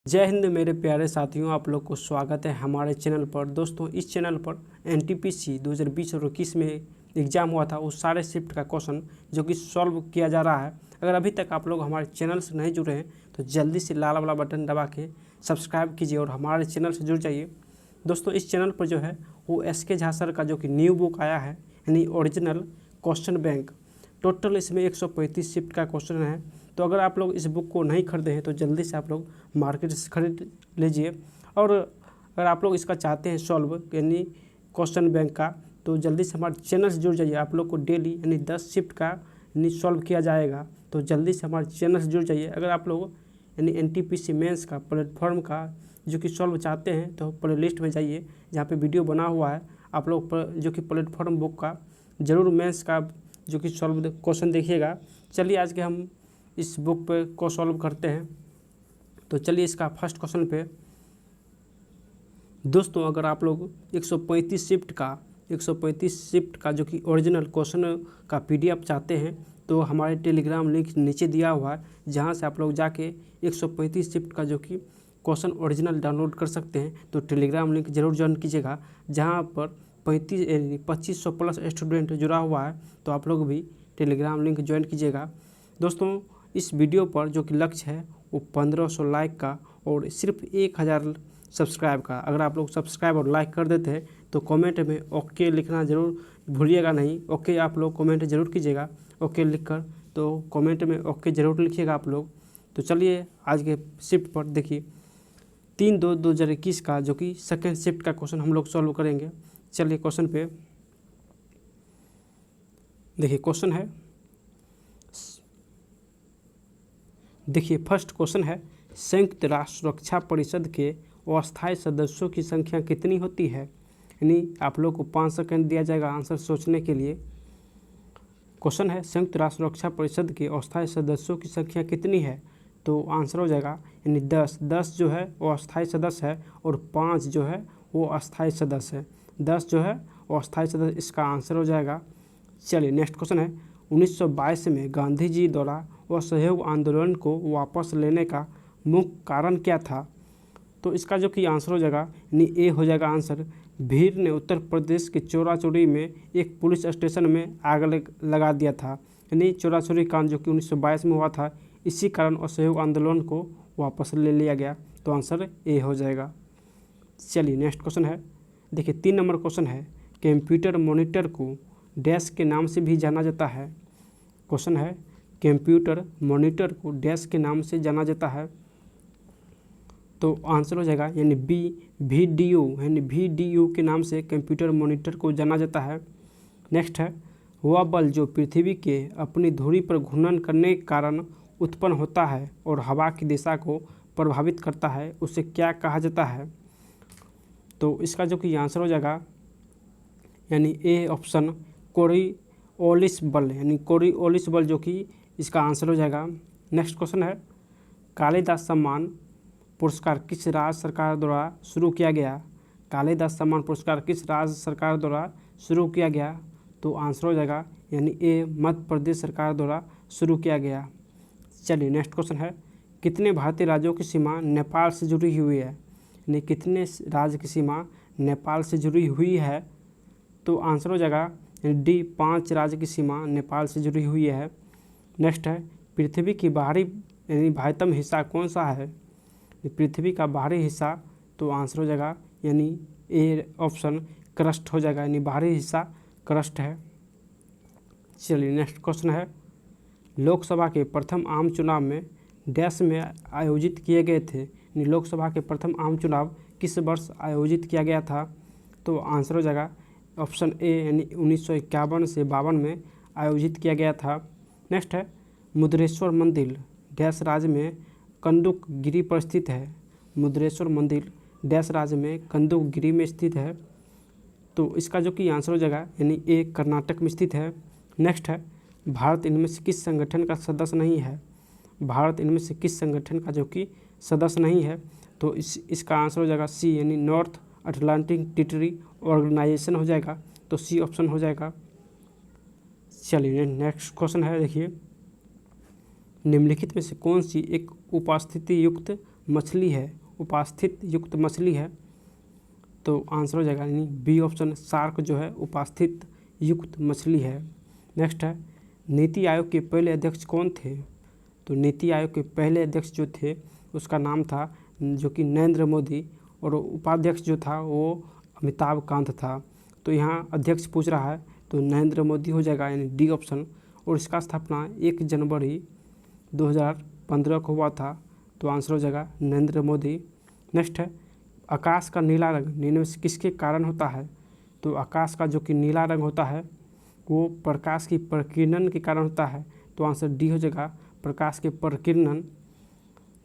जय हिंद मेरे प्यारे साथियों, आप लोग को स्वागत है हमारे चैनल पर। दोस्तों, इस चैनल पर एनटीपीसी 2020 और 21 में एग्ज़ाम हुआ था उस सारे शिफ्ट का क्वेश्चन जो कि सॉल्व किया जा रहा है। अगर अभी तक आप लोग हमारे चैनल से नहीं जुड़े हैं तो जल्दी से लाल वाला बटन दबा के सब्सक्राइब कीजिए और हमारे चैनल से जुड़ जाइए। दोस्तों, इस चैनल पर जो है वो एस.के. झा सर का जो कि न्यू बुक आया है, यानी ओरिजिनल क्वेश्चन बैंक। टोटल इसमें 135 शिफ्ट का क्वेश्चन है। तो अगर आप लोग इस बुक को नहीं खरीदे हैं तो जल्दी से आप लोग मार्केट से खरीद लीजिए। और अगर आप लोग इसका चाहते हैं सॉल्व यानी क्वेश्चन बैंक का, तो जल्दी से हमारे चैनल से जुड़ जाइए। आप लोग को डेली यानी 10 शिफ्ट का यानी सॉल्व किया जाएगा, तो जल्दी से हमारे चैनल से जुड़ जाइए। अगर आप लोग यानी एनटीपीसी मेंस का प्लेटफॉर्म का जो कि सॉल्व चाहते हैं तो प्ले लिस्ट में जाइए, जहाँ पे वीडियो बना हुआ है। आप लोग जो कि प्लेटफॉर्म बुक का ज़रूर मेंस का जो कि सॉल्व क्वेश्चन देखिएगा। चलिए आज के हम इस बुक पे को सॉल्व करते हैं। तो चलिए इसका फर्स्ट क्वेश्चन पे दोस्तों, अगर आप लोग 135 शिफ्ट का जो कि ओरिजिनल क्वेश्चन का पीडीएफ चाहते हैं तो हमारे टेलीग्राम लिंक नीचे दिया हुआ है, जहां से आप लोग जाके 135 शिफ्ट का जो कि क्वेश्चन ओरिजिनल डाउनलोड कर सकते हैं। तो टेलीग्राम लिंक जरूर ज्वाइन कीजिएगा, जहां पर 2500 प्लस स्टूडेंट जुड़ा हुआ है। तो आप लोग भी टेलीग्राम लिंक ज्वाइन कीजिएगा। दोस्तों, इस वीडियो पर जो कि लक्ष्य है वो 1500 लाइक का और सिर्फ 1000 सब्सक्राइब का। अगर आप लोग सब्सक्राइब और लाइक कर देते हैं तो कमेंट में ओके लिखना ज़रूर भूलिएगा नहीं। ओके आप लोग कमेंट ज़रूर कीजिएगा, ओके लिखकर। तो कमेंट में ओके ज़रूर लिखिएगा आप लोग। तो चलिए आज के शिफ्ट पर देखिए 3/2/2021 का जो कि सेकेंड शिफ्ट का क्वेश्चन हम लोग सॉल्व करेंगे। चलिए क्वेश्चन पे देखिए। क्वेश्चन है, देखिए फर्स्ट क्वेश्चन है, संयुक्त राष्ट्र सुरक्षा परिषद के अस्थायी सदस्यों की संख्या कितनी होती है। यानी आप लोग को 5 सेकंड दिया जाएगा आंसर सोचने के लिए। क्वेश्चन है, संयुक्त राष्ट्र सुरक्षा परिषद के अस्थायी सदस्यों की संख्या कितनी है। तो आंसर हो जाएगा यानी 10 जो है वो अस्थायी सदस्य है और 5 जो है वो अस्थायी सदस्य है। 10 जो है वो अस्थायी सदस्य, इसका आंसर हो जाएगा। चलिए नेक्स्ट क्वेश्चन है, 1922 में गांधी जी द्वारा असहयोग आंदोलन को वापस लेने का मुख्य कारण क्या था। तो इसका जो कि आंसर हो जाएगा यानी ए हो जाएगा आंसर। भीड़ ने उत्तर प्रदेश के चोरा चोरी में एक पुलिस स्टेशन में आग लगा दिया था। यानी चोरा चोरी कांड जो कि 1922 में हुआ था, इसी कारण असहयोग आंदोलन को वापस ले लिया गया। तो आंसर ए हो जाएगा। चलिए नेक्स्ट क्वेश्चन है, देखिए 3 नंबर क्वेश्चन है, कंप्यूटर मॉनिटर को डैश के नाम से भी जाना जाता है। क्वेश्चन है, कंप्यूटर मॉनिटर को डैश के नाम से जाना जाता है। तो आंसर हो जाएगा यानी बी, वीडीओ, यानी वीडीओ के नाम से कंप्यूटर मॉनिटर को जाना जाता है। नेक्स्ट है, वह बल जो पृथ्वी के अपनी धुरी पर घूर्णन करने के कारण उत्पन्न होता है और हवा की दिशा को प्रभावित करता है, उसे क्या कहा जाता है। तो इसका जो कि आंसर हो जाएगा यानी ए ऑप्शन, कोरियोलिस बल, यानी कोरियोलिस बल जो कि इसका आंसर हो जाएगा। नेक्स्ट क्वेश्चन है, कालिदास सम्मान पुरस्कार किस राज्य सरकार द्वारा शुरू किया गया। कालिदास सम्मान पुरस्कार किस राज्य सरकार द्वारा शुरू किया गया। तो आंसर हो जाएगा यानी ए, मध्य प्रदेश सरकार द्वारा शुरू किया गया। चलिए नेक्स्ट क्वेश्चन है, कितने भारतीय राज्यों की सीमा नेपाल से जुड़ी हुई है। यानी कितने राज्य की सीमा नेपाल से जुड़ी हुई है। तो आंसर हो जाएगा डी, 5 राज्य की सीमा नेपाल से जुड़ी हुई है। नेक्स्ट है, पृथ्वी की बाहरी यानी बाह्यतम हिस्सा कौन सा है। पृथ्वी का बाहरी हिस्सा, तो आंसर हो जाएगा यानी ए ऑप्शन, क्रस्ट हो जाएगा, यानी बाहरी हिस्सा क्रस्ट है। चलिए नेक्स्ट क्वेश्चन है, लोकसभा के प्रथम आम चुनाव में डैश में आयोजित किए गए थे। यानी लोकसभा के प्रथम आम चुनाव किस वर्ष आयोजित किया गया था। तो आंसर हो जाएगा ऑप्शन ए, यानी 1951 से 52 में आयोजित किया गया था। नेक्स्ट है, मुद्रेश्वर मंदिर डैश राज्य में कंदुकगिरी पर स्थित है। मुद्रेश्वर मंदिर डैश राज्य में कंदुकगिरी में स्थित है। तो इसका जो कि आंसर हो जाएगा यानी ए, कर्नाटक में स्थित है। नेक्स्ट है, भारत इनमें से किस संगठन का सदस्य नहीं है। भारत इनमें से किस संगठन का जो कि सदस्य नहीं है। तो इसका आंसर हो जाएगा सी, यानी नॉर्थ अटलांटिक ट्रीटी ऑर्गेनाइजेशन हो जाएगा। तो सी ऑप्शन हो जाएगा। चलिए नेक्स्ट क्वेश्चन है, देखिए निम्नलिखित में से कौन सी एक उपस्थिति युक्त मछली है, उपास्थित युक्त मछली है। तो आंसर हो जाएगा यानी बी ऑप्शन, शार्क जो है उपास्थित युक्त मछली है। नेक्स्ट है, नीति आयोग के पहले अध्यक्ष कौन थे? तो नीति आयोग के पहले अध्यक्ष जो थे उसका नाम था जो कि नरेंद्र मोदी, और उपाध्यक्ष जो था वो अमिताभ कांत था। तो यहाँ अध्यक्ष पूछ रहा है तो नरेंद्र मोदी हो जाएगा यानी डी ऑप्शन। और इसका स्थापना 1 जनवरी 2015 को हुआ था। तो आंसर हो जाएगा नरेंद्र मोदी। नेक्स्ट है, आकाश का नीला रंग निम्न से किसके कारण होता है? तो आकाश का जो कि नीला रंग होता है वो प्रकाश की प्रकीर्णन के कारण होता है। तो आंसर डी हो जाएगा, प्रकाश के प्रकीर्णन।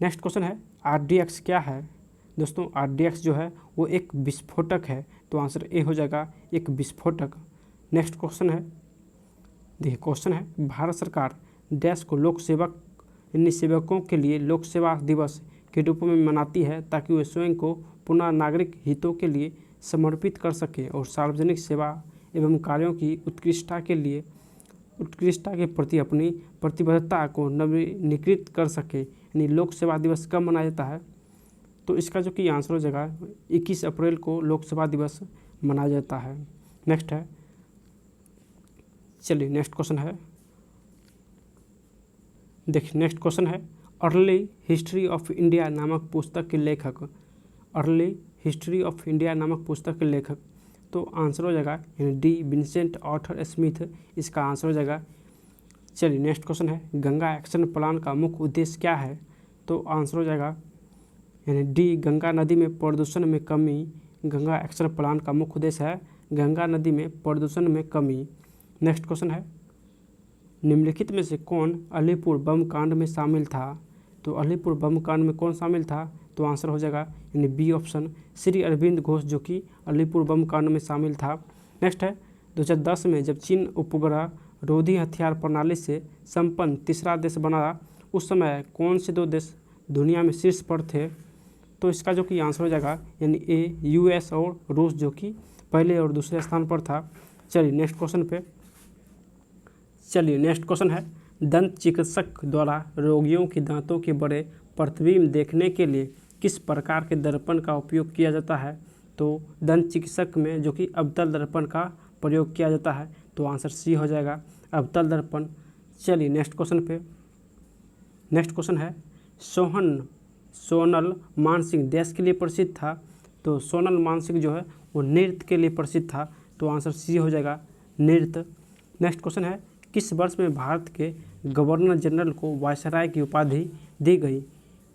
नेक्स्ट क्वेश्चन है, RDX क्या है? दोस्तों RDX जो है वो एक विस्फोटक है। तो आंसर ए हो जाएगा, एक विस्फोटक। नेक्स्ट क्वेश्चन है, देखिए क्वेश्चन है, भारत सरकार डैश को लोक सेवक यानी सेवकों के लिए लोक सेवा दिवस के रूप में मनाती है ताकि वे स्वयं को पुनः नागरिक हितों के लिए समर्पित कर सके और सार्वजनिक सेवा एवं कार्यों की उत्कृष्टता के प्रति अपनी प्रतिबद्धता को नवीनीकृत कर सके। यानी लोक सेवा दिवस कब मनाया जाता है? तो इसका जो कि आंसर हो जाएगा 21 अप्रैल को लोक सेवा दिवस मनाया जाता है। नेक्स्ट है, चलिए नेक्स्ट क्वेश्चन है, देखिए नेक्स्ट क्वेश्चन है, अर्ली हिस्ट्री ऑफ इंडिया नामक पुस्तक के लेखक, अर्ली हिस्ट्री ऑफ इंडिया नामक पुस्तक के लेखक। तो आंसर हो जाएगा डी विंसेंट आर्थर स्मिथ, इसका आंसर हो जाएगा। चलिए नेक्स्ट क्वेश्चन है, गंगा एक्शन प्लान का मुख्य उद्देश्य क्या है? तो आंसर हो जाएगा यानी डी, गंगा नदी में प्रदूषण में कमी। गंगा एक्शन प्लान का मुख्य उद्देश्य है गंगा नदी में प्रदूषण में कमी। नेक्स्ट क्वेश्चन है, निम्नलिखित में से कौन अलीपुर बम कांड में शामिल था? तो अलीपुर बम कांड में कौन शामिल था? तो आंसर हो जाएगा यानी बी ऑप्शन, श्री अरविंद घोष जो कि अलीपुर बम कांड में शामिल था। नेक्स्ट है, 2010 में जब चीन उपग्रह रोधी हथियार प्रणाली से संपन्न तीसरा देश बना, उस समय कौन से 2 देश दुनिया में शीर्ष पर थे? तो इसका जो कि आंसर हो जाएगा यानी ए, US और रूस जो कि पहले और दूसरे स्थान पर था। चलिए नेक्स्ट क्वेश्चन है, दंत चिकित्सक द्वारा रोगियों के दांतों के बड़े प्रतिबिंब देखने के लिए किस प्रकार के दर्पण का उपयोग किया जाता है? तो दंत चिकित्सक में जो कि अवतल दर्पण का प्रयोग किया जाता है। तो आंसर सी हो जाएगा, अवतल दर्पण। चलिए नेक्स्ट क्वेश्चन है, सोनल मानसिंह देश के लिए प्रसिद्ध था? तो सोनल मानसिंह जो है वो नृत्य के लिए प्रसिद्ध था। तो आंसर सी हो जाएगा, नृत्य। नेक्स्ट क्वेश्चन है, किस वर्ष में भारत के गवर्नर जनरल को वायसराय की उपाधि दी गई?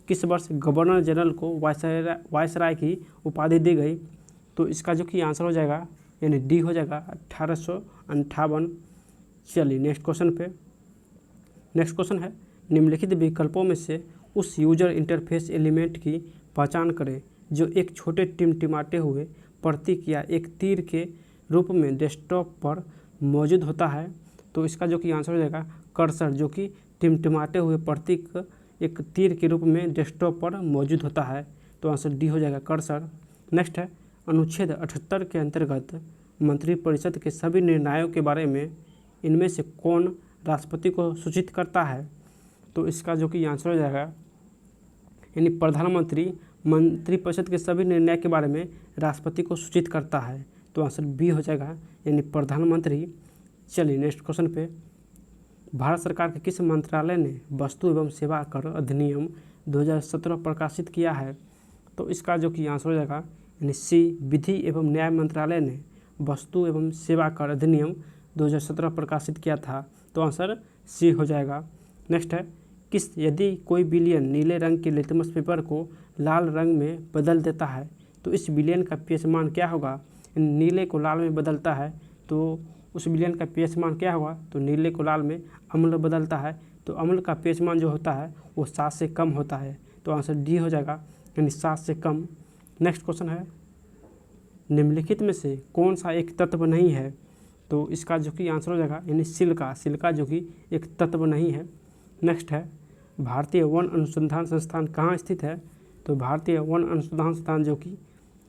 किस वर्ष गवर्नर जनरल को वायसराय की उपाधि दी गई? तो इसका जो कि आंसर हो जाएगा यानी डी हो जाएगा, 1858। चलिए नेक्स्ट क्वेश्चन है, निम्नलिखित विकल्पों में से उस यूजर इंटरफेस एलिमेंट की पहचान करें जो एक छोटे टिमटिमाते हुए प्रतीक या एक तीर के रूप में डेस्कटॉप पर मौजूद होता है। तो इसका जो कि आंसर हो जाएगा कर्सर, जो कि टिमटिमाते हुए प्रतीक एक तीर के रूप में डेस्कटॉप पर मौजूद होता है। तो आंसर डी हो जाएगा, कर्सर। नेक्स्ट है, अनुच्छेद 78 के अंतर्गत मंत्रिपरिषद के सभी निर्णयों के बारे में इनमें से कौन राष्ट्रपति को सूचित करता है? तो इसका जो कि आंसर हो जाएगा यानी प्रधानमंत्री मंत्रिपरिषद के सभी निर्णय के बारे में राष्ट्रपति को सूचित करता है। तो आंसर बी हो जाएगा यानी प्रधानमंत्री। चलिए नेक्स्ट क्वेश्चन पे, भारत सरकार के किस मंत्रालय ने वस्तु एवं सेवा कर अधिनियम 2017 प्रकाशित किया है? तो इसका जो कि आंसर हो जाएगा यानी सी, विधि एवं न्याय मंत्रालय ने वस्तु एवं सेवा कर अधिनियम 2017 प्रकाशित किया था। तो आंसर सी हो जाएगा। नेक्स्ट है, यदि कोई विलयन नीले रंग के लिटमस पेपर को लाल रंग में बदल देता है तो इस विलयन का pH मान क्या होगा? नीले को लाल में बदलता है तो उस विलयन का pH मान क्या होगा? तो नीले को लाल में अम्ल बदलता है तो अम्ल का pH मान जो होता है वो 7 से कम होता है। तो आंसर डी हो जाएगा यानी 7 से कम। नेक्स्ट क्वेश्चन है, निम्नलिखित में से कौन सा एक तत्व नहीं है? तो इसका जो कि आंसर हो जाएगा यानी सिलिका जो कि एक तत्व नहीं है। नेक्स्ट है, भारतीय वन अनुसंधान संस्थान कहाँ स्थित है? तो भारतीय वन अनुसंधान संस्थान जो कि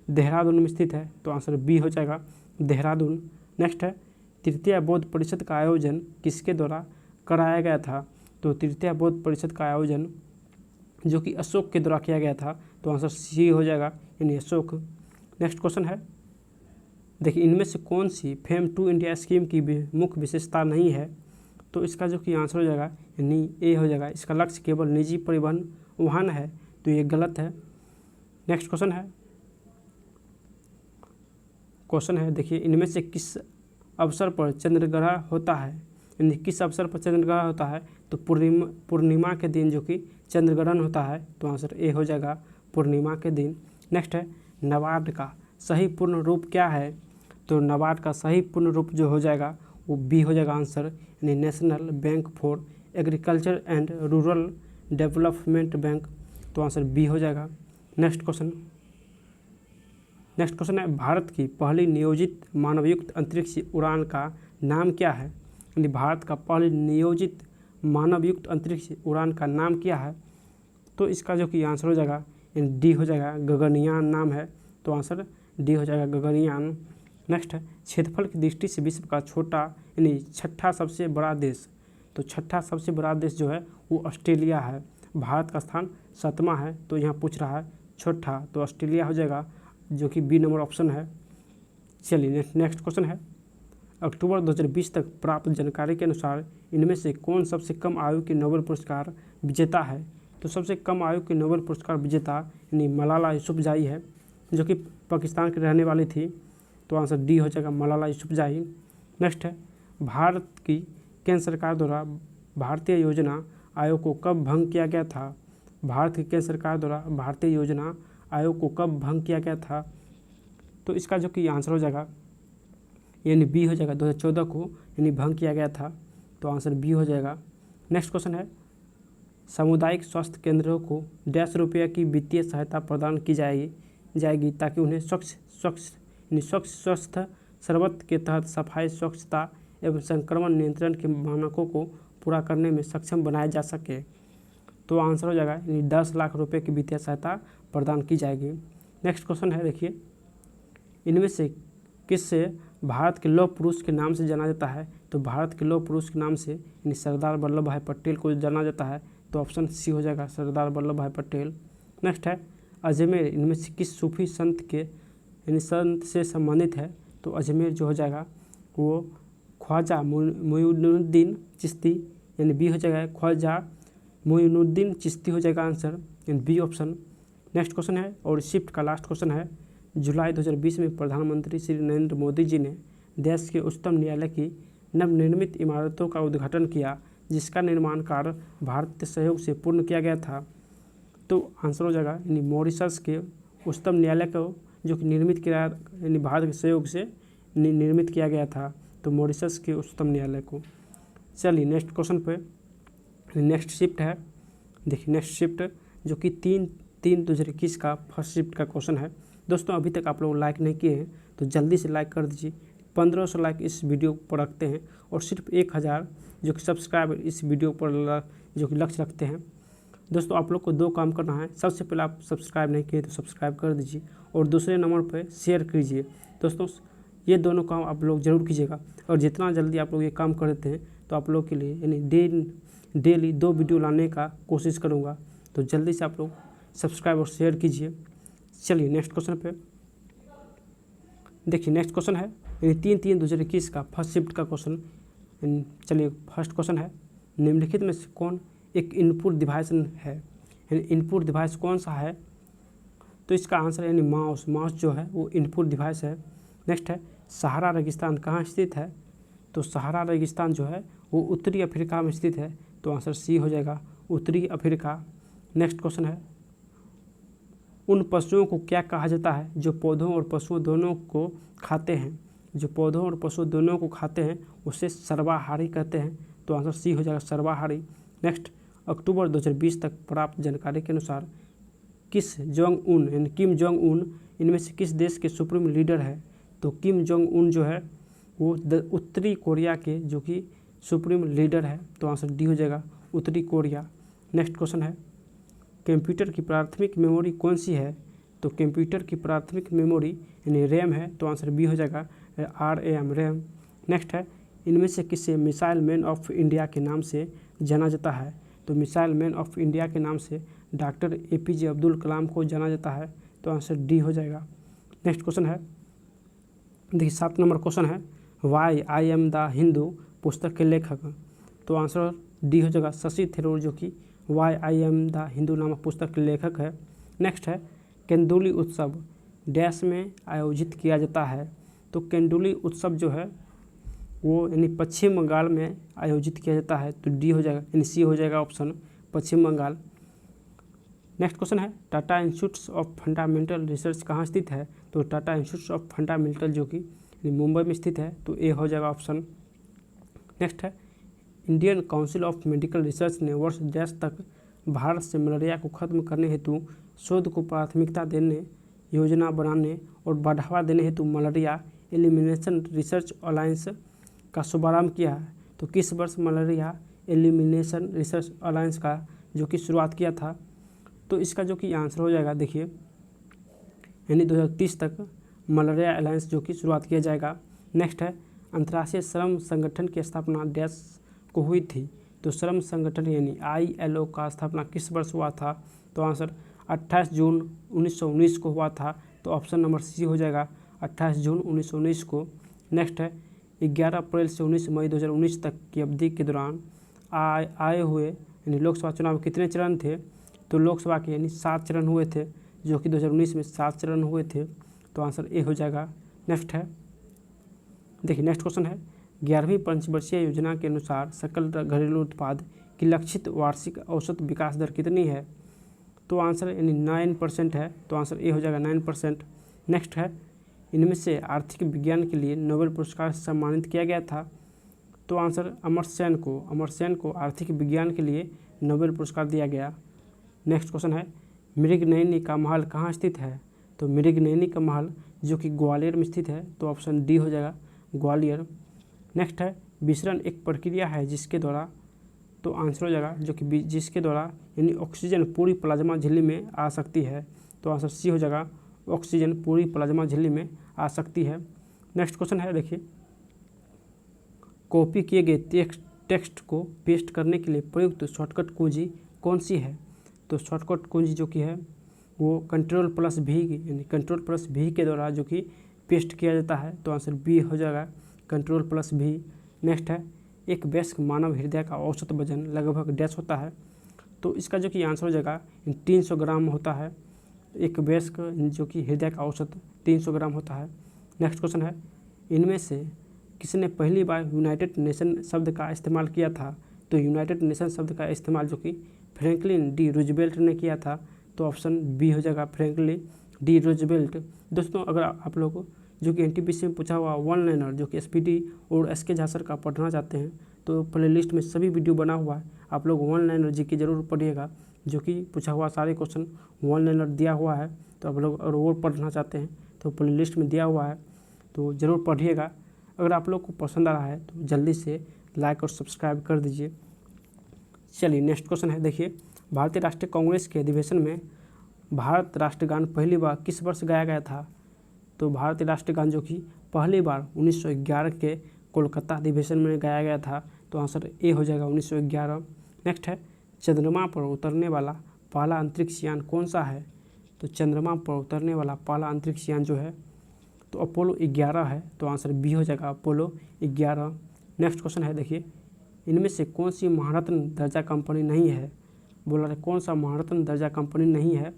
देहरादून में स्थित है। तो आंसर बी हो जाएगा, देहरादून। नेक्स्ट है, तृतीय बौद्ध परिषद का आयोजन किसके द्वारा कराया गया था? तो तृतीय बौद्ध परिषद का आयोजन जो कि अशोक के द्वारा किया गया था, तो आंसर सी हो जाएगा, यानी अशोक। नेक्स्ट क्वेश्चन है, देखिए इनमें से कौन सी फेम टू इंडिया स्कीम की मुख्य विशेषता नहीं है, तो इसका जो कि आंसर हो जाएगा यानी ए हो जाएगा, इसका लक्ष्य केवल निजी परिवहन वाहन है, तो ये गलत है। नेक्स्ट क्वेश्चन है देखिए इनमें से किस अवसर पर चंद्रग्रहण होता है, यानी किस अवसर पर चंद्रग्रहण होता है, तो पूर्णिमा के दिन जो कि चंद्रग्रहण होता है, तो आंसर ए हो जाएगा, पूर्णिमा के दिन। नेक्स्ट है, नाबार्ड का सही पूर्ण रूप क्या है, तो नाबार्ड का सही पूर्ण रूप जो हो जाएगा वो बी हो जाएगा आंसर, यानी national bank for agriculture and rural development bank, तो आंसर बी हो जाएगा। नेक्स्ट क्वेश्चन है, भारत की पहली नियोजित मानवयुक्त अंतरिक्ष उड़ान का नाम क्या है, यानी भारत का पहली नियोजित मानवयुक्त अंतरिक्ष उड़ान का नाम क्या है, तो इसका जो कि आंसर हो जाएगा यानी डी हो जाएगा, गगनयान नाम है, तो आंसर डी हो जाएगा, गगनयान। नेक्स्ट है, क्षेत्रफल की दृष्टि से विश्व का छोटा यानी छठा सबसे बड़ा देश, तो छठा सबसे बड़ा देश जो है वो ऑस्ट्रेलिया है, भारत का स्थान 7वां है, तो यहाँ पूछ रहा है छठा, तो ऑस्ट्रेलिया हो जाएगा, जो कि बी नंबर ऑप्शन है। चलिए नेक्स्ट क्वेश्चन है, अक्टूबर 2020 तक प्राप्त जानकारी के अनुसार इनमें से कौन सबसे कम आयु के नोबेल पुरस्कार विजेता है, तो सबसे कम आयु के नोबेल पुरस्कार विजेता यानी मलाला यूसुफजई है, जो कि पाकिस्तान की रहने वाली थी, तो आंसर डी हो जाएगा, मलाला यूसुफजई। नेक्स्ट है, भारत की केंद्र सरकार द्वारा भारतीय योजना आयोग को कब भंग किया गया था, भारत की केंद्र सरकार द्वारा भारतीय योजना आयोग को कब भंग किया गया था, तो इसका जो कि आंसर हो जाएगा यानी बी हो जाएगा, 2014 को यानी भंग किया गया था, तो आंसर बी हो जाएगा। नेक्स्ट क्वेश्चन है, सामुदायिक स्वास्थ्य केंद्रों को ₹100 की वित्तीय सहायता प्रदान की जाएगी ताकि उन्हें स्वच्छ स्वस्थ सर्वत के तहत सफाई, स्वच्छता एवं संक्रमण नियंत्रण के मानकों को पूरा करने में सक्षम बनाया जा सके, तो आंसर हो जाएगा यानी 10 लाख रुपए की वित्तीय सहायता प्रदान की जाएगी। नेक्स्ट क्वेश्चन है, देखिए इनमें से किससे भारत के लौह पुरुष के नाम से जाना जाता है, तो भारत के लौह पुरुष के नाम से यानी सरदार वल्लभ भाई पटेल को जाना जाता है, तो ऑप्शन सी हो जाएगा, सरदार वल्लभ भाई पटेल। नेक्स्ट है, अजमेर इनमें से किस सूफी संत के यानी संत से संबंधित है, तो अजमेर जो हो जाएगा वो ख्वाजा मोइनुद्दीन चिश्ती, यानी बी हो जाएगा, ख्वाजा मोइनुद्दीन चिश्ती हो जाएगा आंसर, यानी बी ऑप्शन। नेक्स्ट क्वेश्चन है और शिफ्ट का लास्ट क्वेश्चन है, जुलाई 2020 में प्रधानमंत्री श्री नरेंद्र मोदी जी ने देश के उच्चतम न्यायालय की नवनिर्मित इमारतों का उद्घाटन किया, जिसका निर्माण कार्य भारतीय सहयोग से पूर्ण किया गया था, तो आंसर हो जाएगा यानी मॉरिशस के उच्चतम न्यायालय को जो कि निर्मित किया यानी भारत के सहयोग से निर्मित किया गया था, तो मॉरिशस के उच्चतम न्यायालय को। चलिए नेक्स्ट क्वेश्चन पे, नेक्स्ट शिफ्ट है, देखिए नेक्स्ट शिफ्ट जो कि 3/3/2021 का फर्स्ट शिफ्ट का क्वेश्चन है। दोस्तों अभी तक आप लोग लाइक नहीं किए हैं तो जल्दी से लाइक कर दीजिए, 1500 लाइक इस वीडियो पर रखते हैं और सिर्फ 1000 जो कि सब्सक्राइबर इस वीडियो पर जो कि लक्ष्य रखते हैं। दोस्तों आप लोग को 2 काम करना है, सबसे पहले आप सब्सक्राइब नहीं किए तो सब्सक्राइब कर दीजिए और दूसरे नंबर पर शेयर कीजिए। दोस्तों ये दोनों काम आप लोग ज़रूर कीजिएगा और जितना जल्दी आप लोग ये काम कर देते हैं तो आप लोग के लिए यानी डेली 2 वीडियो लाने का कोशिश करूँगा, तो जल्दी से आप लोग सब्सक्राइब और शेयर कीजिए। चलिए नेक्स्ट क्वेश्चन पे, देखिए नेक्स्ट क्वेश्चन है यानी 3/3/2021 का फर्स्ट शिफ्ट का क्वेश्चन। चलिए फर्स्ट क्वेश्चन है, निम्नलिखित में से कौन एक इनपुट डिवाइस है, यानी इनपुट डिवाइस कौन सा है, तो इसका आंसर यानी माउस जो है वो इनपुट डिवाइस है। नेक्स्ट है, सहारा रेगिस्तान कहाँ स्थित है, तो सहारा रेगिस्तान जो है वो उत्तरी अफ्रीका में स्थित है, तो आंसर सी हो जाएगा, उत्तरी अफ्रीका। नेक्स्ट क्वेश्चन है, उन पशुओं को क्या कहा जाता है जो पौधों और पशुओं दोनों को खाते हैं, जो पौधों और पशुओं दोनों को खाते हैं उसे सर्वाहारी कहते हैं, तो आंसर सी हो जाएगा, सर्वाहारी। नेक्स्ट, अक्टूबर 2020 तक प्राप्त जानकारी के अनुसार किस जोंग उन यानी किम जोंग उन इनमें से किस देश के सुप्रीम लीडर है, तो किम जोंग उन जो है वो उत्तरी कोरिया के जो कि सुप्रीम लीडर है, तो आंसर डी हो जाएगा, उत्तरी कोरिया। नेक्स्ट क्वेश्चन है, कंप्यूटर की प्राथमिक मेमोरी कौन सी है, तो कंप्यूटर की प्राथमिक मेमोरी यानी रैम है, तो आंसर बी हो जाएगा, RAM रैम। नेक्स्ट है, इनमें से किसे मिसाइल मैन ऑफ इंडिया के नाम से जाना जाता है, तो मिसाइल मैन ऑफ इंडिया के नाम से डॉक्टर APJ अब्दुल कलाम को जाना जाता है? तो आंसर डी हो जाएगा। नेक्स्ट क्वेश्चन है, देखिए 7 नंबर क्वेश्चन है, why I am the Hindu पुस्तक के लेखक? तो आंसर डी हो जाएगा शशि थरूर, जो कि why I am the Hindu नामक पुस्तक के लेखक है। नेक्स्ट है, केंदुली उत्सव डैश में आयोजित किया जाता है? तो केंदुली उत्सव जो है वो यानी पश्चिम बंगाल में आयोजित किया जाता है, तो डी हो जाएगा, यानी सी हो जाएगा ऑप्शन, पश्चिम बंगाल। नेक्स्ट क्वेश्चन है, Tata institute of fundamental research कहाँ स्थित है? तो टाटा इंस्टीट्यूट ऑफ फंडामेंटल जो कि मुंबई में स्थित है, तो ए हो जाएगा ऑप्शन। नेक्स्ट है, Indian council of medical research ने वर्ष डैश तक भारत से मलेरिया को खत्म करने हेतु शोध को प्राथमिकता देने, योजना बनाने और बढ़ावा देने हेतु मलेरिया एलिमिनेशन रिसर्च अलायंस का शुभारंभ किया है? तो किस वर्ष मलेरिया एलिमिनेशन रिसर्च अलायंस का जो कि शुरुआत किया था? तो इसका जो कि आंसर हो जाएगा, देखिए यानी 2030 तक मलेरिया अलायंस जो कि शुरुआत किया जाएगा। नेक्स्ट है, अंतर्राष्ट्रीय श्रम संगठन की स्थापना डैश को हुई थी? तो श्रम संगठन यानी ILO का स्थापना किस वर्ष हुआ था? तो आंसर 28 जून 1919 को हुआ था, तो ऑप्शन नंबर सी हो जाएगा, 28 जून 1919 को। नेक्स्ट है, 11 अप्रैल से 19 मई 2019 तक की अवधि के दौरान आए हुए यानी लोकसभा चुनाव कितने चरण थे? तो लोकसभा के यानी 7 चरण हुए थे, जो कि 2019 में 7 चरण हुए थे, तो आंसर ए हो जाएगा। नेक्स्ट है, देखिए नेक्स्ट क्वेश्चन है, 11वीं पंचवर्षीय योजना के अनुसार सकल घरेलू उत्पाद की लक्षित वार्षिक औसत विकास दर कितनी है? तो आंसर यानी 9% है, तो आंसर ए हो जाएगा 9%। नेक्स्ट है, इनमें से आर्थिक विज्ञान के लिए नोबेल पुरस्कार से सम्मानित किया गया था? तो आंसर अमर्त्य सेन को आर्थिक विज्ञान के लिए नोबेल पुरस्कार दिया गया। नेक्स्ट क्वेश्चन है, मृगनयनी का महल कहाँ स्थित है? तो मृगनयनी का महल जो कि ग्वालियर में स्थित है, तो ऑप्शन डी हो जाएगा, ग्वालियर। नेक्स्ट है, विसरण एक प्रक्रिया है जिसके द्वारा, तो आंसर हो जाएगा जो कि जिसके द्वारा यानी ऑक्सीजन पूरी प्लाज्मा झिल्ली में आ सकती है, तो आंसर सी हो जाएगा, ऑक्सीजन पूरी प्लाज्मा झिल्ली में आ सकती है। नेक्स्ट क्वेश्चन है, देखिए कॉपी किए गए टेक्स्ट को पेस्ट करने के लिए प्रयुक्त शॉर्टकट कुंजी कौन सी है? तो शॉर्टकट कुंजी जो कि है वो Ctrl+V यानी Ctrl+V के द्वारा जो कि पेस्ट किया जाता है, तो आंसर बी हो जाएगा, Ctrl+V। नेक्स्ट है, एक वयस्क मानव हृदय का औसत वजन लगभग डैश होता है? तो इसका जो कि आंसर हो जाएगा 300 ग्राम होता है। एक वयस्क जो कि हृदय का औसत 300 ग्राम होता है। नेक्स्ट क्वेश्चन है, इनमें से किसने पहली बार यूनाइटेड नेशन शब्द का इस्तेमाल किया था? तो यूनाइटेड नेशन शब्द का इस्तेमाल जो कि फ्रैंकलिन डी रूजवेल्ट ने किया था, तो ऑप्शन बी हो जाएगा, फ्रैंकलिन डी रूजवेल्ट। दोस्तों, अगर आप लोग जो कि NTPC में पूछा हुआ वन लाइनर जो कि SPD और SK झा सर का पढ़ना चाहते हैं, तो प्लेलिस्ट में सभी वीडियो बना हुआ है, आप लोग वन लाइनर GK जरूर पढ़िएगा, जो कि पूछा हुआ सारे क्वेश्चन वन लाइनर दिया हुआ है। तो आप लोग अगर और पढ़ना चाहते हैं तो प्लेलिस्ट में दिया हुआ है, तो ज़रूर पढ़िएगा। अगर आप लोग को पसंद आ रहा है तो जल्दी से लाइक और सब्सक्राइब कर दीजिए। चलिए नेक्स्ट क्वेश्चन है, देखिए भारतीय राष्ट्रीय कांग्रेस के अधिवेशन में भारत राष्ट्रगान पहली बार किस वर्ष गाया गया था? तो भारतीय राष्ट्रगान जो कि पहली बार 1911 के कोलकाता अधिवेशन में गाया गया था, तो आंसर ए हो जाएगा, 1911। नेक्स्ट है, चंद्रमा पर उतरने वाला पहला अंतरिक्ष यान कौन सा है? तो चंद्रमा पर उतरने वाला पहला अंतरिक्ष यान जो है तो अपोलो 11 है, तो आंसर बी हो जाएगा, अपोलो 11। नेक्स्ट क्वेश्चन है, देखिए इनमें से कौन सी महारत्न दर्जा कंपनी नहीं है? बोला है कौन सा महारत्न दर्जा कंपनी नहीं है?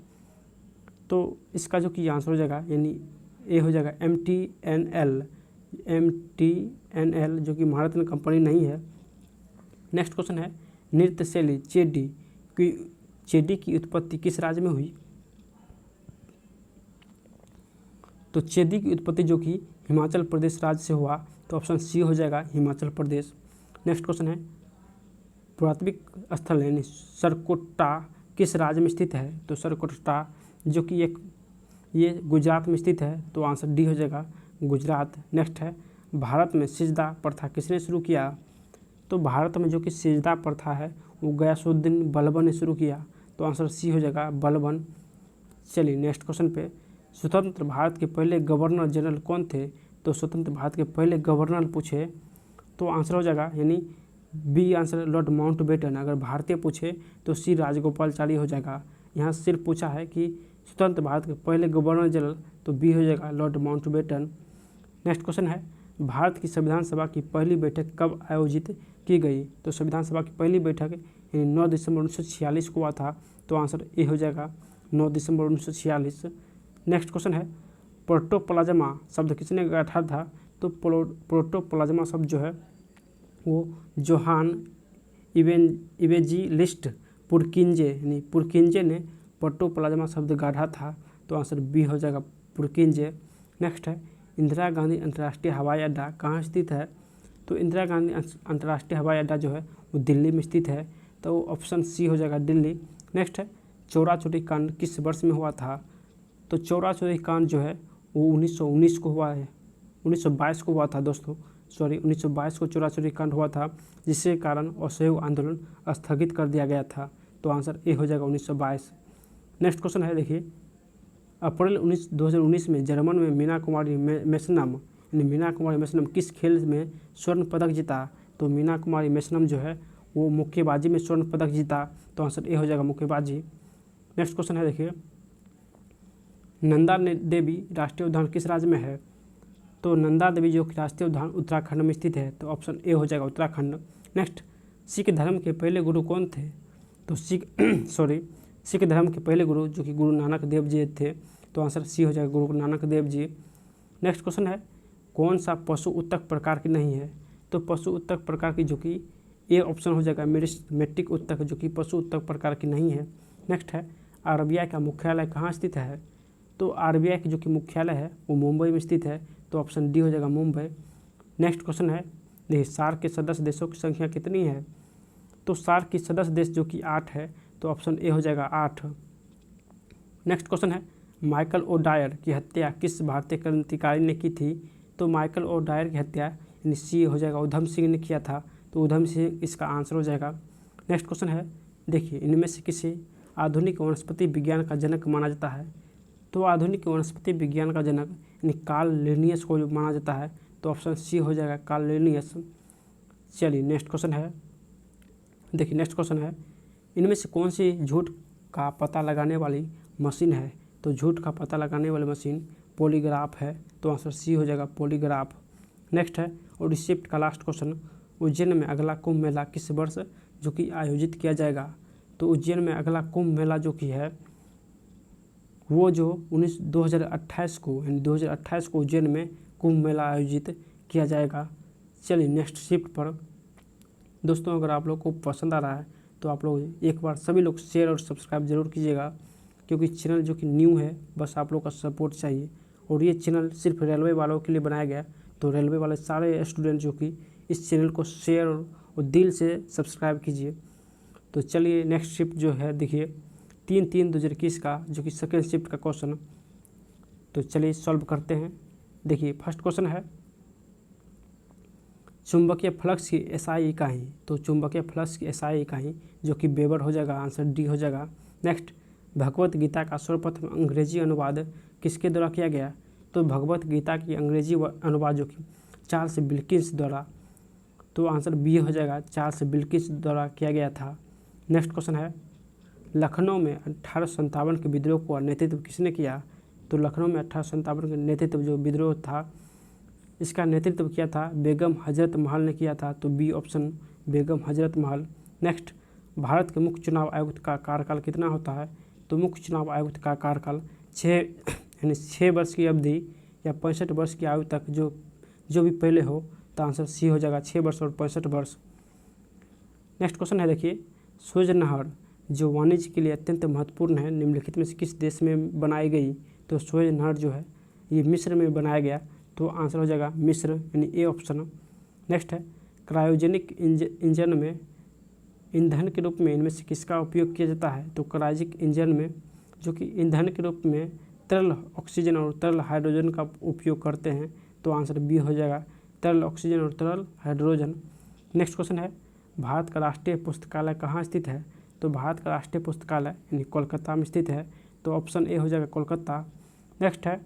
तो इसका जो कि आंसर हो जाएगा यानी ए हो जाएगा, MTNL जो कि महारत्न कंपनी नहीं है। नेक्स्ट क्वेश्चन है, नृत्य शैली चेडी की उत्पत्ति किस राज्य में हुई? तो चेदी की उत्पत्ति जो कि हिमाचल प्रदेश राज्य से हुआ, तो ऑप्शन सी हो जाएगा, हिमाचल प्रदेश। नेक्स्ट क्वेश्चन है, पुरातात्विक स्थल यानी सरकोटा किस राज्य में स्थित है? तो सरकोटा जो कि ये गुजरात में स्थित है, तो आंसर डी हो जाएगा, गुजरात। नेक्स्ट है, भारत में सिजदा प्रथा किसने शुरू किया? तो भारत में जो कि सिजदा प्रथा है वो गयासुद्दीन बलबन ने शुरू किया, तो आंसर सी हो जाएगा, बलबन। चलिए नेक्स्ट क्वेश्चन पे, स्वतंत्र भारत के पहले गवर्नर जनरल कौन थे? तो स्वतंत्र भारत के पहले गवर्नर पूछे तो आंसर हो जाएगा यानी बी आंसर, लॉर्ड माउंटबेटन। अगर भारतीय पूछे तो सी राजगोपालाचारी हो जाएगा, यहाँ सिर्फ पूछा है कि स्वतंत्र भारत के पहले गवर्नर जनरल, तो बी हो जाएगा लॉर्ड माउंटबेटन। नेक्स्ट क्वेश्चन है भारत की संविधान सभा की पहली बैठक कब आयोजित की गई? तो संविधान सभा की पहली बैठक 9 दिसंबर 1946 को हुआ था, तो आंसर ए हो जाएगा 9 दिसंबर 1946। नेक्स्ट क्वेश्चन है प्रोटोप्लाज्मा शब्द किसने गढ़ा था? तो प्रोटोप्लाज्मा शब्द जो है वो जोहान इवेंजेलिस्ट पुरकिंजे यानी पुरकिंजे ने प्रोटोप्लाज्मा शब्द गाढ़ा था, तो आंसर बी हो जाएगा पुरकिंजे। नेक्स्ट है इंदिरा गांधी अंतर्राष्ट्रीय हवाई अड्डा कहाँ स्थित है? तो इंदिरा गांधी अंतर्राष्ट्रीय हवाई अड्डा जो है वो दिल्ली में स्थित है, तो ऑप्शन सी हो जाएगा दिल्ली। नेक्स्ट है चौरा चौरी कांड किस वर्ष में हुआ था? तो चौरा चौरी कांड जो है वो 1919 को हुआ है, 1922 को हुआ था दोस्तों, 1922 को चौरा चौरी कांड हुआ था, जिसके कारण असहयोग आंदोलन स्थगित कर दिया गया था, तो आंसर ए हो जाएगा 1922। नेक्स्ट क्वेश्चन है देखिए अप्रैल 2019 में जर्मन में मीना कुमारी मेसनम यानी मीना कुमारी मेसनम किस खेल में स्वर्ण पदक जीता? तो मीना कुमारी मेसनम जो है वो मुक्केबाजी में स्वर्ण पदक जीता, तो आंसर ए हो जाएगा मुक्केबाजी। नेक्स्ट क्वेश्चन है देखिए नंदा देवी राष्ट्रीय उद्यान किस राज्य में है? तो नंदा देवी जो राष्ट्रीय उद्यान उत्तराखंड में स्थित है, तो ऑप्शन ए हो जाएगा उत्तराखंड। नेक्स्ट सिख धर्म के पहले गुरु कौन थे? तो सिख धर्म के पहले गुरु जो कि गुरु नानक देव जी थे, तो आंसर सी हो जाएगा गुरु नानक देव जी। नेक्स्ट क्वेश्चन है कौन सा पशु उत्तक प्रकार की नहीं है? तो पशु उत्तक प्रकार की जो कि ए ऑप्शन हो जाएगा मेरिस्टेमेटिक उत्तक जो कि पशु उत्तक प्रकार की नहीं है। नेक्स्ट है आरबीआई का मुख्यालय कहाँ स्थित है? तो आरबीआई की जो कि मुख्यालय है वो मुंबई में स्थित है, तो ऑप्शन डी हो जाएगा मुंबई। नेक्स्ट क्वेश्चन है देखिए सार्क के सदस्य देशों की संख्या कितनी है? तो सार्क की सदस्य देश जो कि 8 है, तो ऑप्शन ए हो जाएगा 8। नेक्स्ट क्वेश्चन है माइकल ओ डायर की हत्या किस भारतीय क्रांतिकारी ने की थी? तो माइकल ओ डायर की हत्या यानी सी हो जाएगा उधम सिंह ने किया था, तो उधम सिंह इसका आंसर हो जाएगा। नेक्स्ट क्वेश्चन है देखिए इनमें से किसे आधुनिक वनस्पति विज्ञान का जनक माना जाता है? तो आधुनिक वनस्पति विज्ञान का जनक यानी कार्ल लिनियस को जो माना जाता है, तो ऑप्शन सी हो जाएगा कार्ल लिनियस। चलिए नेक्स्ट क्वेश्चन है देखिए नेक्स्ट क्वेश्चन है इनमें से कौन सी झूठ का पता लगाने वाली मशीन है? तो झूठ का पता लगाने वाली मशीन पॉलीग्राफ है, तो आंसर सी हो जाएगा पॉलीग्राफ। नेक्स्ट है और रिसिप्ट का लास्ट क्वेश्चन उज्जैन में अगला कुंभ मेला किस वर्ष जो कि आयोजित किया जाएगा? तो उज्जैन में अगला कुंभ मेला जो कि है वो जो 2028 को यानी 2028 को उज्जैन में कुंभ मेला आयोजित किया जाएगा। चलिए नेक्स्ट शिफ्ट पर दोस्तों अगर आप लोग को पसंद आ रहा है तो आप लोग एक बार सभी लोग शेयर और सब्सक्राइब जरूर कीजिएगा, क्योंकि चैनल जो कि न्यू है बस आप लोग का सपोर्ट चाहिए। और ये चैनल सिर्फ रेलवे वालों के लिए बनाया गया, तो रेलवे वाले सारे स्टूडेंट जो कि इस चैनल को शेयर और दिल से सब्सक्राइब कीजिए। तो चलिए नेक्स्ट शिफ्ट जो है देखिए 3/3/2021 का जो कि सेकेंड शिफ्ट का क्वेश्चन, तो चलिए सॉल्व करते हैं। देखिए फर्स्ट क्वेश्चन है चुंबकीय फ्लक्स की एसआई इकाई, तो चुंबकीय फ्लक्स की एसआई इकाई जो कि वेबर हो जाएगा, आंसर डी हो जाएगा। नेक्स्ट भगवत गीता का सर्वप्रथम अंग्रेजी अनुवाद किसके द्वारा किया गया? तो भगवत गीता की अंग्रेजी अनुवाद जो कि चार्ल्स विल्किंस द्वारा, तो आंसर बी हो जाएगा चार्ल्स विल्किंस द्वारा किया गया था। नेक्स्ट क्वेश्चन है लखनऊ में 1857 के विद्रोह का नेतृत्व किसने किया? तो लखनऊ में 1857 के नेतृत्व जो विद्रोह था इसका नेतृत्व किया था बेगम हजरत महल ने किया था, तो B option Begum Hazrat Mahal. Next Bharat के मुख्य चुनाव आयुक्त का कार्यकाल कितना होता है? तो मुख्य चुनाव आयुक्त का कार्यकाल 6 वर्ष की अवधि या 65 वर्ष की आयु तक जो भी पहले हो, तो आंसर सी हो जाएगा 6 वर्ष और 65 वर्ष। नेक्स्ट क्वेश्चन है देखिए सुएज नहर जो वाणिज्य के लिए अत्यंत महत्वपूर्ण है निम्नलिखित में से किस देश में बनाई गई? तो सुएज नहर जो है ये मिस्र में बनाया गया, तो आंसर हो जाएगा मिस्र यानी ए ऑप्शन। नेक्स्ट है क्रायोजेनिक इंजन में ईंधन के रूप में इनमें से किसका उपयोग किया जाता है? तो क्रायोजेनिक इंजन में जो कि ईंधन के रूप में तरल ऑक्सीजन और तरल हाइड्रोजन का उपयोग करते हैं, तो आंसर बी हो जाएगा तरल ऑक्सीजन और तरल हाइड्रोजन। नेक्स्ट क्वेश्चन है भारत का राष्ट्रीय पुस्तकालय कहाँ स्थित है? तो भारत का राष्ट्रीय पुस्तकालय यानी कोलकाता में स्थित है, तो ऑप्शन ए हो जाएगा कोलकाता। नेक्स्ट है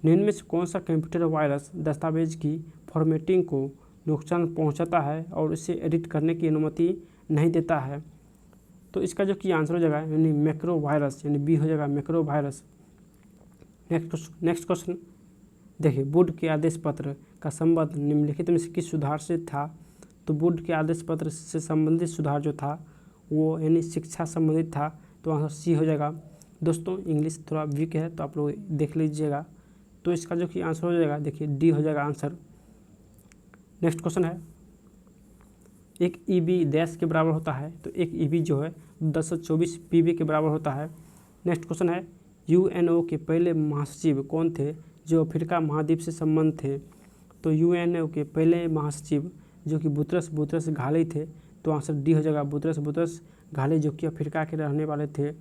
निम्न में से कौन सा कंप्यूटर वायरस दस्तावेज की फॉर्मेटिंग को नुकसान पहुंचाता है और इसे एडिट करने की अनुमति नहीं देता है? तो इसका जो कि आंसर हो जाएगा यानी मैक्रो वायरस, यानी बी हो जाएगा मैक्रो वायरस। नेक्स्ट क्वेश्चन देखिए, वुड के आदेश पत्र का संबंध निम्नलिखित में से किस सुधार से था? तो वुड के आदेश पत्र से संबंधित सुधार जो था वो यानी शिक्षा संबंधित था, तो आंसर सी हो जाएगा। दोस्तों इंग्लिश थोड़ा वीक है तो आप लोग देख लीजिएगा। तो इसका जो कि आंसर हो जाएगा देखिए डी हो जाएगा आंसर। नेक्स्ट क्वेश्चन है, एक ईबी डैश के बराबर होता है, तो एक ईबी जो है 1024 पीबी के बराबर होता है। नेक्स्ट क्वेश्चन है, यूएनओ के पहले महासचिव कौन थे जो अफ्रीका महाद्वीप से संबंध थे? तो यूएनओ के पहले महासचिव जो कि बुतरस घाली थे, तो आंसर डी हो जाएगा बुतरस घाली, जो कि अफ्रीका के रहने वाले थे।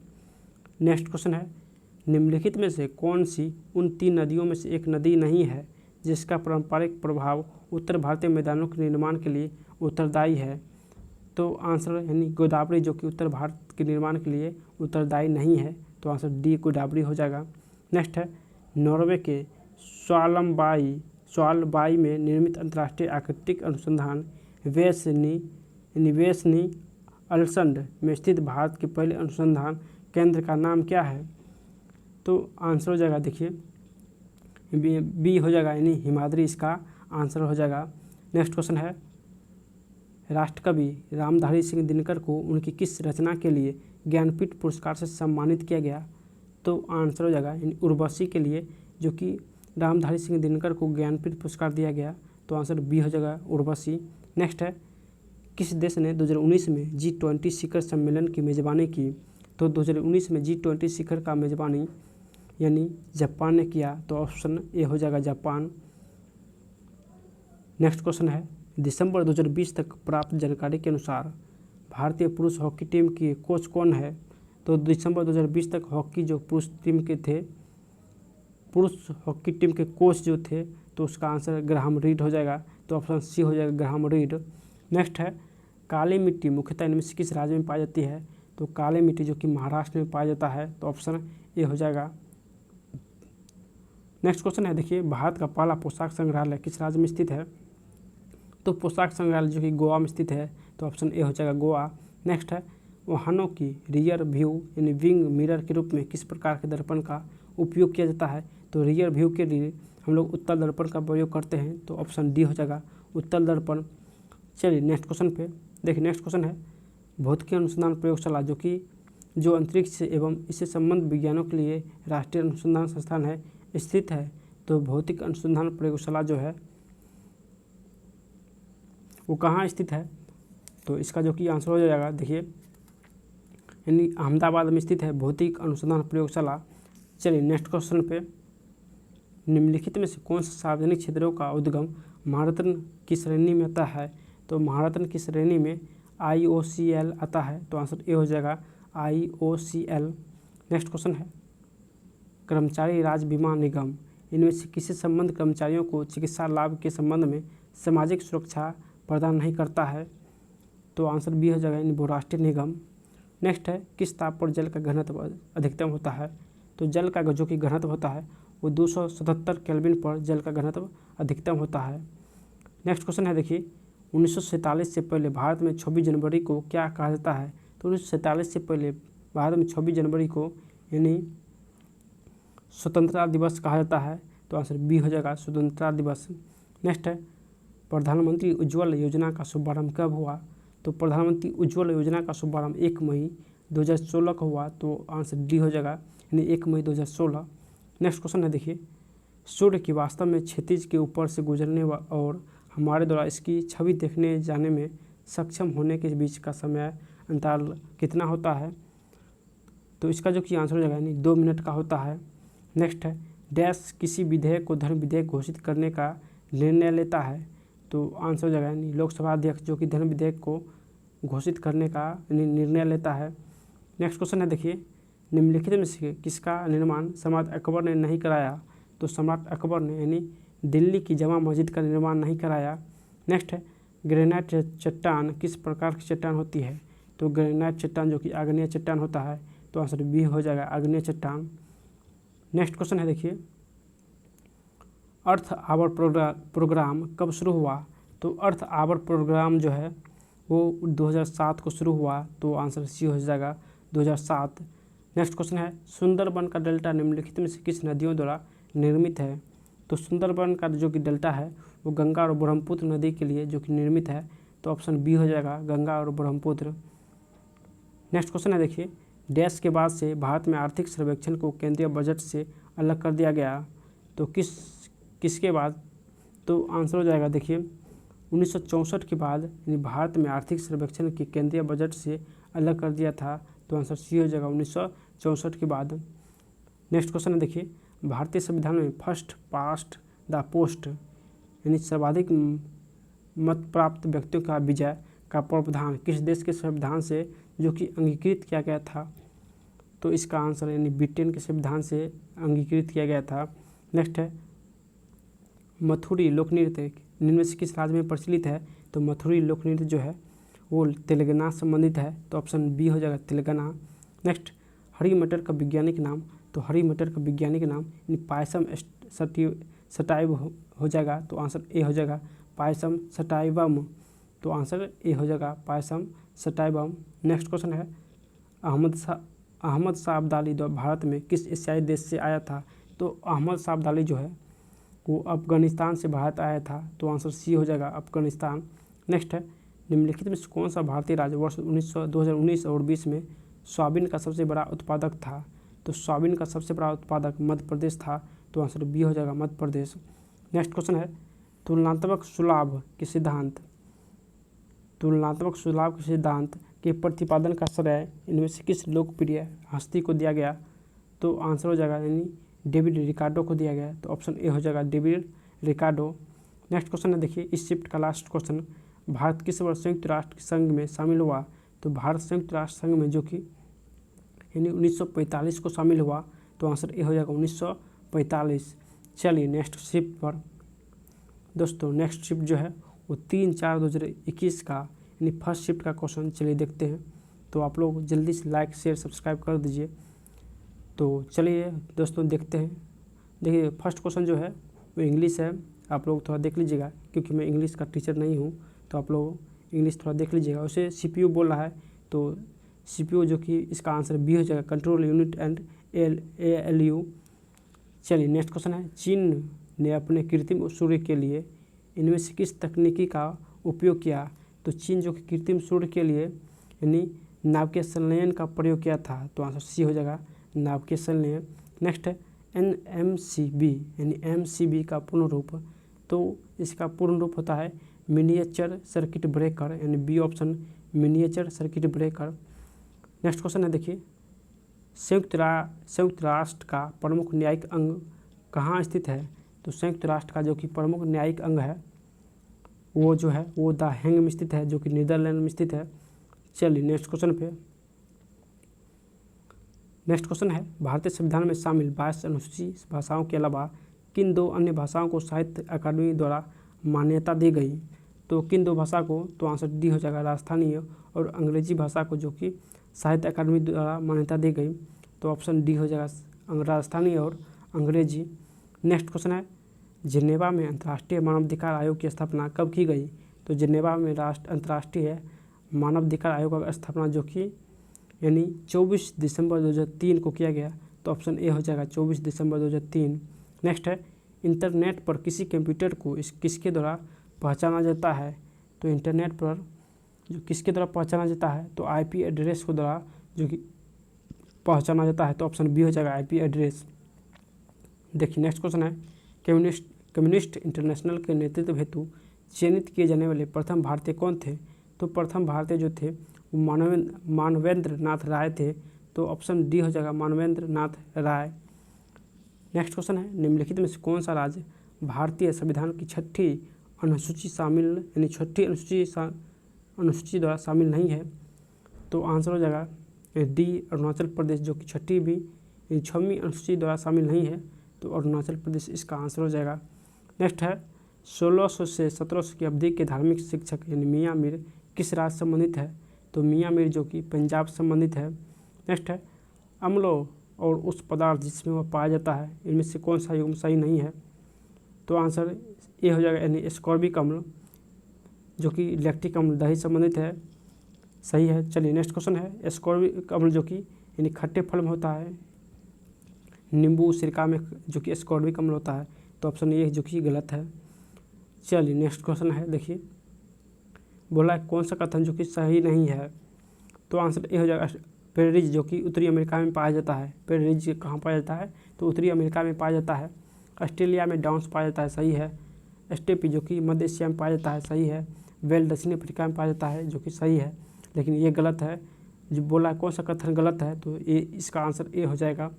नेक्स्ट क्वेश्चन है, निम्नलिखित में से कौन सी उन 3 नदियों में से एक नदी नहीं है जिसका पारंपरिक प्रभाव उत्तर भारतीय मैदानों के निर्माण के लिए उत्तरदायी है? तो आंसर यानी गोदावरी, जो कि उत्तर भारत के निर्माण के लिए उत्तरदायी नहीं है, तो आंसर डी गोदावरी हो जाएगा। नेक्स्ट है, नॉर्वे के स्वालबाई में निर्मित अंतर्राष्ट्रीय आकृतिक अनुसंधान वेसनी अलसंड में स्थित भारत के पहले अनुसंधान केंद्र का नाम क्या है? तो आंसर हो जाएगा देखिए बी हो जाएगा यानी हिमाद्री, इसका आंसर हो जाएगा। नेक्स्ट क्वेश्चन है, राष्ट्रकवि रामधारी सिंह दिनकर को उनकी किस रचना के लिए ज्ञानपीठ पुरस्कार से सम्मानित किया गया? तो आंसर हो जाएगा यानी उर्वशी के लिए, जो कि रामधारी सिंह दिनकर को ज्ञानपीठ पुरस्कार दिया गया, तो आंसर बी हो जाएगा उर्वशी। नेक्स्ट है, किस देश ने 2019 में G20 शिखर सम्मेलन की मेज़बानी की? तो 2019 में G20 शिखर का मेज़बानी यानी जापान ने किया, तो ऑप्शन ए हो जाएगा जापान। नेक्स्ट क्वेश्चन है, दिसंबर 2020 तक प्राप्त जानकारी के अनुसार भारतीय पुरुष हॉकी टीम के कोच कौन है? तो दिसंबर 2020 तक हॉकी जो पुरुष हॉकी टीम के कोच जो थे, तो उसका आंसर ग्राहम रीड हो जाएगा, तो ऑप्शन सी हो जाएगा ग्राहम रीड। नेक्स्ट है, काली मिट्टी मुख्यतः इनमें से किस राज्य में पाई जाती है? तो काली मिट्टी जो कि महाराष्ट्र में पाया जाता है, तो ऑप्शन ए हो जाएगा। नेक्स्ट क्वेश्चन है देखिए, भारत का पहला पोशाक संग्रहालय किस राज्य में स्थित है? तो पोशाक संग्रहालय जो कि गोवा में स्थित है, तो ऑप्शन ए हो जाएगा गोवा। नेक्स्ट है, वाहनों की रियर व्यू यानी विंग मिरर के रूप में किस प्रकार के दर्पण का उपयोग किया जाता है? तो रियर व्यू के लिए हम लोग उत्तल दर्पण का प्रयोग करते हैं, तो ऑप्शन डी हो जाएगा उत्तल दर्पण। चलिए नेक्स्ट क्वेश्चन पे देखिए। नेक्स्ट क्वेश्चन है, भौतिकी अनुसंधान प्रयोगशाला जो अंतरिक्ष एवं इससे संबंधित विज्ञानों के लिए राष्ट्रीय अनुसंधान संस्थान है स्थित है, तो भौतिक अनुसंधान प्रयोगशाला जो है वो कहाँ स्थित है? तो इसका जो कि आंसर हो जाएगा देखिए यानी अहमदाबाद में स्थित है भौतिक अनुसंधान प्रयोगशाला। चलिए नेक्स्ट क्वेश्चन पे, निम्नलिखित में से कौन सा सार्वजनिक क्षेत्रों का उद्गम महारत्न की श्रेणी में आता है? तो महारत्न की श्रेणी में IOCL आता है, तो आंसर ए हो जाएगा IOCL। नेक्स्ट क्वेश्चन है, कर्मचारी राज्य बीमा निगम इनमें से किसी संबंध कर्मचारियों को चिकित्सा लाभ के संबंध में सामाजिक सुरक्षा प्रदान नहीं करता है? तो आंसर बी हो जाएगा यानी बहुराष्ट्रीय निगम। नेक्स्ट है, किस ताप पर जल का घनत्व अधिकतम होता है? तो जल का जो कि घनत्व होता है वो 277 केल्विन पर जल का घनत्व अधिकतम होता है। नेक्स्ट क्वेश्चन है देखिए, 1947 से पहले भारत में 26 जनवरी को क्या कहा जाता है? तो 1947 से पहले भारत में 26 जनवरी को यानी स्वतंत्रता दिवस कहा जाता है, तो आंसर बी हो जाएगा स्वतंत्रता दिवस। नेक्स्ट है, प्रधानमंत्री उज्ज्वल योजना का शुभारंभ कब हुआ? तो प्रधानमंत्री उज्ज्वल योजना का शुभारंभ 1 मई 2016 को हुआ, तो आंसर डी हो जाएगा यानी 1 मई 2016। नेक्स्ट क्वेश्चन है देखिए, सूर्य की वास्तव में क्षितिज के ऊपर से गुजरने और हमारे द्वारा इसकी छवि देखने जाने में सक्षम होने के बीच का समय अंतराल कितना होता है? तो इसका जो कि आंसर हो जाएगा यानी 2 मिनट का होता है। नेक्स्ट है, डैश किसी विधेयक को धर्म विधेयक घोषित करने का निर्णय लेता है? तो आंसर हो जाएगा यानी लोकसभा अध्यक्ष जो कि धर्म विधेयक को घोषित करने का निर्णय लेता है। नेक्स्ट क्वेश्चन है देखिए, निम्नलिखित में से किसका निर्माण सम्राट अकबर ने नहीं कराया? तो सम्राट अकबर ने यानी दिल्ली की जमा मस्जिद का निर्माण नहीं कराया। नेक्स्ट है, ग्रेनाइट चट्टान किस प्रकार की चट्टान होती है? तो ग्रेनाइट चट्टान जो कि आग्नेय चट्टान होता है, तो आंसर बी हो जाएगा आग्नेय चट्टान। नेक्स्ट क्वेश्चन है देखिए, अर्थ आवर प्रोग्राम कब शुरू हुआ? तो अर्थ आवर प्रोग्राम जो है वो 2007 को शुरू हुआ, तो आंसर सी हो जाएगा 2007। नेक्स्ट क्वेश्चन है, सुंदरबन का डेल्टा निम्नलिखित में से किस नदियों द्वारा निर्मित है? तो सुंदरबन का जो कि डेल्टा है वो गंगा और ब्रह्मपुत्र नदी के लिए जो कि निर्मित है, तो ऑप्शन बी हो जाएगा गंगा और ब्रह्मपुत्र। नेक्स्ट क्वेश्चन है, देखिए डैश के बाद से भारत में आर्थिक सर्वेक्षण को केंद्रीय बजट से अलग कर दिया गया, तो किसके बाद? तो आंसर हो जाएगा, देखिए 1964 के बाद यानी भारत में आर्थिक सर्वेक्षण की केंद्रीय बजट से अलग कर दिया था, तो आंसर सी हो जाएगा 1964 के बाद। नेक्स्ट क्वेश्चन है, देखिए भारतीय संविधान में फर्स्ट पास्ट द पोस्ट यानी सर्वाधिक मत प्राप्त व्यक्तियों का विजय का प्रावधान किस देश के संविधान से जो कि अंगीकृत किया गया था? तो इसका आंसर यानी ब्रिटेन के संविधान से अंगीकृत किया गया था। नेक्स्ट है, मथुरी लोकनृत्य निम्न से किस राज्य में प्रचलित है? तो मथुरी लोकनृत्य जो है वो तेलंगाना संबंधित है, तो ऑप्शन बी हो जाएगा तेलंगाना। नेक्स्ट, हरी मटर का वैज्ञानिक नाम? तो हरी मटर का वैज्ञानिक नाम यानी पायसम सटाइव हो जाएगा, तो आंसर ए हो जाएगा पायसम सटाइवम, तो आंसर ए हो जाएगा पायसम सटाइवम। नेक्स्ट क्वेश्चन है, अहमद शाह अब्दाली भारत में किस एशियाई देश से आया था? तो अहमद शाह अब्दाली जो है वो अफगानिस्तान से भारत आया था, तो आंसर सी हो जाएगा अफगानिस्तान। नेक्स्ट है, निम्नलिखित में से कौन सा भारतीय राज्य वर्ष 2019 और 20 में सोयाबीन का सबसे बड़ा उत्पादक था? तो सोयाबीन का सबसे बड़ा उत्पादक मध्य प्रदेश था, तो आंसर बी हो जाएगा मध्य प्रदेश। नेक्स्ट क्वेश्चन है, तुलनात्मक सुलाभ के सिद्धांत के प्रतिपादन का श्रेय इनमें से किस लोकप्रिय हस्ती को दिया गया? तो आंसर हो जाएगा यानी डेविड रिकार्डो को दिया गया, तो ऑप्शन ए हो जाएगा डेविड रिकार्डो। नेक्स्ट क्वेश्चन है, देखिए इस शिफ्ट का लास्ट क्वेश्चन, भारत किस वर्ष संयुक्त राष्ट्र संघ में शामिल हुआ? तो भारत संयुक्त राष्ट्र संघ में जो कि यानी 1945 को शामिल हुआ, तो आंसर ए हो जाएगा 1945। चलिए नेक्स्ट शिफ्ट पर दोस्तों, नेक्स्ट शिफ्ट जो है वो 3/4/2021 का यानी फर्स्ट शिफ्ट का क्वेश्चन चलिए देखते हैं। तो आप लोग जल्दी से लाइक शेयर सब्सक्राइब कर दीजिए। तो चलिए दोस्तों देखते हैं। देखिए फर्स्ट क्वेश्चन जो है वो इंग्लिश है, आप लोग थोड़ा देख लीजिएगा क्योंकि मैं इंग्लिश का टीचर नहीं हूँ, तो आप लोग इंग्लिश थोड़ा देख लीजिएगा। उसे CPU बोल रहा है, तो CPU जो कि इसका आंसर बी हो जाएगा कंट्रोल यूनिट एंड ALU। चलिए नेक्स्ट क्वेश्चन है, चीन ने अपने कृत्रिम सूर्य के लिए इनमें से किस तकनीकी का उपयोग किया? तो चीन जो कि कृत्रिम सूर्य के लिए यानी नाभिकीय संलयन का प्रयोग किया था, तो आंसर सी हो जाएगा नाभिकीय संलयन। नेक्स्ट है, NMCB यानी MCB का पूर्ण रूप? तो इसका पूर्ण रूप होता है मिनिएचर सर्किट ब्रेकर यानी B option miniature circuit breaker. Next question है, देखिए संयुक्त राष्ट्र का प्रमुख न्यायिक अंग कहाँ स्थित है? तो संयुक्त राष्ट्र का जो कि प्रमुख न्यायिक अंग है वो जो है वो द हेग में स्थित है, जो कि नीदरलैंड में स्थित है। चलिए नेक्स्ट क्वेश्चन पे, नेक्स्ट क्वेश्चन है, भारतीय संविधान में शामिल 22 अनुसूचित भाषाओं के अलावा किन 2 अन्य भाषाओं को साहित्य अकादमी द्वारा मान्यता दी गई? तो किन 2 भाषा को? तो आंसर डी हो जाएगा राजस्थानी और अंग्रेजी भाषा को जो कि साहित्य अकादमी द्वारा मान्यता दी गई, तो ऑप्शन डी हो जाएगा राजस्थानी और अंग्रेजी। नेक्स्ट क्वेश्चन है, जिनेवा में अंतर्राष्ट्रीय मानवाधिकार आयोग की स्थापना कब की गई? तो जिनेवा में अंतर्राष्ट्रीय मानवाधिकार आयोग का स्थापना जो कि यानी 24 दिसंबर 2003 को किया गया, तो ऑप्शन ए हो जाएगा 24 दिसंबर 2003। नेक्स्ट है, इंटरनेट पर किसी कंप्यूटर को किसके द्वारा पहचाना जाता है? तो इंटरनेट पर जो किसके द्वारा पहचाना जाता है? तो IP एड्रेस को द्वारा जो कि पहचाना जाता है, तो ऑप्शन बी हो जाएगा IP एड्रेस। देखिए नेक्स्ट क्वेश्चन है, कम्युनिस्ट इंटरनेशनल के नेतृत्व हेतु चयनित किए जाने वाले प्रथम भारतीय कौन थे? तो प्रथम भारतीय जो थे वो मानवेंद्र नाथ राय थे, तो ऑप्शन डी हो जाएगा मानवेंद्र नाथ राय। नेक्स्ट क्वेश्चन है, निम्नलिखित में से कौन सा राज्य भारतीय संविधान की 6ठी अनुसूची शामिल यानी 6ठी अनुसूची द्वारा शामिल नहीं है? तो आंसर हो जाएगा डी अरुणाचल प्रदेश, जो कि 6ठी भी 6वीं अनुसूची द्वारा शामिल नहीं है, तो अरुणाचल प्रदेश इसका आंसर हो जाएगा। नेक्स्ट है, 1600 से 1700 की अवधि के धार्मिक शिक्षक यानी मियाँ मीर किस राज्य संबंधित है? तो मियाँ मीर जो कि पंजाब संबंधित है। नेक्स्ट है, अम्लों और उस पदार्थ जिसमें वह पाया जाता है इनमें से कौन सा युग्म सही नहीं है? तो आंसर ए हो जाएगा यानी एस्कॉर्बिक अम्ल, जो कि लैक्टिक अम्ल दही संबंधित है, सही है। चलिए नेक्स्ट क्वेश्चन है, एस्कॉर्बिक अम्ल जो कि यानी खट्टे फल में होता है, नींबू सिरका में जो कि एस्कॉर्बिक अम्ल होता है, तो ऑप्शन ए जो कि गलत है। चलिए नेक्स्ट क्वेश्चन है, देखिए बोला है कौन सा कथन जो कि सही नहीं है, तो आंसर ए हो जाएगा पेरिज जो कि उत्तरी अमेरिका में पाया जाता है। पेरिज कहाँ पाया जाता है, तो उत्तरी अमेरिका में पाया जाता है। ऑस्ट्रेलिया में डाउन्स पाया जाता है, सही है। स्टेपी जो कि मध्य एशिया में पाया जाता है, सही है। वेल दक्षिण अफ्रीका में पाया जाता है, जो कि सही है, लेकिन ये गलत है। जो बोला है कौन सा कथन गलत है, तो ये इसका आंसर ए हो जाएगा।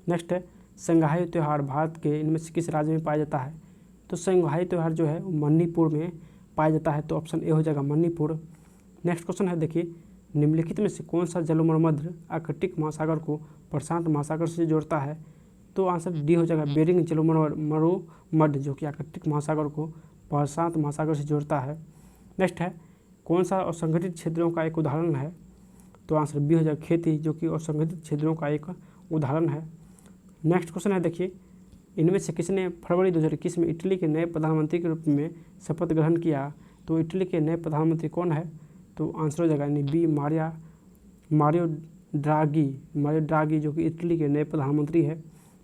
नेक्स्ट है संगाई त्यौहार भारत के इनमें से किस राज्य में पाया जाता है, तो संगाई त्यौहार जो है मणिपुर में पाया जाता है, तो ऑप्शन ए हो जाएगा मणिपुर। नेक्स्ट क्वेश्चन है, देखिए निम्नलिखित में से कौन सा जलमर्मध्य आर्कटिक महासागर को प्रशांत महासागर से जोड़ता है, तो आंसर डी हो जाएगा बेरिंग जलमर्मध्य जो कि आर्कटिक महासागर को प्रशांत महासागर से जोड़ता है। नेक्स्ट है कौन सा असंगठित क्षेत्रों का एक उदाहरण है, तो आंसर बी हो जाएगा खेती जो कि असंगठित क्षेत्रों का एक उदाहरण है। नेक्स्ट क्वेश्चन है, देखिए इनमें से किसने फरवरी 2021 में इटली के नए प्रधानमंत्री के रूप में शपथ ग्रहण किया, तो इटली के नए प्रधानमंत्री कौन है, तो आंसर हो जाएगा यानी बी मारियो ड्रागी जो कि इटली के नए प्रधानमंत्री है।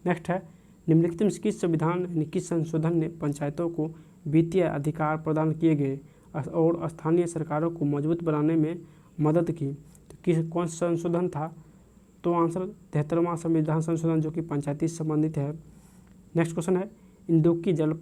नेक्स्ट है निम्नलिखित में किस संविधान यानी किस संशोधन ने पंचायतों को वित्तीय अधिकार प्रदान किए गए और स्थानीय सरकारों को मजबूत बनाने में मदद की, तो कौन सा संशोधन था, तो आंसर 73वां संविधान संशोधन जो कि पंचायती से संबंधित है। नेक्स्ट क्वेश्चन है इंदौकी जल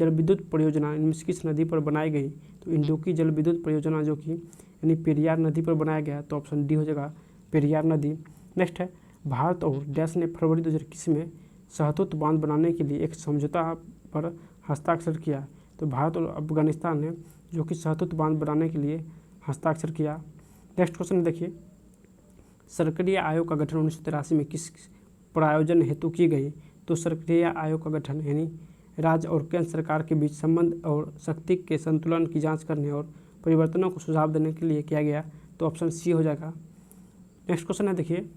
विद्युत परियोजना इनमें से किस नदी पर बनाई गई, तो इंदौकी जल विद्युत परियोजना जो कि यानी पेरियार नदी पर बनाया गया, तो ऑप्शन डी हो जाएगा पेरियार नदी। नेक्स्ट है भारत और डैश ने फरवरी 2021 में शहतूत बांध बनाने के लिए एक समझौता पर हस्ताक्षर किया, तो भारत और अफगानिस्तान ने जो कि शहतूत बांध बनाने के लिए हस्ताक्षर किया। नेक्स्ट क्वेश्चन देखिए सर्वकलीय आयोग का गठन 1983 में किस प्रायोजन हेतु की गई, तो सर्वकलीय आयोग का गठन यानी राज्य और केंद्र सरकार के बीच संबंध और शक्ति के संतुलन की जांच करने और परिवर्तनों को सुझाव देने के लिए किया गया, तो ऑप्शन सी हो जाएगा। नेक्स्ट क्वेश्चन है, देखिए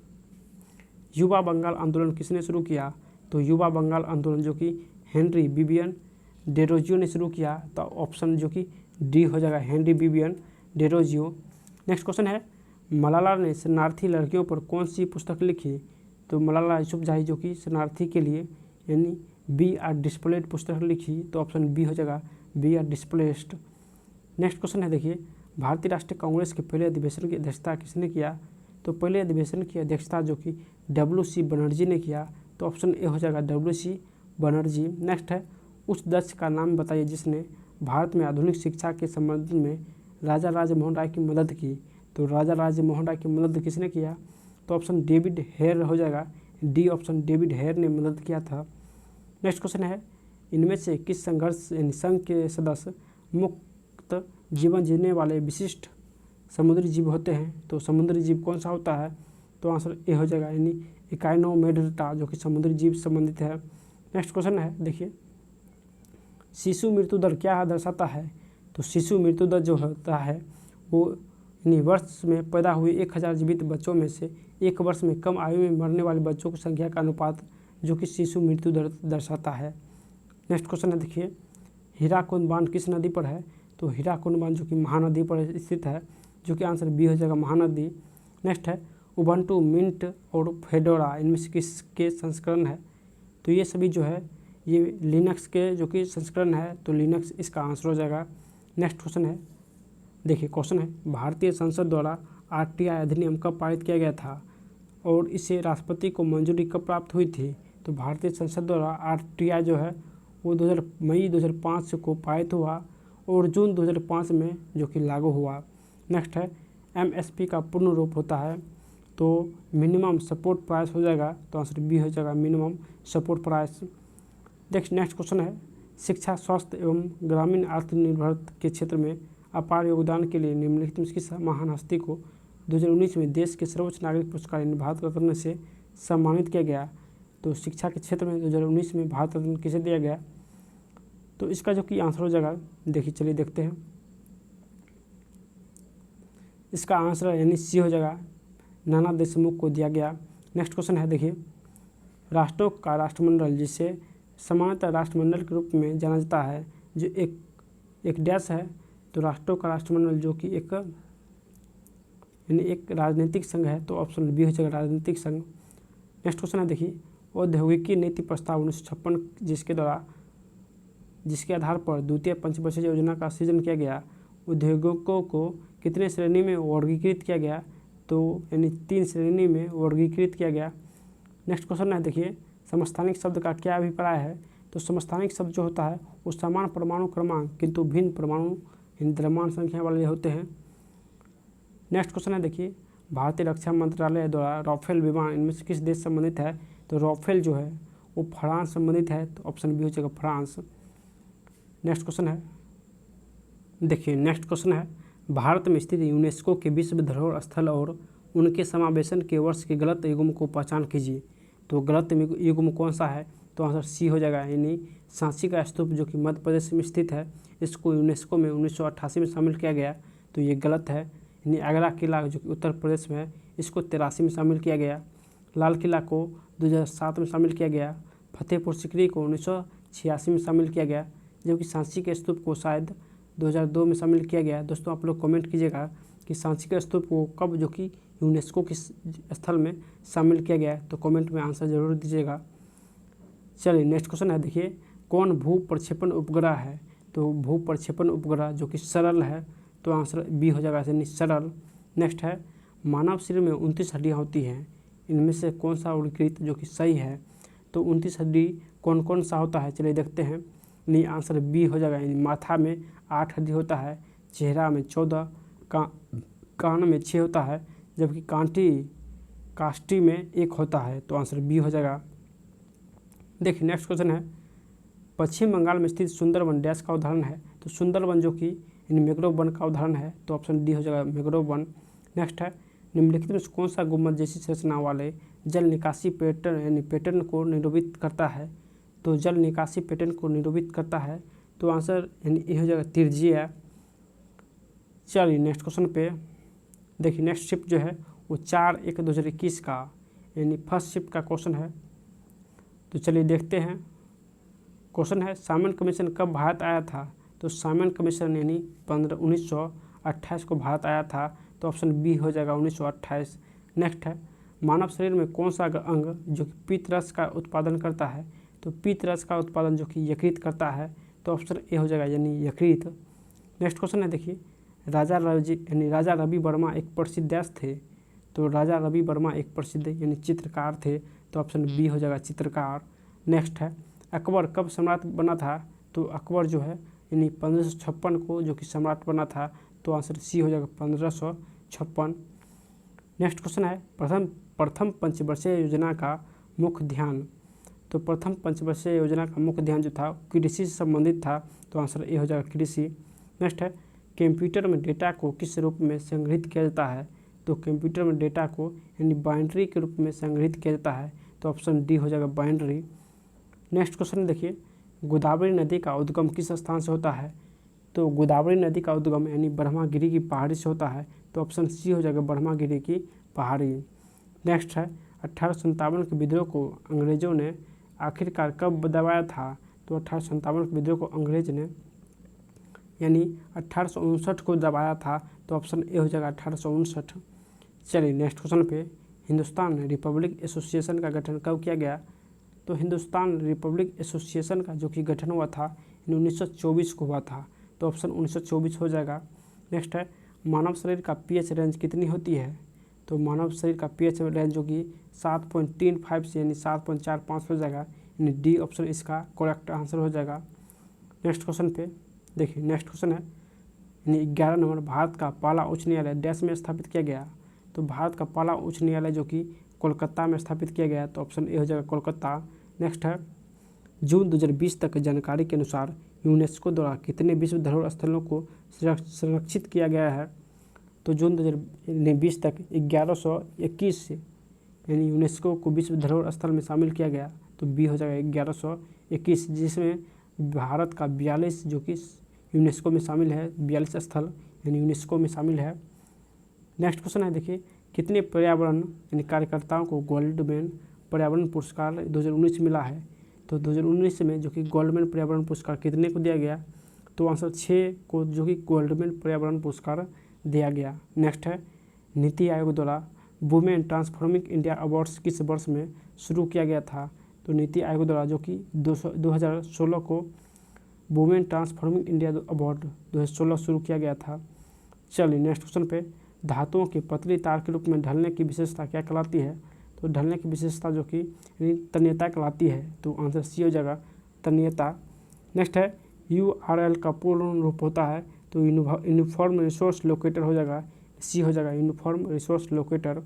युवा बंगाल आंदोलन किसने शुरू किया, तो युवा बंगाल आंदोलन जो कि हेनरी बिबियन डेरोजियो ने शुरू किया, तो ऑप्शन जो कि डी हो जाएगा Henry Vivian Derozio. Next question है मलाला ने शरणार्थी लड़कियों पर कौन सी पुस्तक लिखी, तो मलाला यूसुफजई जो कि शरणार्थी के लिए यानी बी आर डिस्प्लेड पुस्तक लिखी, तो ऑप्शन बी हो जाएगा B are displaced. Next question है, देखिए भारतीय राष्ट्रीय कांग्रेस के पहले अधिवेशन की अध्यक्षता किसने किया, तो पहले अधिवेशन की अध्यक्षता जो कि WC बनर्जी ने किया, तो ऑप्शन ए हो जाएगा WC बनर्जी। नेक्स्ट है उस दक्ष का नाम बताइए जिसने भारत में आधुनिक शिक्षा के संबंध में राजा राजमोहन राय की मदद की, तो राजा राजमोहन राय की मदद किसने किया, तो ऑप्शन डेविड हेयर हो जाएगा, डी ऑप्शन डेविड हेयर ने मदद किया था। नेक्स्ट क्वेश्चन है इनमें से किस संघर्ष यानी संघ के सदस्य मुक्त जीवन जीने वाले विशिष्ट समुद्री जीव होते हैं, तो समुद्री जीव कौन सा होता है, तो आंसर ए हो जाएगा यानी इकाइनोमेड्रिटा जो कि समुद्री जीव संबंधित है। नेक्स्ट क्वेश्चन है, देखिए शिशु मृत्यु दर क्या दर्शाता है, तो शिशु मृत्यु दर जो होता है वो यानी वर्ष में पैदा हुए 1000 जीवित बच्चों में से एक वर्ष में कम आयु में मरने वाले बच्चों की संख्या का अनुपात जो कि शिशु मृत्यु दर दर्शाता है। नेक्स्ट क्वेश्चन है, देखिए हीराकुंड बांध किस नदी पर है, तो हीराकुंड बांध जो कि महानदी पर स्थित है, जो कि आंसर बी हो जाएगा महानदी। नेक्स्ट है उबंटू मिंट और फेडोरा इनमें से किसके संस्करण है, तो ये सभी जो है ये लिनक्स के जो कि संस्करण है, तो लिनक्स इसका आंसर हो जाएगा। नेक्स्ट क्वेश्चन है, देखिए क्वेश्चन है भारतीय संसद द्वारा RTI अधिनियम कब पारित किया गया था और इसे राष्ट्रपति को मंजूरी कब प्राप्त हुई थी, तो भारतीय संसद द्वारा RTI जो है वो मई 2005 को पारित हुआ और जून 2005 में जो कि लागू हुआ। नेक्स्ट है MSP का पूर्ण रूप होता है, तो मिनिमम सपोर्ट प्राइस हो जाएगा, तो आंसर बी हो जाएगा minimum support price. Next question है शिक्षा स्वास्थ्य एवं ग्रामीण आत्मनिर्भरता के क्षेत्र में अपार योगदान के लिए निम्नलिखित में किस महान हस्ती को 2019 में देश के सर्वोच्च नागरिक पुरस्कार भारत रत्न से सम्मानित किया गया, तो शिक्षा के क्षेत्र में 2019 में भारत रत्न किसे दिया गया, तो इसका जो कि आंसर हो जाएगा, देखिए चलिए देखते हैं, इसका आंसर यानी सी हो जाएगा नाना देशमुख को दिया गया। नेक्स्ट क्वेश्चन है, देखिए राष्ट्रों का राष्ट्रमंडल जिसे सामान्यतः राष्ट्रमंडल के रूप में जाना जाता है जो एक डैश है तो राष्ट्रों का राष्ट्रमंडल जो कि एक यानी एक राजनीतिक संघ है, तो ऑप्शन बी हो जाएगा राजनीतिक संघ। नेक्स्ट क्वेश्चन है देखिए, औद्योगिकी नीति प्रस्ताव 1956 जिसके आधार पर द्वितीय पंचवर्षीय योजना का सृजन किया गया, उद्योगों को कितने श्रेणी में वर्गीकृत किया गया, तो यानी 3 श्रेणी में वर्गीकृत किया गया। नेक्स्ट क्वेश्चन है देखिए, समस्थानिक शब्द का क्या अभिप्राय है, तो समस्थानिक शब्द जो होता है वो समान परमाणु क्रमांक किंतु भिन्न परमाणु द्रव्यमान संख्या वाले होते हैं। नेक्स्ट क्वेश्चन है देखिए, भारतीय रक्षा मंत्रालय द्वारा राफेल विमान इनमें से किस देश संबंधित है, तो राफेल जो है वो फ्रांस संबंधित है, तो ऑप्शन बी हो जाएगा फ्रांस। नेक्स्ट क्वेश्चन है देखिए, नेक्स्ट क्वेश्चन है, भारत में स्थित यूनेस्को के विश्व धरोहर स्थल और उनके समावेशन के वर्ष के गलत युग्म को पहचान कीजिए। तो गलत युग्म कौन सा है, तो आंसर सी हो जाएगा, यानी सांची का स्तूप जो कि मध्य प्रदेश में स्थित है, इसको यूनेस्को में 1988 में शामिल किया गया, तो ये गलत है। यानी आगरा किला जो कि उत्तर प्रदेश में है, इसको 83 में शामिल किया गया। लाल किला को 2007 में शामिल किया गया। फतेहपुर सीकरी को 1986 में शामिल किया गया, जबकि सांची के स्तूप को शायद 2002 में शामिल किया गया। दोस्तों आप लोग कमेंट कीजिएगा कि सांची के स्तूप को कब जो कि यूनेस्को के स्थल में शामिल किया गया है, तो कमेंट में आंसर जरूर दीजिएगा। चलिए नेक्स्ट क्वेश्चन है देखिए, कौन भू प्रक्षेपण उपग्रह है, तो भू प्रक्षेपण उपग्रह जो कि सरल है, तो आंसर बी हो जाएगा, यानी सरल। नेक्स्ट है, मानव शरीर में 29 हड्डियाँ होती हैं, इनमें से कौन सा वर्गीकृत जो कि सही है, तो 29 हड्डी कौन कौन सा होता है, चलिए देखते हैं। नहीं, आंसर बी हो जाएगा, यानी माथा में 8 हड्डी होता है, चेहरा में 14, कान में 6 होता है, जबकि काष्ठी में 1 होता है, तो आंसर बी हो जाएगा। देखिए नेक्स्ट क्वेश्चन है, पश्चिम बंगाल में स्थित सुंदरबन डैश का उदाहरण है, तो सुंदरबन जो कि मैंग्रोव वन का उदाहरण है, तो ऑप्शन डी हो जाएगा मैंग्रोव वन। नेक्स्ट है, निम्नलिखित में कौन सा गुम्बद जैसी संरचना वाले जल निकासी पैटर्न यानी पैटर्न को निरूपित करता है, तो जल निकासी पैटर्न को निरूपित करता है, तो आंसर यानी ये हो जाएगा त्रिज्यीय। चलिए नेक्स्ट क्वेश्चन पे देखिए, नेक्स्ट शिफ्ट जो है वो 4/1/2021 का यानी फर्स्ट शिफ्ट का क्वेश्चन है, तो चलिए देखते हैं। क्वेश्चन है, साइमन कमीशन कब भारत आया था, तो साइमन कमीशन यानी 1928 को भारत आया था, तो ऑप्शन बी हो जाएगा 1928। नेक्स्ट है, मानव शरीर में कौन सा अंग जो कि पीतरस का उत्पादन करता है, तो पीतरस का उत्पादन जो कि यकृत करता है, तो ऑप्शन ए हो जाएगा, यानी यकृत। नेक्स्ट क्वेश्चन है देखिए, राजा रवि वर्मा एक प्रसिद्ध देश थे, तो राजा रवि वर्मा एक प्रसिद्ध यानी चित्रकार थे, तो ऑप्शन बी हो जाएगा चित्रकार। नेक्स्ट है, अकबर कब सम्राट बना था, तो अकबर जो है यानी 1556 को जो कि सम्राट बना था, तो आंसर सी हो जाएगा 1556। नेक्स्ट क्वेश्चन है, प्रथम पंचवर्षीय योजना का मुख्य ध्यान, तो प्रथम पंचवर्षीय योजना का मुख्य ध्यान जो था कृषि से संबंधित था, तो आंसर ए हो जाएगा कृषि। नेक्स्ट है, कंप्यूटर में डेटा को किस रूप में संग्रहित किया जाता है, तो कंप्यूटर में डेटा को यानी बाइनरी के रूप में संग्रहित किया जाता है, तो ऑप्शन डी हो जाएगा बाइनरी। नेक्स्ट क्वेश्चन देखिए, गोदावरी नदी का उद्गम किस स्थान से होता है, तो गोदावरी नदी का उद्गम यानी ब्रह्मागिरी की पहाड़ी से होता है, तो ऑप्शन सी हो जाएगा ब्रह्मागिरी की पहाड़ी। नेक्स्ट है, 1857 के विद्रोह को अंग्रेजों ने आखिरकार कब दबाया था, तो 1857 के विद्रोह को अंग्रेज ने यानी 1859 को दबाया था, तो ऑप्शन ए हो जाएगा 1859। चलिए नेक्स्ट क्वेश्चन पे, हिंदुस्तान रिपब्लिक एसोसिएशन का गठन कब किया गया, तो हिंदुस्तान रिपब्लिक एसोसिएशन का जो कि गठन हुआ था 1924 को हुआ था, तो ऑप्शन 1924 हो जाएगा। नेक्स्ट है, मानव शरीर का पीएच रेंज कितनी होती है, तो मानव शरीर का पीएच रेंज जो कि 7.35 से यानी 7.45 हो जाएगा, यानी डी ऑप्शन इसका करेक्ट आंसर हो जाएगा। नेक्स्ट क्वेश्चन पे देखिए, नेक्स्ट क्वेश्चन है यानी 11 नंबर, भारत का पहला उच्च न्यायालय डैश में स्थापित किया गया, तो भारत का पहला उच्च न्यायालय जो कि कोलकाता में स्थापित किया गया, तो ऑप्शन ए हो जाएगा कोलकाता। नेक्स्ट है, जून 2020 तक जानकारी के अनुसार यूनेस्को द्वारा कितने विश्व धरोहर स्थलों को संरक्षित किया गया है, तो जून 2020 तक 1121 यानी यूनेस्को को विश्व धरोहर स्थल में शामिल किया गया, तो बी हो जाएगा 1121, जिसमें भारत का 42 जो कि यूनेस्को में शामिल है, 42 स्थल यानी यूनेस्को में शामिल है। नेक्स्ट क्वेश्चन है देखिए, कितने पर्यावरण यानी कार्यकर्ताओं को गोल्डमैन पर्यावरण पुरस्कार 2019 मिला है, तो 2019 में जो कि गोल्डमैन पर्यावरण पुरस्कार कितने को दिया गया, तो तो आंसर 6 को जो कि गोल्डमैन पर्यावरण पुरस्कार दिया गया। नेक्स्ट है नीति आयोग द्वारा वुमेन ट्रांसफॉर्मिंग इंडिया अवार्ड्स किस वर्ष में शुरू किया गया था। तो नीति आयोग द्वारा जो कि 2016 को वुमेन ट्रांसफॉर्मिंग इंडिया अवार्ड 2016 शुरू किया गया था। चलिए नेक्स्ट क्वेश्चन पे, धातुओं की पतली तार के रूप में ढलने की विशेषता क्या कहलाती है। तो ढलने की विशेषता जो कि तन्यता कहलाती है। तो आंसर सी हो जाएगा तन्यता। नेक्स्ट है URL का पूर्ण रूप होता है। तो यूनिफॉर्म रिसोर्स लोकेटर हो जाएगा, सी हो जाएगा uniform resource locator.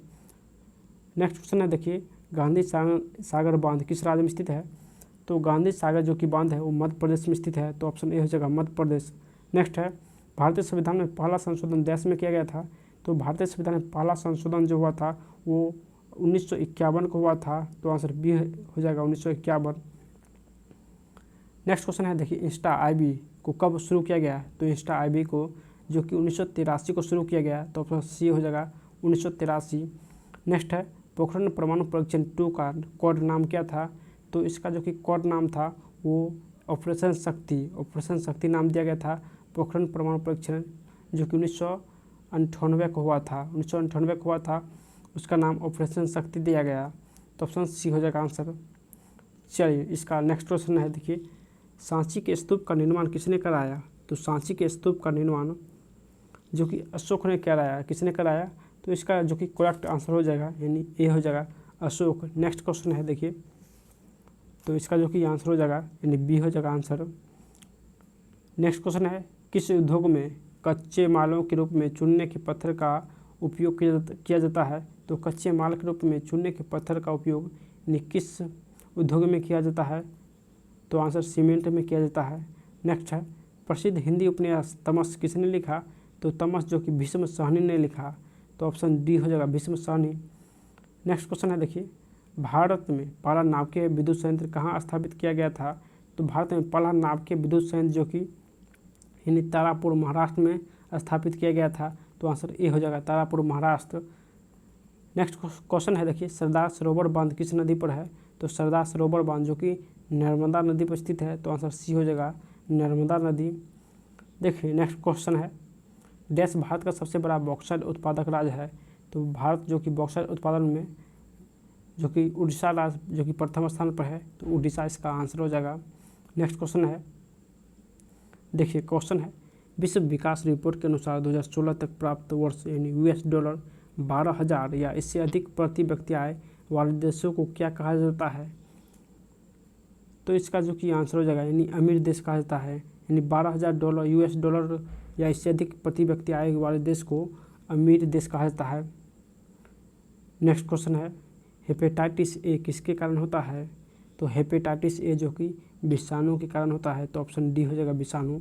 Next question है देखिए, गांधी सागर बांध किस राज्य में स्थित है। तो गांधी सागर जो कि बांध है वो मध्य प्रदेश में स्थित है। तो ऑप्शन ए हो जाएगा मध्य प्रदेश। नेक्स्ट है भारतीय संविधान में पहला संशोधन देश में किया गया था। तो भारतीय संविधान में पहला संशोधन जो हुआ था वो 1951 को हुआ था। तो आंसर बी हो जाएगा 1951। नेक्स्ट क्वेश्चन है देखिए, इंस्टा IB को कब शुरू किया गया। तो इंस्टा IB को जो कि 1983 को शुरू किया गया। तो ऑप्शन सी हो जाएगा 1983। नेक्स्ट है पोखरण परमाणु परीक्षण 2 का कोड नाम क्या था। तो इसका जो कि कोड नाम था वो ऑपरेशन शक्ति नाम दिया गया था। पोखरण परमाणु परीक्षण जो कि 1998 को हुआ था, 1998 को हुआ था, उसका नाम ऑपरेशन शक्ति दिया गया। तो ऑप्शन सी हो जाएगा आंसर। चलिए इसका नेक्स्ट क्वेश्चन है देखिए, सांची के स्तूप का निर्माण किसने कराया। तो सांची के स्तूप का निर्माण जो कि अशोक ने कराया, किसने कराया। तो इसका जो कि करेक्ट आंसर हो जाएगा यानी ए हो जाएगा अशोक। नेक्स्ट क्वेश्चन है देखिए, तो इसका जो कि आंसर हो जाएगा यानी बी हो जाएगा आंसर। नेक्स्ट क्वेश्चन है किस उद्योग में कच्चे मालों के रूप में चूने के पत्थर का उपयोग किया जाता है। तो कच्चे माल के रूप में चूने के पत्थर का उपयोग यानी किस उद्योग में किया जाता है। तो आंसर सीमेंट में किया जाता है। नेक्स्ट है प्रसिद्ध हिंदी उपन्यास तमस किसने लिखा। तो तमस जो कि भीष्म सहनी ने लिखा। तो ऑप्शन डी हो जाएगा भीष्म सहनी। नेक्स्ट क्वेश्चन है देखिए, भारत में पहला नाभिकीय विद्युत संयंत्र कहाँ स्थापित किया गया था। तो भारत में पहला नाभिकीय विद्युत संयंत्र जो कि यानी तारापुर महाराष्ट्र में स्थापित किया गया था। तो आंसर ए हो जाएगा तारापुर महाराष्ट्र। नेक्स्ट क्वेश्चन है देखिए, सरदार सरोवर बांध किस नदी पर है। तो सरदार सरोवर बांध जो कि नर्मदा नदी पर स्थित है। तो आंसर सी हो जाएगा नर्मदा नदी। देखिए नेक्स्ट क्वेश्चन है, देश भारत का सबसे बड़ा बॉक्साइट उत्पादक राज्य है। तो भारत जो कि बॉक्साइट उत्पादन में जो कि उड़ीसा राज्य जो कि प्रथम स्थान पर है। तो उड़ीसा इसका आंसर हो जाएगा। नेक्स्ट क्वेश्चन है देखिए, क्वेश्चन है विश्व विकास रिपोर्ट के अनुसार 2016 तक प्राप्त वर्ष यानी $, 12,000 या इससे अधिक प्रति व्यक्ति आय वाले देशों को क्या कहा जाता है। तो इसका जो कि आंसर हो जाएगा यानी अमीर देश कहा जाता है। यानी $12,000 या इससे अधिक प्रति व्यक्ति आय वाले देश को अमीर देश कहा जाता है। नेक्स्ट क्वेश्चन है हेपेटाइटिस ए किसके कारण होता है। तो हेपेटाइटिस ए जो कि विषाणु के कारण होता है। तो ऑप्शन डी हो जाएगा विषाणु।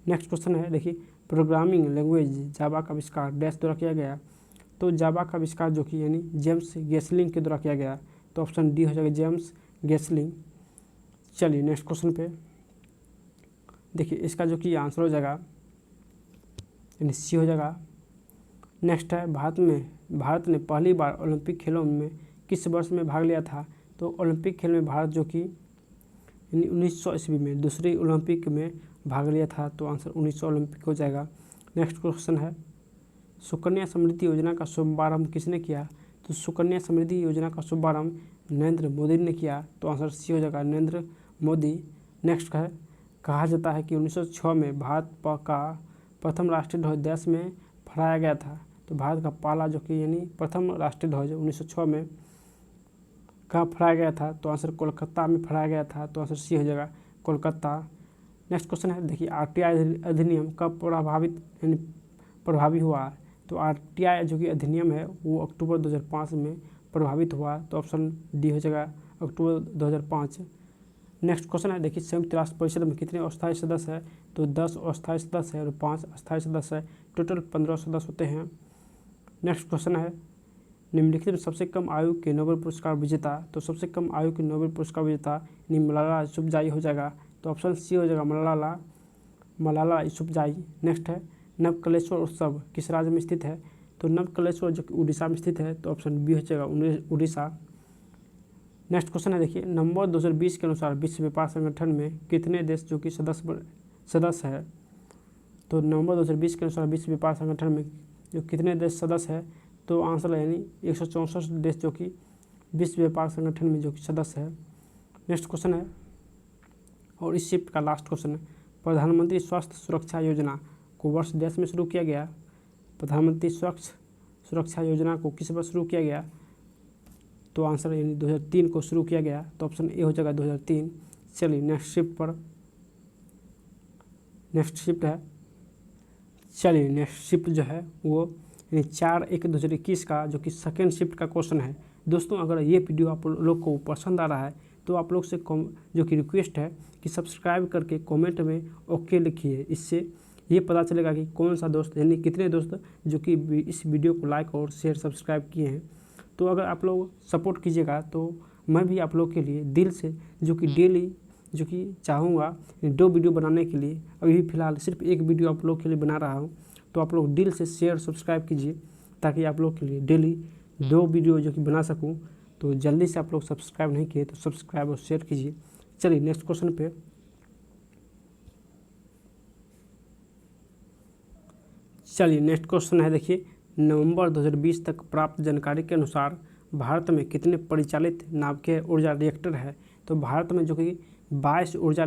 नेक्स्ट क्वेश्चन है देखिए, प्रोग्रामिंग लैंग्वेज जावा का आविष्कार डैश द्वारा किया गया। तो जावा का आविष्कार जो कि यानी जेम्स गैसलिंग के द्वारा किया गया। तो ऑप्शन डी हो जाएगा जेम्स गैसलिंग। चलिए नेक्स्ट क्वेश्चन पे देखिए, इसका जो कि आंसर हो जाएगा यानी सी हो जाएगा। नेक्स्ट है भारत ने पहली बार ओलंपिक खेलों में किस वर्ष में भाग लिया था। तो ओलंपिक खेल में भारत जो कि यानी 1900 ईस्वी में दूसरी ओलंपिक में भाग लिया था। तो आंसर 1900 ओलंपिक हो जाएगा। नेक्स्ट क्वेश्चन है सुकन्या समृद्धि योजना का शुभारंभ किसने किया। तो सुकन्या समृद्धि योजना का शुभारंभ नरेंद्र मोदी ने किया। तो आंसर सी हो जाएगा नरेंद्र मोदी। नेक्स्ट है कहा जाता है कि 1906 में भारत का प्रथम राष्ट्रीय ध्वज देश में फहराया गया था। तो भारत का पहला जो कि यानी प्रथम राष्ट्रीय ध्वज 1906 में कहाँ फहराया गया था। तो आंसर कोलकाता में फहराया गया था। तो आंसर सी हो जाएगा कोलकाता। नेक्स्ट क्वेश्चन है देखिए, RTI अधिनियम कब प्रभावी हुआ। तो RTI जो कि अधिनियम है वो अक्टूबर 2005 में प्रभावित हुआ। तो ऑप्शन डी हो जाएगा अक्टूबर 2005। नेक्स्ट क्वेश्चन है देखिए, संयुक्त राष्ट्र परिषद में कितने अस्थायी सदस्य हैं। तो 10 अस्थायी सदस्य है और 5 अस्थायी सदस्य है। टोटल 15 सदस्य होते हैं। नेक्स्ट क्वेश्चन है निम्नलिखित में सबसे कम आयु के नोबेल पुरस्कार विजेता। तो सबसे कम आयु के नोबेल पुरस्कार विजेता यानी मलाला यूसुफजाई हो जाएगा। तो ऑप्शन सी हो जाएगा मलाला यूसुफजाई। नेक्स्ट है नवकलेश्वर उत्सव किस राज्य में स्थित है। तो नवकलेश्वर जो कि उड़ीसा में स्थित है। तो ऑप्शन बी हो जाएगा उड़ीसा। नेक्स्ट क्वेश्चन है देखिए, नवंबर 2020 के अनुसार विश्व व्यापार संगठन में कितने देश जो कि सदस्य है। तो नवंबर 2020 के अनुसार विश्व व्यापार संगठन में जो कितने देश सदस्य है, तो आंसर है यानी 164 देश जो कि विश्व व्यापार संगठन में जो कि सदस्य है। नेक्स्ट क्वेश्चन है, और इस शिफ्ट का लास्ट क्वेश्चन है, प्रधानमंत्री स्वास्थ्य सुरक्षा योजना को वर्ष देश में शुरू किया गया। प्रधानमंत्री स्वास्थ्य सुरक्षा योजना को किस वर्ष शुरू किया गया, तो आंसर यानी 2003 को शुरू किया गया। तो ऑप्शन ए हो जाएगा 2003। चलिए नेक्स्ट शिफ्ट पर, नेक्स्ट शिफ्ट है, चलिए नेक्स्ट शिफ्ट जो है वो यानी 4/1/2021 का जो कि सेकेंड शिफ्ट का क्वेश्चन है। दोस्तों अगर ये वीडियो आप लोग को पसंद आ रहा है तो आप लोग से जो कि रिक्वेस्ट है कि सब्सक्राइब करके कमेंट में ओके लिखिए। इससे ये पता चलेगा कि कौन सा दोस्त यानी कितने दोस्त जो कि इस वीडियो को लाइक और शेयर सब्सक्राइब किए हैं। तो अगर आप लोग सपोर्ट कीजिएगा तो मैं भी आप लोग के लिए दिल से जो कि डेली जो कि चाहूँगा 2 वीडियो बनाने के लिए। अभी फ़िलहाल सिर्फ 1 वीडियो आप लोग के लिए बना रहा हूँ, तो आप लोग दिल से शेयर सब्सक्राइब कीजिए ताकि आप लोग के लिए डेली 2 वीडियो जो कि बना सकूँ। तो जल्दी से आप लोग सब्सक्राइब नहीं किए तो सब्सक्राइब और शेयर कीजिए। चलिए नेक्स्ट क्वेश्चन पे, चलिए नेक्स्ट क्वेश्चन है, देखिए नवंबर 2020 तक प्राप्त जानकारी के अनुसार भारत में कितने परिचालित नाभिकीय ऊर्जा रिएक्टर है। तो भारत में जो कि 22 ऊर्जा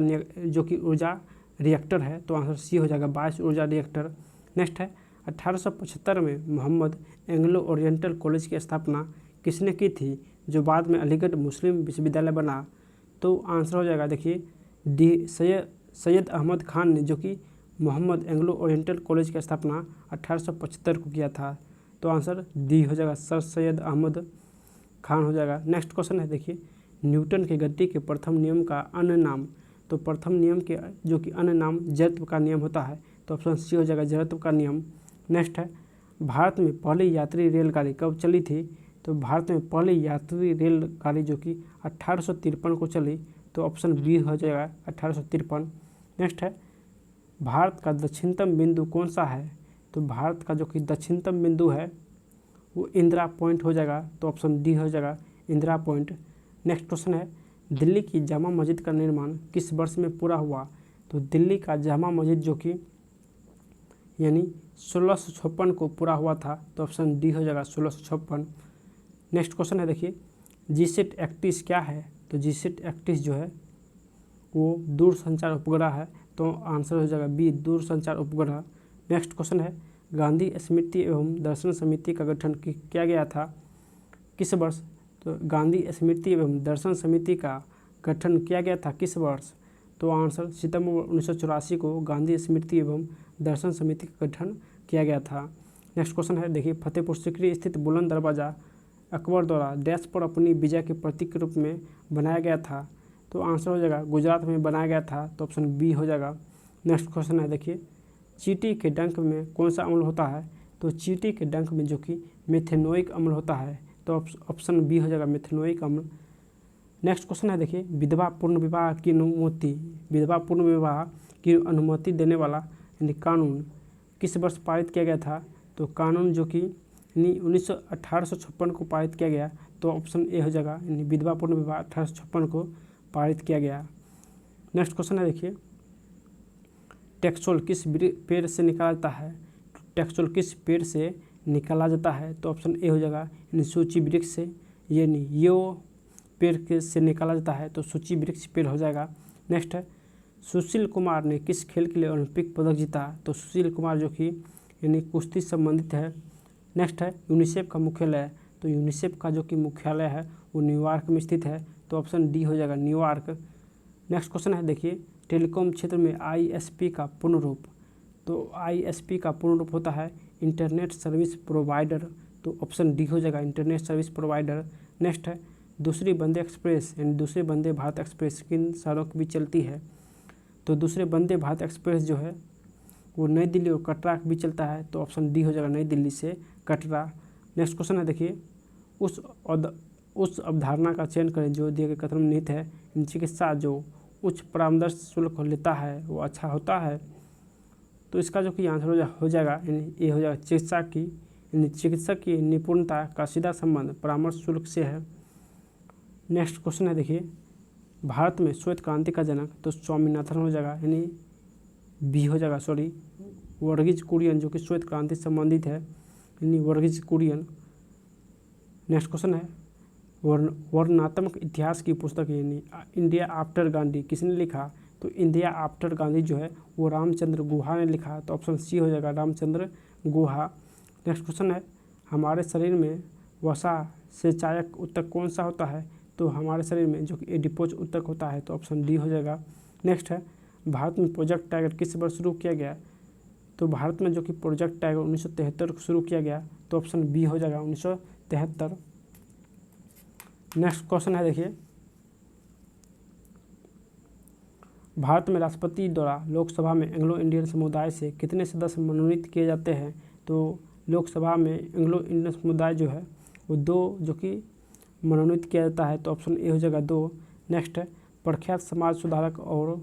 रिएक्टर है, तो आंसर सी हो जाएगा 22 ऊर्जा रिएक्टर। नेक्स्ट है, 1875 में मोहम्मद एंग्लो ओरिएंटल कॉलेज की स्थापना किसने की थी, जो बाद में अलीगढ़ मुस्लिम विश्वविद्यालय बना। तो आंसर हो जाएगा देखिए सैयद अहमद खान ने जो कि मोहम्मद एंग्लो ओरिएंटल कॉलेज की स्थापना 1875 को किया था। तो आंसर डी हो जाएगा, सर सैयद अहमद खान हो जाएगा। नेक्स्ट क्वेश्चन है, देखिए न्यूटन के गति के प्रथम नियम का अन्य नाम। तो प्रथम नियम के जो कि अन्य नाम जड़त्व का नियम होता है, तो ऑप्शन सी हो जाएगा जड़त्व का नियम। नेक्स्ट है, भारत में पहली यात्री रेलगाड़ी कब चली थी। तो भारत में पहली यात्री रेलगाड़ी जो कि 1853 को चली, तो ऑप्शन बी हो जाएगा 1853। नेक्स्ट है, भारत का दक्षिणतम बिंदु कौन सा है। तो भारत का जो कि दक्षिणतम बिंदु है वो इंदिरा पॉइंट हो जाएगा, तो ऑप्शन डी हो जाएगा इंदिरा पॉइंट। नेक्स्ट क्वेश्चन है, दिल्ली की जामा मस्जिद का निर्माण किस वर्ष में पूरा हुआ। तो दिल्ली का जामा मस्जिद जो कि यानी 1656 को पूरा हुआ था, तो ऑप्शन डी हो जाएगा 1656। नेक्स्ट क्वेश्चन है, देखिए जीसैट 31 क्या है। तो जीसैट 31 जो है वो दूरसंचार उपग्रह है, तो आंसर हो जाएगा बी दूरसंचार उपग्रह। नेक्स्ट क्वेश्चन है, गांधी स्मृति एवं दर्शन समिति का गठन किया गया था किस वर्ष। तो गांधी स्मृति एवं दर्शन समिति का गठन किया गया था किस वर्ष। तो आंसर सितंबर 1984 को गांधी स्मृति एवं दर्शन समिति का गठन किया गया था। नेक्स्ट क्वेश्चन है, देखिए फतेहपुर सीकरी स्थित बुलंद दरवाज़ा अकबर द्वारा डैश पर अपनी विजय के प्रतीक के रूप में बनाया गया था। तो आंसर हो जाएगा गुजरात में बनाया गया था, तो ऑप्शन बी हो जाएगा। नेक्स्ट क्वेश्चन है, देखिए चींटी के डंक में कौन सा अम्ल होता है। तो चींटी के डंक में जो कि मेथेनोइक अम्ल होता है, तो ऑप्शन बी हो जाएगा मेथेनोइक अम्ल। नेक्स्ट क्वेश्चन है, देखिए विधवा पूर्ण विवाह की अनुमति देने वाला यानी कानून किस वर्ष पारित किया गया था। तो कानून जो कि 1856 को पारित किया गया, तो ऑप्शन ए हो जाएगा यानी विधवा पूर्ण विवाह 1856 को पारित किया गया। नेक्स्ट क्वेश्चन है, देखिए टैक्सोल किस पेड़ से निकाला जाता है। टैक्सोल किस पेड़ से निकाला जाता है, तो ऑप्शन ए हो जाएगा यानी सूची वृक्ष से, यानी ये पेड़ से निकाला जाता है, तो सूची वृक्ष पेड़ हो जाएगा। नेक्स्ट है, सुशील कुमार ने किस खेल के लिए ओलंपिक पदक जीता। तो सुशील कुमार जो कि यानी कुश्ती संबंधित है। नेक्स्ट है, यूनिसेफ का मुख्यालय। तो यूनिसेफ का जो कि मुख्यालय है वो न्यूयॉर्क में स्थित है, तो ऑप्शन डी हो जाएगा न्यूयॉर्क। नेक्स्ट क्वेश्चन है, देखिए टेलीकॉम क्षेत्र में आईएसपी का पूर्ण रूप। तो आईएसपी का पूर्ण रूप होता है इंटरनेट सर्विस प्रोवाइडर, तो ऑप्शन डी हो जाएगा इंटरनेट सर्विस प्रोवाइडर। नेक्स्ट है, दूसरी वंदे एक्सप्रेस यानी दूसरे वंदे भारत एक्सप्रेस किन शहरों की भी चलती है। तो दूसरे वंदे भारत एक्सप्रेस जो है वो नई दिल्ली और कटरा भी चलता है, तो ऑप्शन डी हो जाएगा नई दिल्ली से कटरा। नेक्स्ट क्वेश्चन है, देखिए उस अवधारणा का चयन करें जो दिए गए कथन में निहित है। चिकित्सा जो उच्च परामर्श शुल्क लेता है वो अच्छा होता है। तो इसका जो कि आंसर हो जाएगा यानी ये हो जाएगा चिकित्सक की निपुणता का सीधा संबंध परामर्श शुल्क से है। नेक्स्ट क्वेश्चन है, देखिए भारत में श्वेत क्रांति का जनक। तो स्वामीनाथन हो जाएगा यानी बी हो जाएगा, वर्गीज कुरियन जो कि श्वेत क्रांति से संबंधित है, यानी वर्गीज कुरियन। नेक्स्ट क्वेश्चन है वर्णनात्मक इतिहास की पुस्तक यानी इंडिया आफ्टर गांधी किसने लिखा? तो इंडिया आफ्टर गांधी जो है वो रामचंद्र गुहा ने लिखा। तो ऑप्शन सी हो जाएगा, रामचंद्र गुहा। नेक्स्ट क्वेश्चन है हमारे शरीर में वसा सेचायक ऊतक कौन सा होता है? तो हमारे शरीर में जो कि एडिपोज ऊतक होता है। तो ऑप्शन डी हो जाएगा। नेक्स्ट है भारत में प्रोजेक्ट टाइगर किस वर्ष शुरू किया गया? तो भारत में जो कि प्रोजेक्ट टाइगर 1973 को शुरू किया गया। तो ऑप्शन बी हो जाएगा, 1973। नेक्स्ट क्वेश्चन है देखिए भारत में राष्ट्रपति द्वारा लोकसभा में एंग्लो इंडियन समुदाय से कितने सदस्य मनोनीत किए जाते हैं? तो लोकसभा में एंग्लो इंडियन समुदाय जो है वो 2 जो कि मनोनीत किया जाता है। तो ऑप्शन ए हो जाएगा 2। नेक्स्ट है प्रख्यात समाज सुधारक और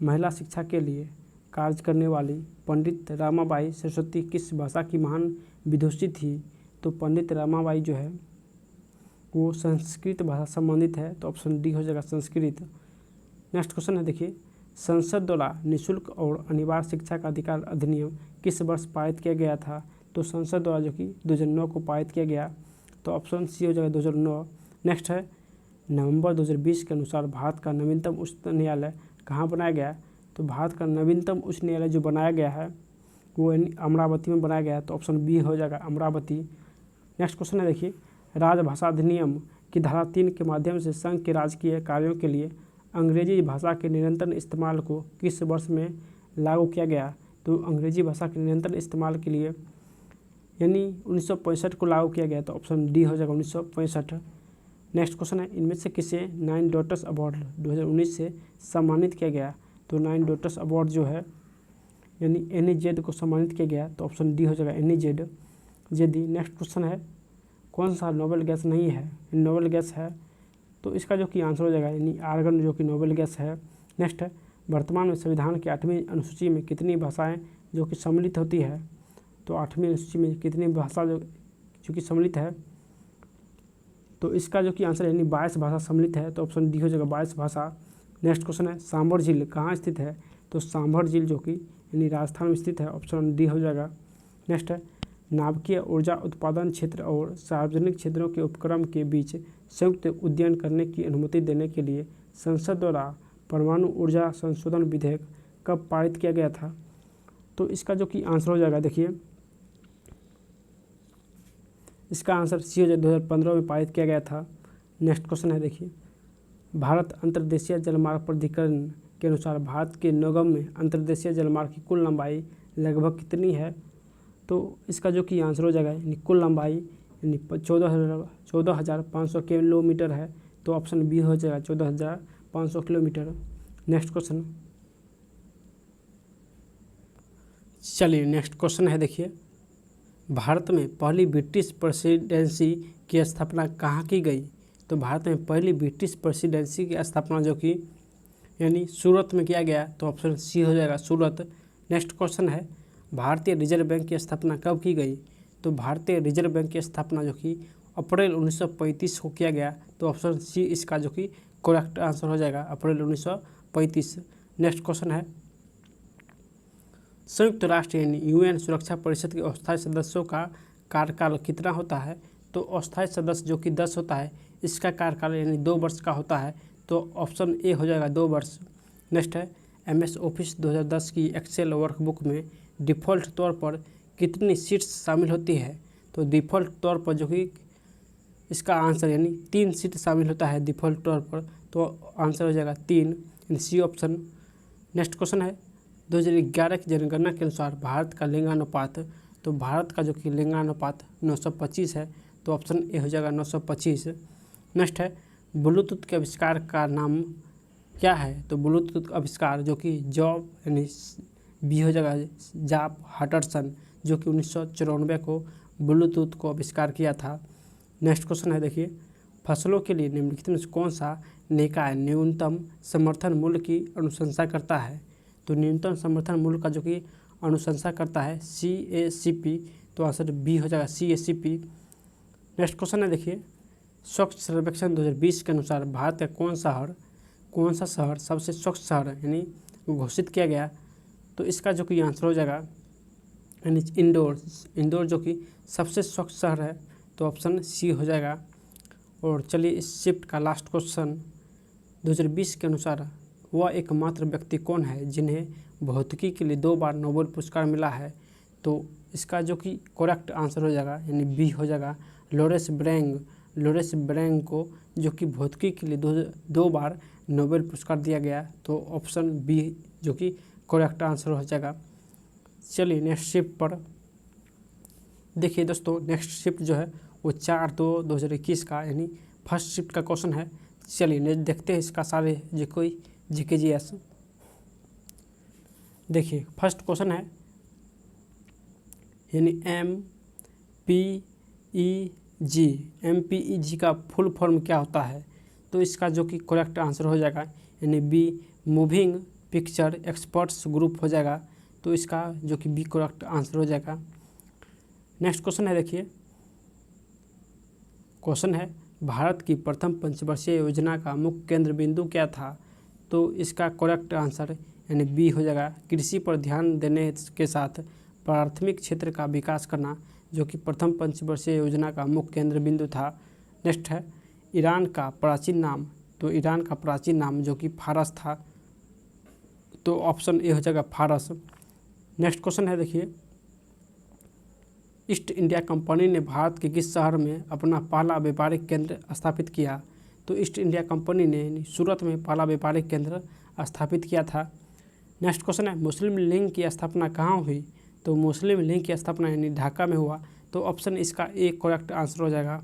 महिला शिक्षा के लिए कार्य करने वाली पंडित रमाबाई सरस्वती किस भाषा की महान विदुषी थी? तो पंडित रमाबाई जो है वो संस्कृत भाषा संबंधित है। तो ऑप्शन डी हो जाएगा, संस्कृत। नेक्स्ट क्वेश्चन है देखिए संसद द्वारा निःशुल्क और अनिवार्य शिक्षा का अधिकार अधिनियम किस वर्ष पारित किया गया था? तो संसद द्वारा जो कि 2009 को पारित किया गया। तो ऑप्शन सी हो जाएगा 2009। नेक्स्ट है नवंबर 2020 के अनुसार भारत का नवीनतम उच्च न्यायालय कहाँ बनाया गया? तो भारत का नवीनतम उच्च न्यायालय जो बनाया गया है वो अमरावती में बनाया गया है। तो ऑप्शन बी हो जाएगा, अमरावती। नेक्स्ट क्वेश्चन है देखिए राजभाषा अधिनियम की धारा 3 के माध्यम से संघ के राजकीय कार्यों के लिए अंग्रेजी भाषा के निरंतर इस्तेमाल को किस वर्ष में लागू किया गया? तो अंग्रेजी भाषा के निरंतर इस्तेमाल के लिए यानी 1965 को लागू किया गया। तो ऑप्शन डी हो जाएगा, 1965। नेक्स्ट क्वेश्चन है इनमें से किसे 9 डॉटर्स अवार्ड 2019 से सम्मानित किया गया? तो 9 डॉटर्स अवार्ड जो है यानी NEZ को सम्मानित किया गया। तो ऑप्शन डी हो जाएगा, NEZ जेडी। नेक्स्ट क्वेश्चन है कौन सा नोबेल गैस नहीं है? नोबेल गैस है। तो इसका जो कि आंसर हो जाएगा यानी आर्गन जो कि नोबेल गैस है। नेक्स्ट है वर्तमान में संविधान की 8वीं अनुसूची में कितनी भाषाएं जो कि सम्मिलित होती है? तो 8वीं अनुसूची में कितनी भाषा जो कि सम्मिलित है? तो इसका जो कि आंसर यानी 22 भाषा सम्मिलित है। तो ऑप्शन डी हो जाएगा, 22 भाषा। नेक्स्ट क्वेश्चन है सांभर झील कहाँ स्थित है? तो सांभर झील जो कि यानी राजस्थान में स्थित है। ऑप्शन डी हो जाएगा। नेक्स्ट है नाभिकीय ऊर्जा उत्पादन क्षेत्र और सार्वजनिक क्षेत्रों के उपक्रम के बीच संयुक्त उद्ययन करने की अनुमति देने के लिए संसद द्वारा परमाणु ऊर्जा संशोधन विधेयक कब पारित किया गया था? तो इसका जो कि आंसर हो जाएगा देखिए इसका आंसर सी हो जाएगा, 2015 में पारित किया गया था। नेक्स्ट क्वेश्चन है देखिए भारत अंतर्देशीय जलमार्ग प्राधिकरण के अनुसार भारत के नौगम्य अंतर्देशीय जलमार्ग की कुल लंबाई लगभग कितनी है? तो इसका जो कि आंसर हो जाएगा यानी कुल लंबाई यानी 14,500 किलोमीटर है। तो ऑप्शन बी हो जाएगा, 14,500 किलोमीटर। नेक्स्ट क्वेश्चन चलिए नेक्स्ट क्वेश्चन है देखिए भारत में पहली ब्रिटिश प्रेसिडेंसी की स्थापना कहाँ की गई? तो भारत में पहली ब्रिटिश प्रेसिडेंसी की स्थापना जो कि यानी सूरत में किया गया। तो ऑप्शन सी हो जाएगा, सूरत। नेक्स्ट क्वेश्चन है भारतीय रिजर्व बैंक की स्थापना कब की गई? तो भारतीय रिजर्व बैंक की स्थापना जो कि अप्रैल 1935 को किया गया। तो ऑप्शन सी इसका जो कि करेक्ट आंसर हो जाएगा, अप्रैल 1935। नेक्स्ट क्वेश्चन है संयुक्त राष्ट्र यानी UN सुरक्षा परिषद के अस्थायी सदस्यों का कार्यकाल कितना होता है? तो अस्थायी सदस्य जो कि 10 होता है, इसका कार्यकाल यानी 2 वर्ष का होता है। तो ऑप्शन ए हो जाएगा, 2 वर्ष। नेक्स्ट है MS ऑफिस 2010 की एक्सेल वर्कबुक में डिफ़ॉल्ट तौर पर कितनी सीट्स शामिल होती है? तो डिफ़ॉल्ट तौर पर जो कि इसका आंसर यानी 3 सीट शामिल होता है डिफ़ॉल्ट तौर पर। तो आंसर हो जाएगा 3, यानी सी ऑप्शन। नेक्स्ट क्वेश्चन है 2011 की जनगणना के अनुसार भारत का लिंगानुपात। तो भारत का जो कि लिंगानुपात 925 है। तो ऑप्शन ए हो जाएगा, 925। नेक्स्ट है ब्लूटूथ के आविष्कार का नाम क्या है? तो ब्लूटूथ आविष्कार जो कि जॉब यानी बी हो जाएगा, जॉब हटरसन, जो कि 1994 को ब्लूटूथ को आविष्कार किया था। नेक्स्ट क्वेश्चन है देखिए फसलों के लिए निम्नलिखित में से कौन सा निकाय न्यूनतम समर्थन मूल्य की अनुशंसा करता है? तो न्यूनतम समर्थन मूल्य का जो कि अनुशंसा करता है CACP। तो आंसर बी हो जाएगा, CACP। नेक्स्ट क्वेश्चन है देखिए स्वच्छ सर्वेक्षण 2020 के अनुसार भारत का कौन सा शहर सबसे स्वच्छ शहर यानी घोषित किया गया? तो इसका जो कि आंसर हो जाएगा यानी इंदौर जो कि सबसे स्वच्छ शहर है, तो ऑप्शन सी हो जाएगा। और चलिए इस शिफ्ट का लास्ट क्वेश्चन, 2020 के अनुसार वह एकमात्र व्यक्ति कौन है जिन्हें भौतिकी के लिए 2 बार नोबेल पुरस्कार मिला है? तो इसका जो कि करेक्ट आंसर हो जाएगा यानी बी हो जाएगा, लॉरेंस ब्रैंग को जो कि भौतिकी के लिए दो बार नोबेल पुरस्कार दिया गया, तो ऑप्शन बी जो कि करेक्ट आंसर हो जाएगा। चलिए नेक्स्ट शिफ्ट पर देखिए दोस्तों, नेक्स्ट शिफ्ट जो है वो 4/2/2021 का यानी फर्स्ट शिफ्ट का क्वेश्चन है। चलिए देखते हैं इसका सारे GK/GS। देखिए फर्स्ट क्वेश्चन है यानी MPEG का फुल फॉर्म क्या होता है? तो इसका जो कि करेक्ट आंसर हो जाएगा यानी B, moving picture experts group हो जाएगा, तो इसका जो कि बी करेक्ट आंसर हो जाएगा। नेक्स्ट क्वेश्चन है, देखिए क्वेश्चन है भारत की प्रथम पंचवर्षीय योजना का मुख्य केंद्र बिंदु क्या था? तो इसका करेक्ट आंसर यानी बी हो जाएगा, कृषि पर ध्यान देने के साथ प्राथमिक क्षेत्र का विकास करना, जो कि प्रथम पंचवर्षीय योजना का मुख्य केंद्र बिंदु था। नेक्स्ट है ईरान का प्राचीन नाम, तो ईरान का प्राचीन नाम जो कि फारस था, तो ऑप्शन ए हो जाएगा फारस। नेक्स्ट क्वेश्चन है, देखिए ईस्ट इंडिया कंपनी ने भारत के किस शहर में अपना पहला व्यापारिक केंद्र स्थापित किया? तो ईस्ट इंडिया कंपनी ने सूरत में पहला व्यापारिक केंद्र स्थापित किया था। नेक्स्ट क्वेश्चन है मुस्लिम लीग की स्थापना कहाँ हुई? तो मुस्लिम लीग की स्थापना यानी ढाका में हुआ, तो ऑप्शन इसका ए करेक्ट आंसर हो जाएगा।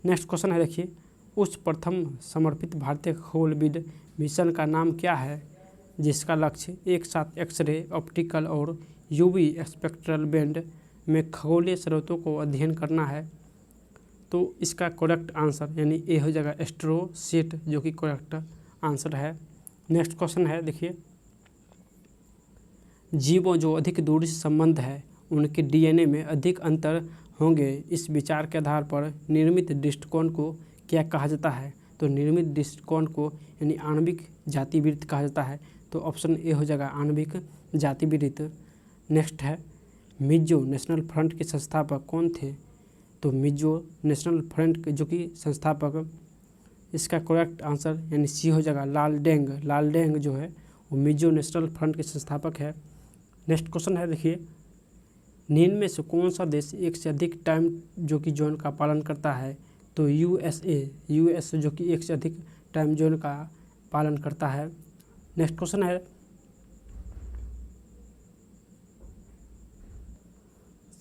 नेक्स्ट क्वेश्चन है, देखिए उस प्रथम समर्पित भारतीय खगोलविद मिशन का नाम क्या है जिसका लक्ष्य एक साथ एक्सरे, ऑप्टिकल और यूवी स्पेक्ट्रल बैंड में खगोलीय स्रोतों को अध्ययन करना है? तो इसका करेक्ट आंसर यानी ए हो जाएगा एस्ट्रोसेट, जो कि करेक्ट आंसर है। नेक्स्ट क्वेश्चन है, देखिए जीवों जो अधिक दूरी से संबंध है उनके डीएनए में अधिक अंतर होंगे, इस विचार के आधार पर निर्मित दृष्टिकोण को क्या कहा जाता है? तो निर्मित दृष्टिकोण को यानी आणविक जातिवृत्त कहा जाता है, तो ऑप्शन ए हो जाएगा आणविक जातिवृत्त। नेक्स्ट है मिजो नेशनल फ्रंट के संस्थापक कौन थे? तो मिजो नेशनल फ्रंट के जो कि संस्थापक, इसका करेक्ट आंसर यानी सी हो जाएगा लालडेंग जो है वो मिजो नेशनल फ्रंट के संस्थापक है। नेक्स्ट क्वेश्चन है, देखिए निम्न में से कौन सा देश एक से अधिक टाइम जो कि जोन का पालन करता है? तो यूएस जो कि एक से अधिक टाइम जोन का पालन करता है। नेक्स्ट क्वेश्चन है,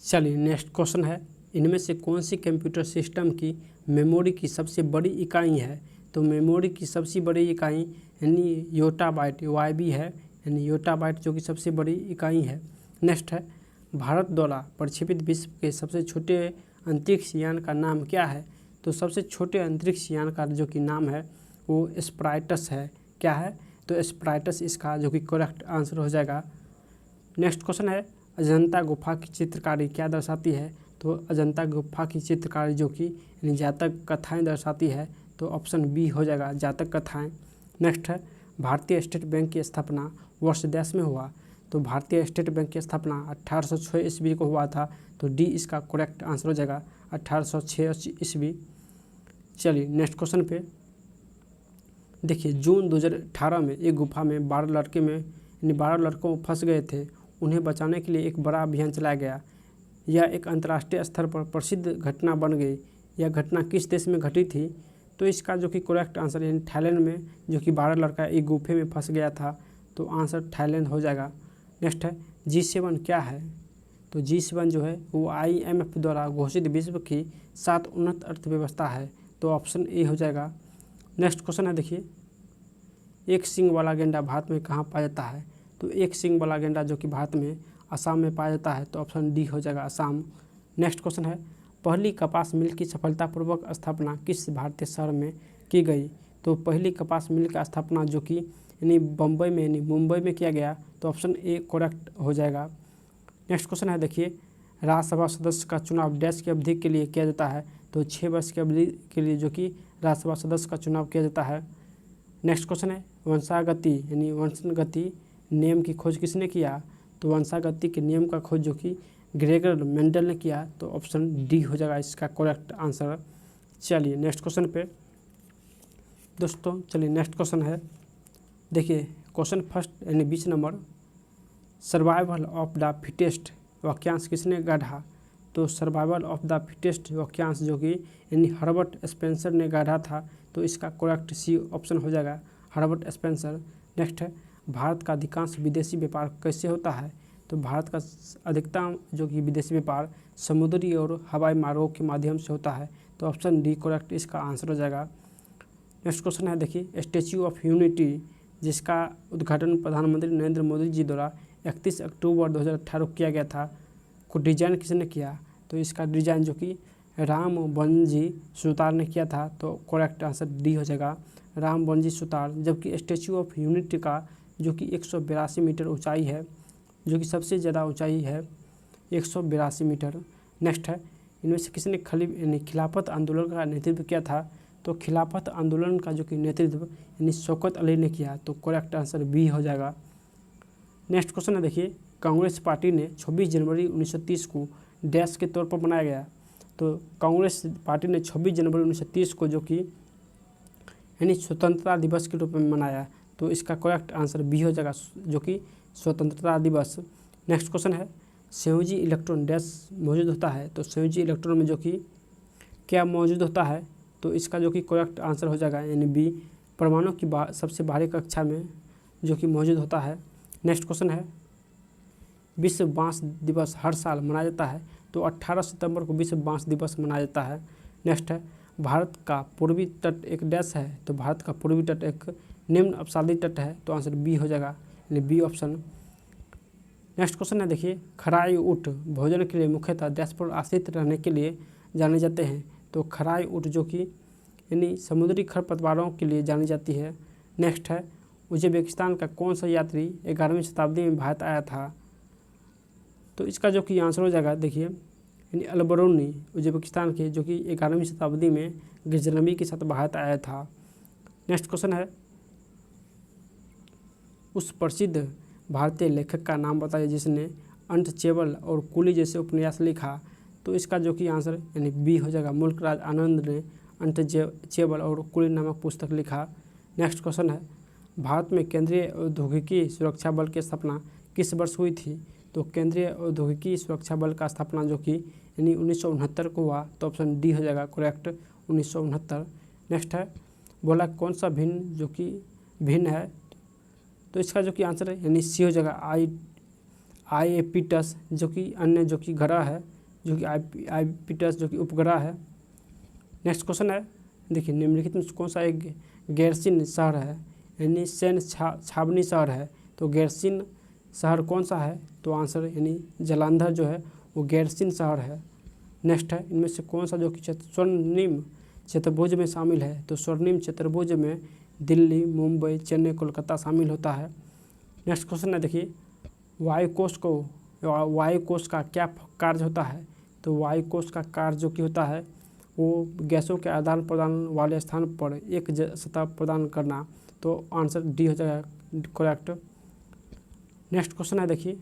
चलिए नेक्स्ट क्वेश्चन है इनमें से कौन सी कंप्यूटर सिस्टम की मेमोरी की सबसे बड़ी इकाई है? तो मेमोरी की सबसे बड़ी इकाई यानी योटाबाइट YB है, यानी योटाबाइट जो कि सबसे बड़ी इकाई है। नेक्स्ट है भारत द्वारा प्रक्षेपित विश्व के सबसे छोटे अंतरिक्ष यान का नाम क्या है? तो सबसे छोटे अंतरिक्ष यान का जो कि नाम है वो स्प्राइटस है। क्या है? तो स्प्राइटस इसका जो कि करेक्ट आंसर हो जाएगा। नेक्स्ट क्वेश्चन है अजंता गुफा की चित्रकारी क्या दर्शाती है? तो अजंता गुफा की चित्रकारी जो कि यानी जातक कथाएँ दर्शाती है, तो ऑप्शन बी हो जाएगा जातक कथाएँ। नेक्स्ट है भारतीय स्टेट बैंक की स्थापना वर्ष देश में हुआ? तो भारतीय स्टेट बैंक की स्थापना 1806 ईस्वी को हुआ था, तो डी इसका करेक्ट आंसर हो जाएगा 1806 ईस्वी। चलिए नेक्स्ट क्वेश्चन पे देखिए जून 2018 में एक गुफा में 12 लड़कों फंस गए थे, उन्हें बचाने के लिए एक बड़ा अभियान चलाया गया। यह एक अंतर्राष्ट्रीय स्तर पर प्रसिद्ध घटना बन गई। यह घटना किस देश में घटी थी? तो इसका जो कि करेक्ट आंसर यानी थाईलैंड में जो कि 12 लड़का एक गुफे में फंस गया था, तो आंसर थाईलैंड हो जाएगा। नेक्स्ट है G7 क्या है? तो G7 जो है वो IMF द्वारा घोषित विश्व की 7 उन्नत अर्थव्यवस्था है, तो ऑप्शन ए हो जाएगा। नेक्स्ट क्वेश्चन है, देखिए एक सींग वाला गेंडा भारत में कहाँ पाया जाता है? तो एक सींग वाला गेंडा जो कि भारत में असम में पाया जाता है, तो ऑप्शन डी हो जाएगा असम। नेक्स्ट क्वेश्चन है पहली कपास मिल की सफलतापूर्वक स्थापना किस भारतीय शहर में की गई? तो पहली कपास मिल का स्थापना जो कि यानी बम्बई में यानी मुंबई में किया गया, तो ऑप्शन ए करेक्ट हो जाएगा। नेक्स्ट क्वेश्चन है, देखिए राज्यसभा सदस्य का चुनाव डैश की अवधि के लिए किया जाता है? तो 6 वर्ष की अवधि के लिए जो कि राज्यसभा सदस्य का चुनाव किया जाता है। नेक्स्ट क्वेश्चन है वंशागति यानी वंशगति नियम की खोज किसने किया? तो वंशागति के नियम का खोज जो कि ग्रेगर मेंडल ने किया। तो ऑप्शन डी हो जाएगा इसका करेक्ट आंसर। चलिए नेक्स्ट क्वेश्चन पे दोस्तों, चलिए नेक्स्ट क्वेश्चन है, देखिए क्वेश्चन फर्स्ट यानी 20 number, survival of the fittest वाक्यांश किसने गढ़ा? तो सर्वाइवल ऑफ द फिटेस्ट वाक्यांश जो कि यानी हर्बर्ट स्पेंसर ने गढ़ा था। तो इसका करेक्ट सी ऑप्शन हो जाएगा, हर्बर्ट स्पेंसर। नेक्स्ट है, भारत का अधिकांश विदेशी व्यापार कैसे होता है? तो भारत का अधिकतम जो कि विदेशी व्यापार समुद्री और हवाई मार्गों के माध्यम से होता है। तो ऑप्शन डी करेक्ट इसका आंसर हो जाएगा। नेक्स्ट क्वेश्चन है, देखिए स्टैच्यू ऑफ यूनिटी जिसका उद्घाटन प्रधानमंत्री नरेंद्र मोदी जी द्वारा 31 अक्टूबर 2018 किया गया था, को डिजाइन किसने किया? तो इसका डिजाइन जो कि राम बनजी सुतार ने किया था। तो करेक्ट आंसर डी हो जाएगा, राम बनजी सुतार। जबकि स्टैच्यू ऑफ यूनिटी का जो कि 182 मीटर ऊंचाई है, जो कि सबसे ज़्यादा ऊंचाई है 182 मीटर। नेक्स्ट है, इनमें से किसने खिलाफत आंदोलन का नेतृत्व किया था? तो खिलाफत आंदोलन का जो कि नेतृत्व यानी शौकत अली ने किया। तो करेक्ट आंसर बी हो जाएगा। नेक्स्ट क्वेश्चन है, देखिए कांग्रेस पार्टी ने 26 जनवरी 1930 को डैश के तौर पर मनाया गया। तो कांग्रेस पार्टी ने 26 जनवरी 1930 को जो कि यानी स्वतंत्रता दिवस के रूप में मनाया। तो इसका करेक्ट आंसर बी हो जाएगा, जो कि स्वतंत्रता दिवस। नेक्स्ट क्वेश्चन है, संयोजी इलेक्ट्रॉन डैश मौजूद होता है? तो संयोजी इलेक्ट्रॉन में जो कि क्या मौजूद होता है? तो इसका जो कि करेक्ट आंसर हो जाएगा यानी बी, परमाणु की सबसे बाहरी कक्षा में जो कि मौजूद होता है। नेक्स्ट क्वेश्चन है, विश्व बांस दिवस हर साल मनाया जाता है। तो 18 सितंबर को विश्व बांस दिवस मनाया जाता है। नेक्स्ट है, भारत का पूर्वी तट एक डैश है। तो भारत का पूर्वी तट एक निम्न अपसादी तट है। तो आंसर बी हो जाएगा यानी बी ऑप्शन। नेक्स्ट क्वेश्चन है, देखिए खराई ऊँट भोजन के लिए मुख्यतः डैश पर आश्रित रहने के लिए जाने जाते हैं। तो खराई ऊँट जो कि यानी समुद्री खरपतवारों के लिए जानी जाती है। नेक्स्ट है, उज्बेकिस्तान का कौन सा यात्री 11वीं शताब्दी में भारत आया था? तो इसका जो कि आंसर हो जाएगा, देखिए यानी अलबरूनी उज्बेकिस्तान के जो कि 11वीं शताब्दी में गजनवी के साथ भारत आया था। नेक्स्ट क्वेश्चन है, उस प्रसिद्ध भारतीय लेखक का नाम बताइए जिसने अंटचेबल और कुली जैसे उपन्यास लिखा। तो इसका जो कि आंसर यानी बी हो जाएगा, मुल्कराज आनंद ने अंटचेबल और कुली नामक पुस्तक लिखा। नेक्स्ट क्वेश्चन है, भारत में केंद्रीय औद्योगिकी सुरक्षा बल की स्थापना किस वर्ष हुई थी? तो केंद्रीय औद्योगिकी सुरक्षा बल का स्थापना जो कि यानी 1969 को हुआ। तो ऑप्शन डी हो जाएगा करेक्ट 1969। नेक्स्ट है, बोला कौन सा भिन्न जो कि भिन्न है? तो इसका जो कि आंसर है यानी सी हो जाएगा, आईएपीटस जो कि अन्य जो कि ग्रह है, जो कि आईपीटस जो कि उपग्रह है। नेक्स्ट क्वेश्चन है, देखिए निम्नलिखित में कौन सा एक गैरसिन शहर है यानी सैन्य छावनी शहर है? तो गैरसिन शहर कौन सा है? तो आंसर यानी जालंधर जो है वो गैरसिन शहर है। नेक्स्ट है, इनमें से कौन सा जो कि स्वर्णिम चतुर्भुज में शामिल है? तो स्वर्णिम चतुर्भुज में दिल्ली, मुंबई, चेन्नई, कोलकाता शामिल होता है। नेक्स्ट क्वेश्चन है, देखिए वायुकोश का क्या कार्य होता है? तो वायुकोश का कार्य जो कि होता है वो गैसों के आदान प्रदान वाले स्थान पर एक सतह प्रदान करना। तो आंसर डी हो जाएगा करेक्ट। नेक्स्ट क्वेश्चन है, देखिए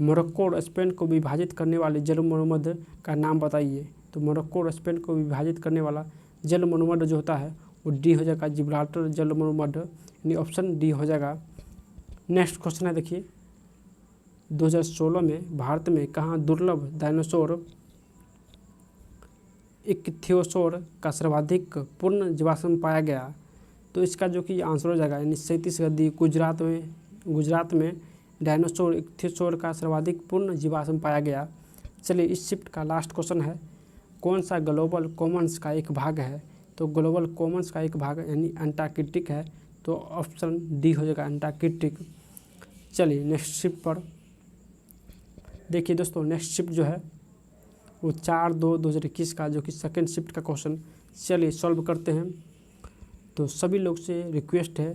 मोरक्को और स्पेन को विभाजित करने वाले जलमरुमध्य का नाम बताइए। तो मोरक्को और स्पेन को विभाजित करने वाला जलमरुमध्य जो होता है वो डी हो जाएगा, जिब्राल्टर जलमरुमध्य यानी ऑप्शन डी हो जाएगा। नेक्स्ट क्वेश्चन है, देखिए 2016 में भारत में कहाँ दुर्लभ डायनासोर इक्थियोसोर का सर्वाधिक पूर्ण जीवाश्म पाया गया? तो इसका जो कि आंसर हो जाएगा यानी 37 गद्दी गुजरात में डायनासोर इक्थियोसोर का सर्वाधिक पूर्ण जीवाश्म पाया गया। चलिए इस शिफ्ट का लास्ट क्वेश्चन है, कौन सा ग्लोबल कॉमन्स का एक भाग है? तो ग्लोबल कॉमन्स का एक भाग यानी अंटार्कटिक है। तो ऑप्शन डी हो जाएगा अंटार्कटिक। चलिए नेक्स्ट शिफ्ट पर देखिए दोस्तों, नेक्स्ट शिफ्ट जो है वो 4/2/2021 का जो कि सेकेंड शिफ्ट का क्वेश्चन चलिए सॉल्व करते हैं। तो सभी लोग से रिक्वेस्ट है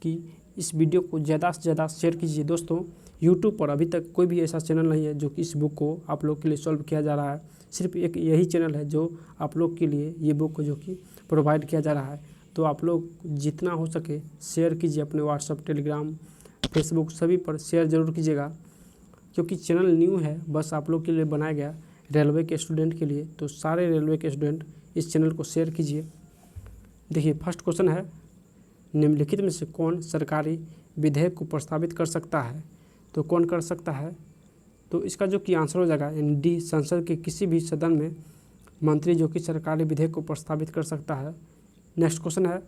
कि इस वीडियो को ज़्यादा से ज़्यादा शेयर कीजिए। दोस्तों यूट्यूब पर अभी तक कोई भी ऐसा चैनल नहीं है जो कि इस बुक को आप लोग के लिए सॉल्व किया जा रहा है। सिर्फ एक यही चैनल है जो आप लोग के लिए ये बुक को जो कि प्रोवाइड किया जा रहा है। तो आप लोग जितना हो सके शेयर कीजिए अपने व्हाट्सएप, टेलीग्राम फेसबुक सभी पर शेयर ज़रूर कीजिएगा, क्योंकि चैनल न्यू है, बस आप लोग के लिए बनाया गया रेलवे के स्टूडेंट के लिए। तो सारे रेलवे के स्टूडेंट इस चैनल को शेयर कीजिए। देखिए फर्स्ट क्वेश्चन है, निम्नलिखित में से कौन सरकारी विधेयक को प्रस्तावित कर सकता है? तो कौन कर सकता है? तो इसका जो कि आंसर हो जाएगा डी, संसद के किसी भी सदन में मंत्री जो कि सरकारी विधेयक को प्रस्तावित कर सकता है। नेक्स्ट क्वेश्चन है,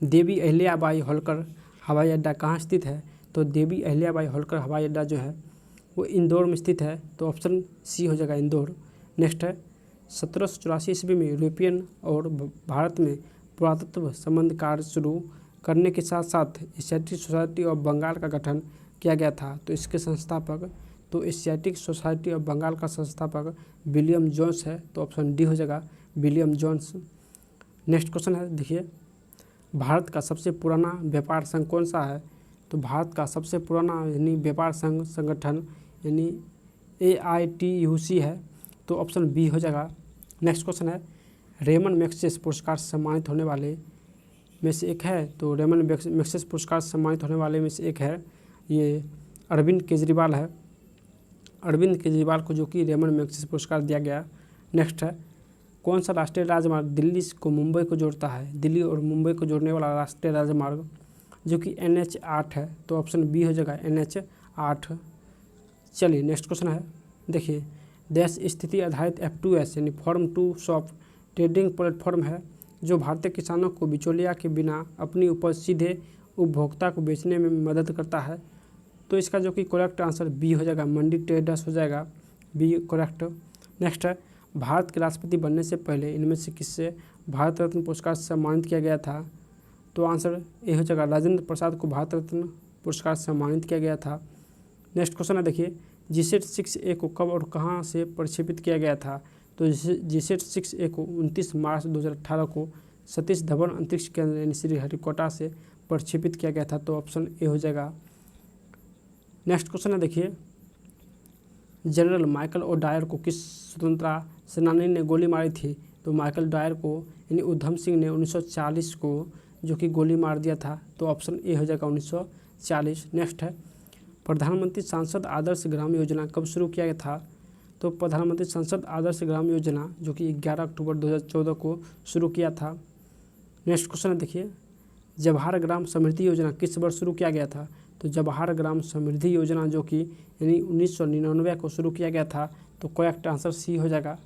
देवी अहिल्याबाई होलकर हवाई अड्डा कहाँ स्थित है? तो देवी अहिल्याबाई होलकर हवाई अड्डा जो है वो इंदौर में स्थित है। तो ऑप्शन सी हो जाएगा इंदौर। नेक्स्ट है, 1784 ईस्वी में यूरोपियन और भारत में पुरातत्व संबंध कार्य शुरू करने के साथ साथ एशियाटिक सोसाइटी ऑफ बंगाल का गठन किया गया था। तो इसके संस्थापक, तो एशियाटिक सोसाइटी ऑफ बंगाल का संस्थापक विलियम जोन्स है। तो ऑप्शन डी हो जाएगा विलियम जोन्स। नेक्स्ट क्वेश्चन है, देखिए भारत का सबसे पुराना व्यापार संघ कौन सा है? तो भारत का सबसे पुराना यानी व्यापार संघ संगठन यानी AITUC है। तो ऑप्शन बी हो जाएगा। नेक्स्ट क्वेश्चन है, रेमन मैग्सेसे पुरस्कार से सम्मानित होने वाले में से एक है। तो रेमन मैग्सेसे पुरस्कार से सम्मानित होने वाले में से एक है ये अरविंद केजरीवाल है। अरविंद केजरीवाल को जो कि रेमन मैग्सेसे पुरस्कार दिया गया। नेक्स्ट है, कौन सा राष्ट्रीय राजमार्ग दिल्ली को मुंबई को जोड़ता है? दिल्ली और मुंबई को जोड़ने वाला राष्ट्रीय राजमार्ग जो कि NH8 है। तो ऑप्शन बी हो जाएगा NH8। चलिए नेक्स्ट क्वेश्चन है, देखिए देश स्थिति आधारित F2S यानी form to shop trading platform है जो भारतीय किसानों को बिचौलिया के बिना अपनी उपज सीधे उपभोक्ता को बेचने में मदद करता है। तो इसका जो कि करेक्ट आंसर बी हो जाएगा, मंडी ट्रेडर्स हो जाएगा, बी करेक्ट। नेक्स्ट है, भारत के राष्ट्रपति बनने से पहले इनमें से किससे भारत रत्न पुरस्कार से सम्मानित किया गया था? तो आंसर ए हो जाएगा, राजेंद्र प्रसाद को भारत रत्न पुरस्कार से सम्मानित किया गया था। नेक्स्ट क्वेश्चन है, देखिए GSAT 6A को कब और कहाँ से प्रक्षेपित किया गया था? तो GSAT 6A को 29 मार्च 2018 को सतीश धवन अंतरिक्ष केंद्र यानी श्रीहरिकोटा से प्रक्षेपित किया गया था। तो ऑप्शन ए हो जाएगा। नेक्स्ट क्वेश्चन है, देखिए जनरल माइकल ओडायर को किस स्वतंत्रता सेनानी ने गोली मारी थी? तो माइकल ओडायर को यानी उधम सिंह ने 1940 को जो कि गोली मार दिया था। तो ऑप्शन ए हो जाएगा 1940। नेक्स्ट है, प्रधानमंत्री सांसद आदर्श ग्राम योजना कब शुरू किया गया था? तो प्रधानमंत्री सांसद आदर्श ग्राम योजना जो कि 11 अक्टूबर 2014 को शुरू किया था। नेक्स्ट क्वेश्चन है, देखिए जवाहर ग्राम समृद्धि योजना किस वर्ष शुरू किया गया था? तो जवाहर ग्राम समृद्धि योजना जो कि यानी 1999 को शुरू किया गया था। तो करेक्ट आंसर सी हो जाएगा।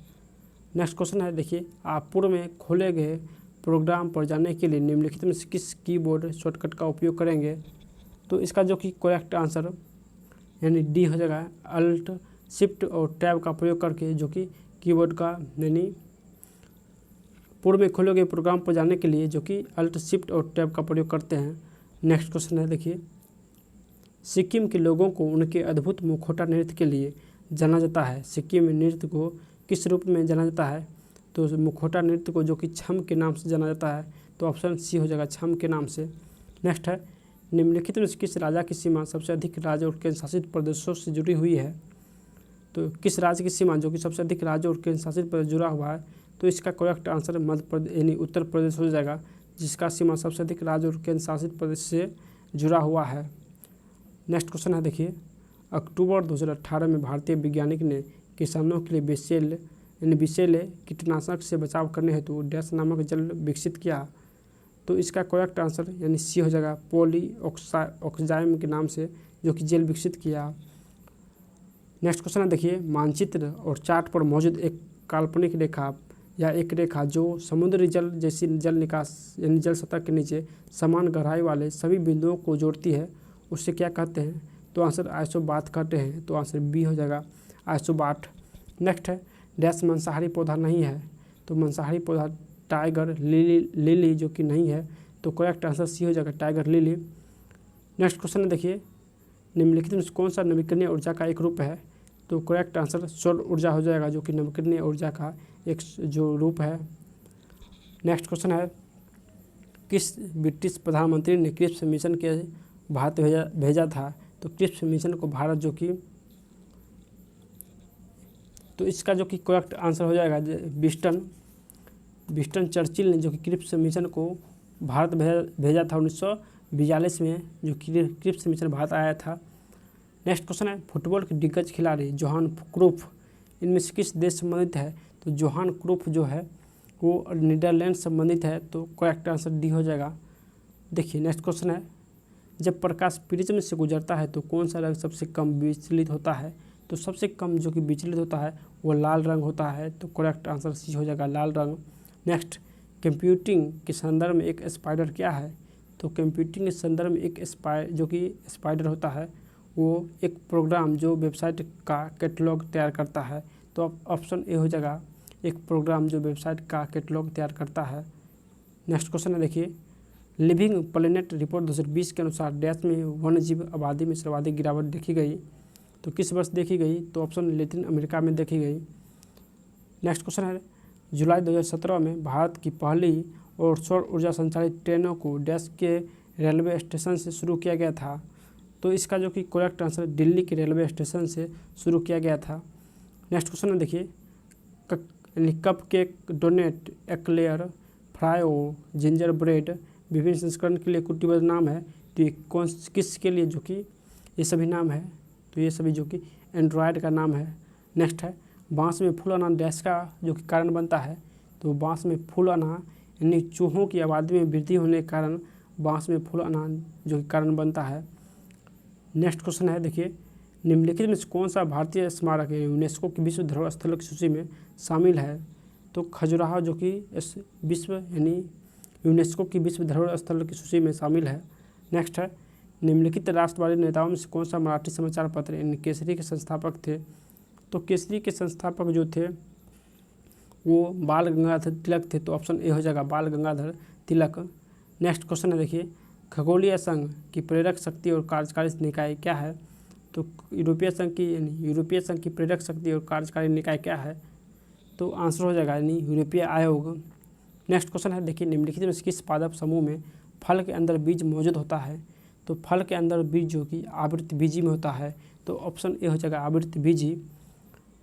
नेक्स्ट क्वेश्चन है, देखिए आप पूर्व में खोले गए प्रोग्राम पर जाने के लिए निम्नलिखित में से किस कीबोर्ड शॉर्टकट का उपयोग करेंगे? तो इसका जो कि करेक्ट आंसर यानी डी हो जाएगा, अल्ट शिफ्ट और टैब का प्रयोग करके जो कि कीबोर्ड का यानी पूर्व में खोले गए प्रोग्राम पर जाने के लिए जो कि अल्ट शिफ्ट और टैब का प्रयोग करते हैं। नेक्स्ट क्वेश्चन है, देखिए सिक्किम के लोगों को उनके अद्भुत मुखौटा नृत्य के लिए जाना जाता है। सिक्किम में नृत्य को किस रूप में जाना जाता है? तो मुखौटा नृत्य को जो कि छम के नाम से जाना जाता है। तो ऑप्शन सी हो जाएगा, छम के नाम से। नेक्स्ट है, निम्नलिखित में किस राज्य की सीमा सबसे अधिक राज्य और केंद्र शासित प्रदेशों से जुड़ी हुई है? तो किस राज्य की सीमा जो कि सबसे अधिक राज्य और केंद्र शासित प्रदेश जुड़ा हुआ है? तो इसका करेक्ट आंसर मध्य प्रदेश यानी उत्तर प्रदेश हो जाएगा, जिसका सीमा सबसे अधिक राज्य और केंद्र शासित प्रदेश से जुड़ा हुआ है। नेक्स्ट क्वेश्चन है, देखिए अक्टूबर 2018 में भारतीय वैज्ञानिक ने किसानों के लिए विषैले कीटनाशक से बचाव करने हेतु डैश नामक जल विकसित किया। तो इसका करेक्ट आंसर यानी सी हो जाएगा, पॉलीऑक्साइम के नाम से जो कि जेल विकसित किया। नेक्स्ट क्वेश्चन है, देखिए मानचित्र और चार्ट पर मौजूद एक काल्पनिक रेखा या एक रेखा जो समुद्री जल जैसी जल निकास यानी जल सतह के नीचे समान गहराई वाले सभी बिंदुओं को जोड़ती है, उससे क्या कहते हैं? तो आंसर आइसोबाथ कहते हैं। तो आंसर बी हो जाएगा, आइसोबाथ। नेक्स्ट है, डैश मांसाहारी पौधा नहीं है। तो मांसाहारी पौधा टाइगर लिली जो कि नहीं है। तो करेक्ट आंसर सी हो जाएगा, टाइगर लिली। नेक्स्ट क्वेश्चन है, देखिए निम्नलिखित में कौन सा नवीकरणीय ऊर्जा का एक रूप है? तो करेक्ट आंसर सौर ऊर्जा हो जाएगा, जो कि नवीकरणीय ऊर्जा का एक जो रूप है। नेक्स्ट क्वेश्चन है, किस ब्रिटिश प्रधानमंत्री ने क्रिप्स मिशन के भारत भेजा था? तो क्रिप्स मिशन को भारत जो कि तो इसका जो कि करेक्ट आंसर हो जाएगा, विंस्टन चर्चिल ने जो कि क्रिप्स मिशन को भारत भेजा था 1942 में जो क्रिप्स मिशन भारत आया था। नेक्स्ट क्वेश्चन है फुटबॉल के दिग्गज खिलाड़ी जोहान क्रूफ इनमें से किस देश संबंधित है? तो जोहान क्रूफ जो है वो नीदरलैंड संबंधित है, तो करेक्ट आंसर डी हो जाएगा। देखिए नेक्स्ट क्वेश्चन है जब प्रकाश प्रिज्म से गुजरता है तो कौन सा रंग सबसे कम विचलित होता है? तो सबसे कम जो कि विचलित होता है वो लाल रंग होता है, तो करेक्ट आंसर सी हो जाएगा लाल रंग। नेक्स्ट कंप्यूटिंग के संदर्भ में एक स्पाइडर क्या है? तो कंप्यूटिंग के संदर्भ में एक जो कि स्पाइडर होता है वो एक प्रोग्राम जो वेबसाइट का कैटलॉग तैयार करता है, तो ऑप्शन ए हो जाएगा एक प्रोग्राम जो वेबसाइट का कैटलॉग तैयार करता है। नेक्स्ट क्वेश्चन है देखिए लिविंग प्लेनेट रिपोर्ट 2020 के अनुसार डैश में वन्यजीव आबादी में सर्वाधिक गिरावट देखी गई, तो किस वर्ष देखी गई? तो ऑप्शन लैटिन अमेरिका में देखी गई। नेक्स्ट क्वेश्चन है जुलाई 2017 में भारत की पहली और सौर ऊर्जा संचालित ट्रेनों को डैश के रेलवे स्टेशन से शुरू किया गया था, तो इसका जो कि करेक्ट आंसर दिल्ली के रेलवे स्टेशन से शुरू किया गया था। नेक्स्ट क्वेश्चन है देखिए cupcake donut eclair froyo gingerbread विभिन्न संस्करण के लिए कुटीबद्ध नाम है, तो ये कौन किसके लिए जो कि ये सभी नाम है? तो ये सभी जो कि एंड्रॉयड का नाम है। नेक्स्ट है बांस में फूल आना डैश का जो कि कारण बनता है, तो बांस में फूल आना यानी चूहों की आबादी में वृद्धि होने के कारण बांस में फूल आना जो कि कारण बनता है। नेक्स्ट क्वेश्चन है देखिए निम्नलिखित में से कौन सा भारतीय स्मारक है यूनेस्को की विश्व धरोहर स्थलों की सूची में शामिल है? तो खजुराहो जो कि इस विश्व यानी यूनेस्को की विश्व धरोहर स्थल की सूची में शामिल है। नेक्स्ट है निम्नलिखित राष्ट्रवादी नेताओं में से कौन सा मराठी समाचार पत्र यानी केसरी के संस्थापक थे? तो केसरी के संस्थापक जो थे वो बाल गंगाधर तिलक थे, तो ऑप्शन ए हो जाएगा बाल गंगाधर तिलक। नेक्स्ट क्वेश्चन है देखिए खगोलीय संघ की प्रेरक शक्ति और कार्यकारी निकाय क्या है? तो यूरोपीय संघ की प्रेरक शक्ति और कार्यकारी निकाय क्या है? तो आंसर हो जाएगा यानी यूरोपीय आयोग। नेक्स्ट क्वेश्चन है देखिए निम्नलिखित में से किस पादप समूह में फल के अंदर बीज मौजूद होता है? तो फल के अंदर बीज जो कि आवृत बीजी में होता है, तो ऑप्शन ए हो जाएगा आवृत बीजी।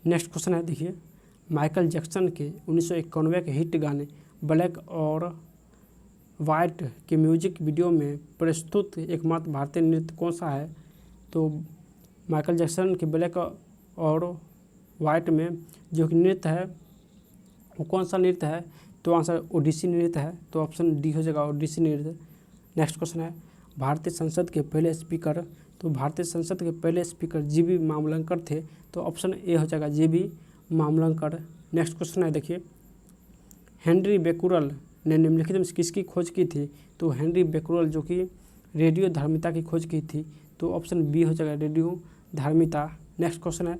नेक्स्ट क्वेश्चन है देखिए माइकल जैक्सन के 1991 के हिट गाने ब्लैक और वाइट के म्यूजिक वीडियो में प्रस्तुत एकमात्र भारतीय नृत्य कौन सा है? तो माइकल जैक्सन के ब्लैक और वाइट में जो कि नृत्य है वो कौन सा नृत्य है? तो आंसर ओडिसी नृत्य है, तो ऑप्शन डी हो जाएगा ओडिसी नृत्य। नेक्स्ट क्वेश्चन है भारतीय संसद के पहले स्पीकर, तो भारतीय संसद के पहले स्पीकर जीबी मामलंकर थे, तो ऑप्शन ए हो जाएगा जीबी मामलंकर। नेक्स्ट क्वेश्चन है देखिए हेनरी बेकुरल ने निम्नलिखित में किसकी खोज की थी? तो हेनरी बेकुरल जो कि रेडियो धार्मिता की खोज की थी, तो ऑप्शन बी हो जाएगा रेडियो धार्मिता। नेक्स्ट क्वेश्चन है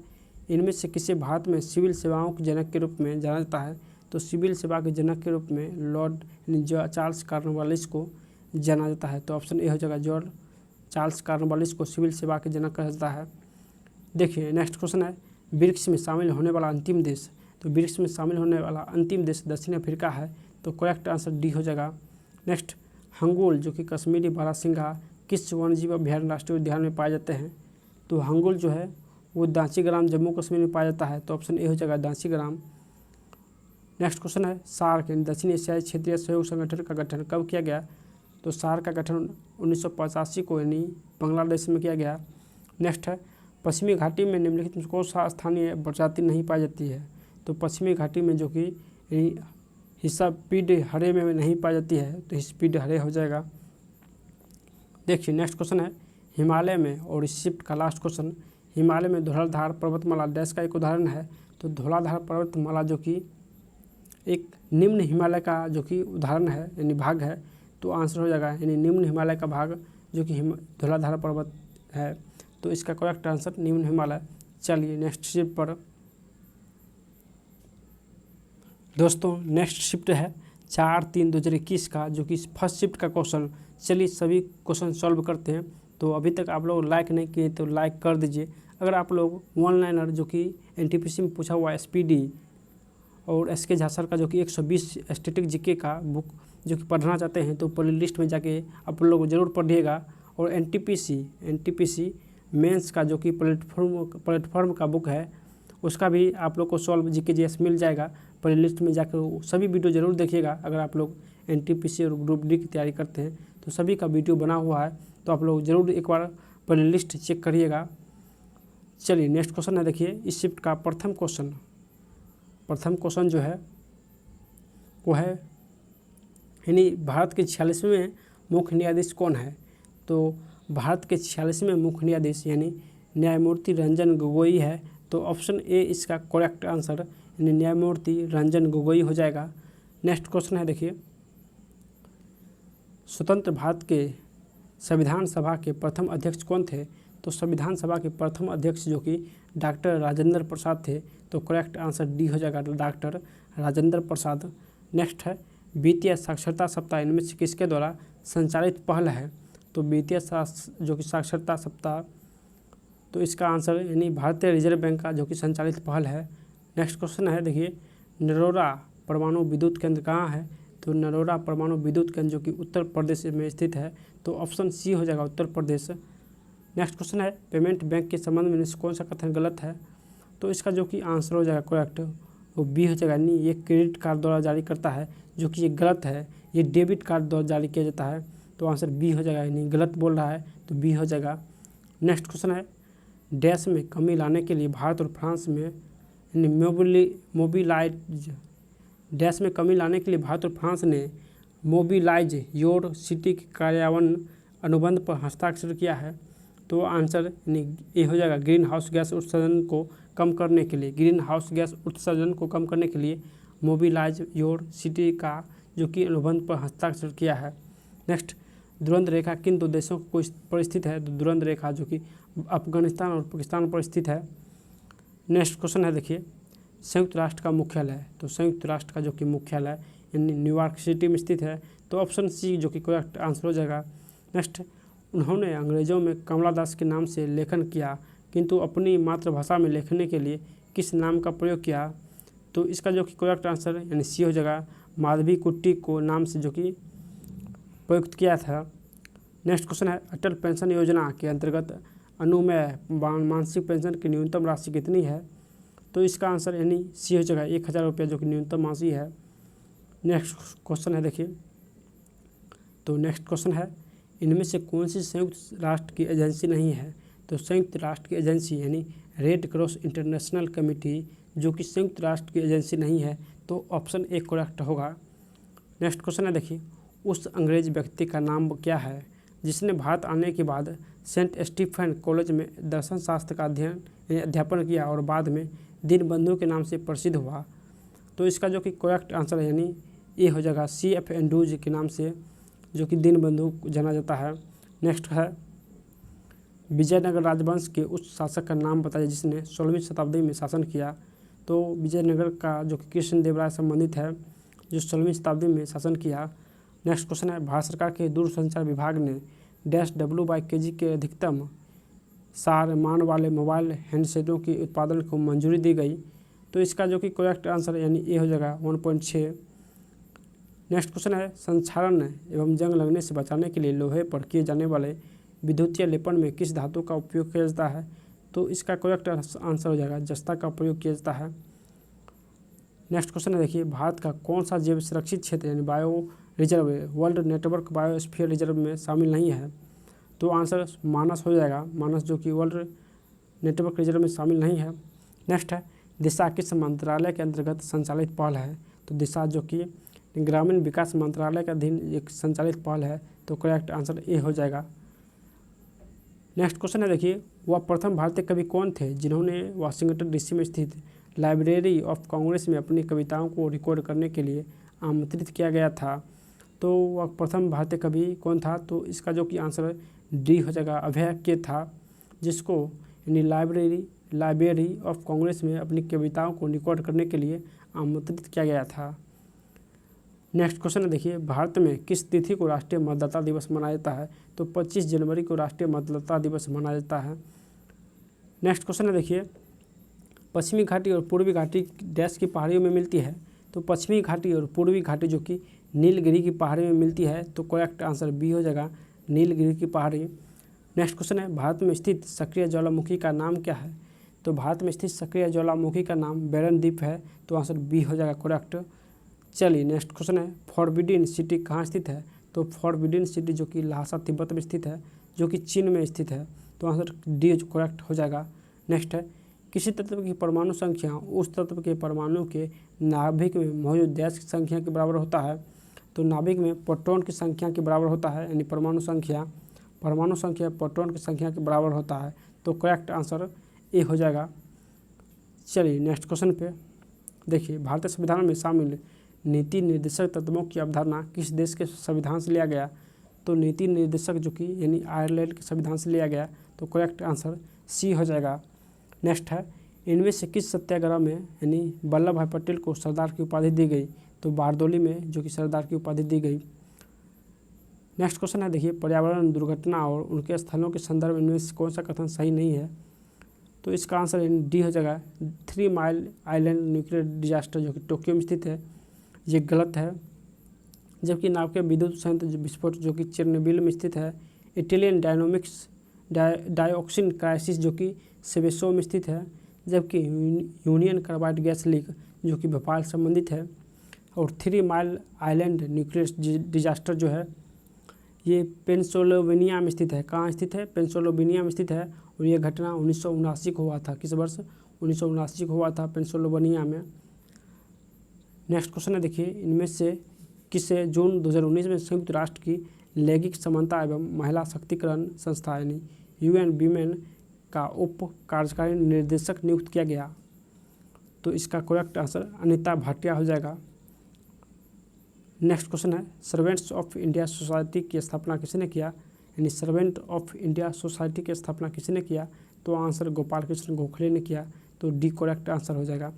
इनमें से किसे भारत में सिविल सेवाओं के जनक के रूप में जाना जाता है? तो सिविल सेवा के जनक के रूप में लॉर्ड चार्ल्स कॉर्नवालिस को जाना जाता है, तो ऑप्शन ए हो जाएगा जॉर्ज चार्ल्स कॉर्नवालिस को सिविल सेवा के जनक कहा जाता है। देखिए नेक्स्ट क्वेश्चन है ब्रिक्स में शामिल होने वाला अंतिम देश, तो ब्रिक्स में शामिल होने वाला अंतिम देश दक्षिण अफ्रीका है, तो करेक्ट आंसर डी हो जाएगा। नेक्स्ट हंगोल जो कि कश्मीरी बारासिंगा किस वन्यजीव अभ्यारण्य राष्ट्रीय उद्यान में पाए जाते हैं? तो हंगोल जो है वो दांचीग्राम जम्मू कश्मीर में पाया जाता है, तो ऑप्शन ए हो जाएगा दांचीग्राम। नेक्स्ट क्वेश्चन है सार्क यानी दक्षिण एशियाई क्षेत्रीय सहयोग संगठन का गठन कब किया गया? तो सार्क का गठन 1985 को यानी बांग्लादेश में किया गया। नेक्स्ट है पश्चिमी घाटी में निम्नलिखित में कौन सा स्थानीय प्रजाति नहीं पाई जाती है? तो पश्चिमी घाटी में जो कि हिस्सापीड हरे में नहीं पाई जाती है, तो हिस्सापीड हरे हो जाएगा। देखिए नेक्स्ट क्वेश्चन है हिमालय में और इस शिफ्ट का लास्ट क्वेश्चन हिमालय में धौलाधार पर्वतमाला डैश का एक उदाहरण है? तो धौलाधार पर्वतमाला जो कि एक निम्न हिमालय का जो कि उदाहरण है यानी भाग है, तो आंसर हो जाएगा यानी निम्न हिमालय का भाग जो कि धौलाधार पर्वत है, तो इसका करेक्ट आंसर निम्न हिमालय। चलिए नेक्स्ट शिफ्ट पर दोस्तों नेक्स्ट शिफ्ट है 4/3/2021 का जो कि फर्स्ट शिफ्ट का क्वेश्चन। चलिए सभी क्वेश्चन सॉल्व करते हैं। तो अभी तक आप लोग लाइक नहीं किए तो लाइक कर दीजिए। अगर आप लोग वन लाइनर जो कि एनटीपीसी में पूछा हुआ एसपीडी और एसके झा सर का जो कि 120 स्टैटिक जीके का बुक जो कि पढ़ना चाहते हैं तो प्ले लिस्ट में जाके आप लोग ज़रूर पढ़िएगा। और एनटीपीसी मेंस का जो कि प्लेटफॉर्म का बुक है उसका भी आप लोग को सॉल्व जीके जीएस मिल जाएगा। प्ले लिस्ट में जाकर सभी वीडियो ज़रूर देखिएगा। अगर आप लोग एनटीपीसी और ग्रुप डी की तैयारी करते हैं तो सभी का वीडियो बना हुआ है, तो आप लोग ज़रूर एक बार प्ले लिस्ट चेक करिएगा। चलिए नेक्स्ट क्वेश्चन है, देखिए इस शिफ्ट का प्रथम क्वेश्चन जो है वो है यानी भारत के 46वें मुख्य न्यायाधीश कौन है। तो भारत के 46वें मुख्य न्यायाधीश यानी न्यायमूर्ति रंजन गोगोई है। तो ऑप्शन ए इसका करेक्ट आंसर यानी न्यायमूर्ति रंजन गोगोई हो जाएगा। नेक्स्ट क्वेश्चन है, देखिए स्वतंत्र भारत के संविधान सभा के प्रथम अध्यक्ष कौन थे। तो संविधान सभा के प्रथम अध्यक्ष जो कि डॉक्टर राजेंद्र प्रसाद थे। तो करेक्ट आंसर डी हो जाएगा, डॉक्टर राजेंद्र प्रसाद। नेक्स्ट है वित्तीय साक्षरता सप्ताह इनमें से किसके द्वारा संचालित पहल है। तो वित्तीय जो कि साक्षरता सप्ताह, तो इसका आंसर यानी भारतीय रिजर्व बैंक का जो कि संचालित पहल है। नेक्स्ट क्वेश्चन है, देखिए नरोरा परमाणु विद्युत केंद्र कहाँ है। तो नरोरा परमाणु विद्युत केंद्र जो कि उत्तर प्रदेश में स्थित है। तो ऑप्शन सी हो जाएगा, उत्तर प्रदेश। नेक्स्ट क्वेश्चन है पेमेंट बैंक के संबंध में कौन सा कथन गलत है। तो इसका जो कि आंसर हो जाएगा करेक्ट वो बी हो जाएगा, यानी ये क्रेडिट कार्ड द्वारा जारी करता है, जो कि ये गलत है, ये डेबिट कार्ड द्वारा जारी किया जाता है। तो आंसर बी हो जाएगा, यानी गलत बोल रहा है, तो बी हो जाएगा। नेक्स्ट क्वेश्चन है डैश में कमी लाने के लिए भारत और फ्रांस में यानी डैश में कमी लाने के लिए भारत और फ्रांस ने मोबिलाइज योर सिटी के कार्यान्वयन अनुबंध पर हस्ताक्षर किया है। तो आंसर यानी ये हो जाएगा ग्रीन हाउस गैस उत्सर्जन को कम करने के लिए, ग्रीन हाउस गैस उत्सर्जन को कम करने के लिए मोबिलाइज योर सिटी का जो कि अनुबंध पर हस्ताक्षर किया है। नेक्स्ट दुरंत रेखा किन दो देशों पर स्थित है। तो दुरंत रेखा जो कि अफगानिस्तान और पाकिस्तान पर स्थित है। नेक्स्ट क्वेश्चन है, देखिए संयुक्त राष्ट्र का मुख्यालय। तो संयुक्त राष्ट्र का जो कि मुख्यालय यानी न्यूयॉर्क सिटी में स्थित है। तो ऑप्शन सी जो कि करेक्ट आंसर हो जाएगा। नेक्स्ट उन्होंने अंग्रेज़ों में कमला दास के नाम से लेखन किया, किंतु अपनी मातृभाषा में लिखने के लिए किस नाम का प्रयोग किया। तो इसका जो कि करेक्ट आंसर यानी सी हो जाएगा, माधवी कुट्टी को नाम से जो कि प्रयुक्त किया था। नेक्स्ट क्वेश्चन है अटल पेंशन योजना के अंतर्गत अनुमेय मासिक पेंशन की न्यूनतम राशि कितनी है। तो इसका आंसर यानी सी हो जाएगा 1000 रुपये जो कि न्यूनतम राशि है। नेक्स्ट क्वेश्चन है, देखिए तो नेक्स्ट क्वेश्चन है इनमें से कौन सी संयुक्त राष्ट्र की एजेंसी नहीं है। तो संयुक्त राष्ट्र की एजेंसी यानी रेड क्रॉस इंटरनेशनल कमेटी जो कि संयुक्त राष्ट्र की एजेंसी नहीं है। तो ऑप्शन ए करेक्ट होगा। नेक्स्ट क्वेश्चन है, देखिए उस अंग्रेज व्यक्ति का नाम क्या है जिसने भारत आने के बाद सेंट स्टीफन कॉलेज में दर्शन शास्त्र का अध्यापन किया और बाद में दीनबंधु के नाम से प्रसिद्ध हुआ। तो इसका जो कि करेक्ट आंसर है यानी ए हो जाएगा, C.F. एंड्रूज के नाम से जो कि दीनबंधु जाना जाता है। नेक्स्ट है विजयनगर राजवंश के उस शासक का नाम बताइए जिसने 16वीं शताब्दी में शासन किया। तो विजयनगर का जो कि कृष्णदेवराय संबंधित है जो 16वीं शताब्दी में शासन किया। नेक्स्ट क्वेश्चन है भारत सरकार के दूरसंचार विभाग ने -W/kg के अधिकतम सार मान वाले मोबाइल हैंडसेटों के उत्पादन को मंजूरी दी गई। तो इसका जो कि करेक्ट आंसर यानी ए हो जाएगा 1.6। नेक्स्ट क्वेश्चन है संक्षारण एवं जंग लगने से बचाने के लिए लोहे पर किए जाने वाले विद्युतीय लेपन में किस धातु का उपयोग किया जाता है। तो इसका करेक्ट आंसर हो जाएगा जस्ता का प्रयोग किया जाता है। नेक्स्ट क्वेश्चन है, देखिए भारत का कौन सा जैव सुरक्षित क्षेत्र यानी bio reserve world network biosphere reserve में शामिल नहीं है। तो आंसर मानस हो जाएगा, मानस जो कि वर्ल्ड नेटवर्क रिजर्व में शामिल नहीं है। नेक्स्ट है दिशा किस मंत्रालय के अंतर्गत संचालित पहल है। तो दिशा जो कि ग्रामीण विकास मंत्रालय के अधीन एक संचालित पहल है। तो करेक्ट आंसर ए हो जाएगा। नेक्स्ट क्वेश्चन है, देखिए वह प्रथम भारतीय कवि कौन थे जिन्होंने वाशिंगटन डीसी में स्थित लाइब्रेरी ऑफ कांग्रेस में अपनी कविताओं को रिकॉर्ड करने के लिए आमंत्रित किया गया था। तो वह प्रथम भारतीय कवि कौन था। तो इसका जो कि आंसर डी हो जाएगा, अभय के था, जिसको यानी लाइब्रेरी ऑफ कांग्रेस में अपनी कविताओं को रिकॉर्ड करने के लिए आमंत्रित किया गया था। नेक्स्ट क्वेश्चन है, देखिए भारत में किस तिथि को राष्ट्रीय मतदाता दिवस मनाया जाता है। तो 25 जनवरी को राष्ट्रीय मतदाता दिवस मनाया जाता है। नेक्स्ट क्वेश्चन है, देखिए पश्चिमी घाटी और पूर्वी घाटी डैश की पहाड़ियों में मिलती है। तो पश्चिमी घाटी और पूर्वी घाटी जो कि नीलगिरी की पहाड़ी में मिलती है। तो करेक्ट आंसर बी हो जाएगा, नीलगिरी की पहाड़ी। नेक्स्ट क्वेश्चन है भारत में स्थित सक्रिय ज्वालामुखी का नाम क्या है। तो भारत में स्थित सक्रिय ज्वालामुखी का नाम बैरन द्वीप है। तो आंसर बी हो जाएगा करेक्ट। चलिए नेक्स्ट क्वेश्चन है फॉरबिडन सिटी कहाँ स्थित है। तो फॉरबिडन सिटी जो कि लहासा तिब्बत में स्थित है, जो कि चीन में स्थित है। तो आंसर डी करेक्ट हो जाएगा। नेक्स्ट है, किसी तत्व की परमाणु संख्या उस तत्व के परमाणु के नाभिक में मौजूद डैश की संख्या के बराबर होता है। तो नाभिक में प्रोटॉन की संख्या के बराबर होता है, यानी परमाणु संख्या प्रोटॉन की संख्या के बराबर होता है। तो करेक्ट आंसर ए हो जाएगा। चलिए नेक्स्ट क्वेश्चन पे देखिए, भारतीय संविधान में शामिल नीति निर्देशक तत्वों की अवधारणा किस देश के संविधान से लिया गया। तो नीति निर्देशक जो कि यानी आयरलैंड के संविधान से लिया गया। तो करेक्ट आंसर सी हो जाएगा। नेक्स्ट है, इनमें से किस सत्याग्रह में यानी वल्लभ भाई पटेल को सरदार की उपाधि दी गई। तो बारदोली में जो कि सरदार की उपाधि दी गई। नेक्स्ट क्वेश्चन है देखिए, पर्यावरण दुर्घटना और उनके स्थलों के संदर्भ में इनमें से कौन सा कथन सही नहीं है। तो इसका आंसर डी हो जाएगा। 3 माइल आइलैंड न्यूक्लियर डिजास्टर जो कि टोक्यो में स्थित है, ये गलत है। जबकि नाभिकीय विद्युत संयंत्र विस्फोट जो कि चेरनोबिल में स्थित है। इटालियन डायोक्सिन क्राइसिस जो कि सेवेसो में स्थित है। जबकि यूनियन कार्बाइड गैस लीक जो कि भोपाल संबंधित है। और 3 माइल आइलैंड न्यूक्लियर डिजास्टर जो है ये पेंसिल्वेनिया में स्थित है। कहाँ स्थित है? पेंसिल्वेनिया में स्थित है। और ये घटना 1979 को हुआ था। किस वर्ष? 1979 को हुआ था पेंसिल्वेनिया में। नेक्स्ट क्वेश्चन है देखिए, इनमें से किसे जून 2019 में संयुक्त राष्ट्र की लैंगिक समानता एवं महिला शक्तिकरण संस्था यानी UN वीमेन का उप कार्यकारी निर्देशक नियुक्त किया गया। तो इसका करेक्ट आंसर अनिता भाटिया हो जाएगा। नेक्स्ट क्वेश्चन है, सर्वेंट्स ऑफ इंडिया सोसाइटी की स्थापना किसने किया। यानी सर्वेंट ऑफ इंडिया सोसाइटी की स्थापना किसने किया। तो आंसर गोपाल कृष्ण गोखले ने किया। तो डी करेक्ट आंसर हो जाएगा।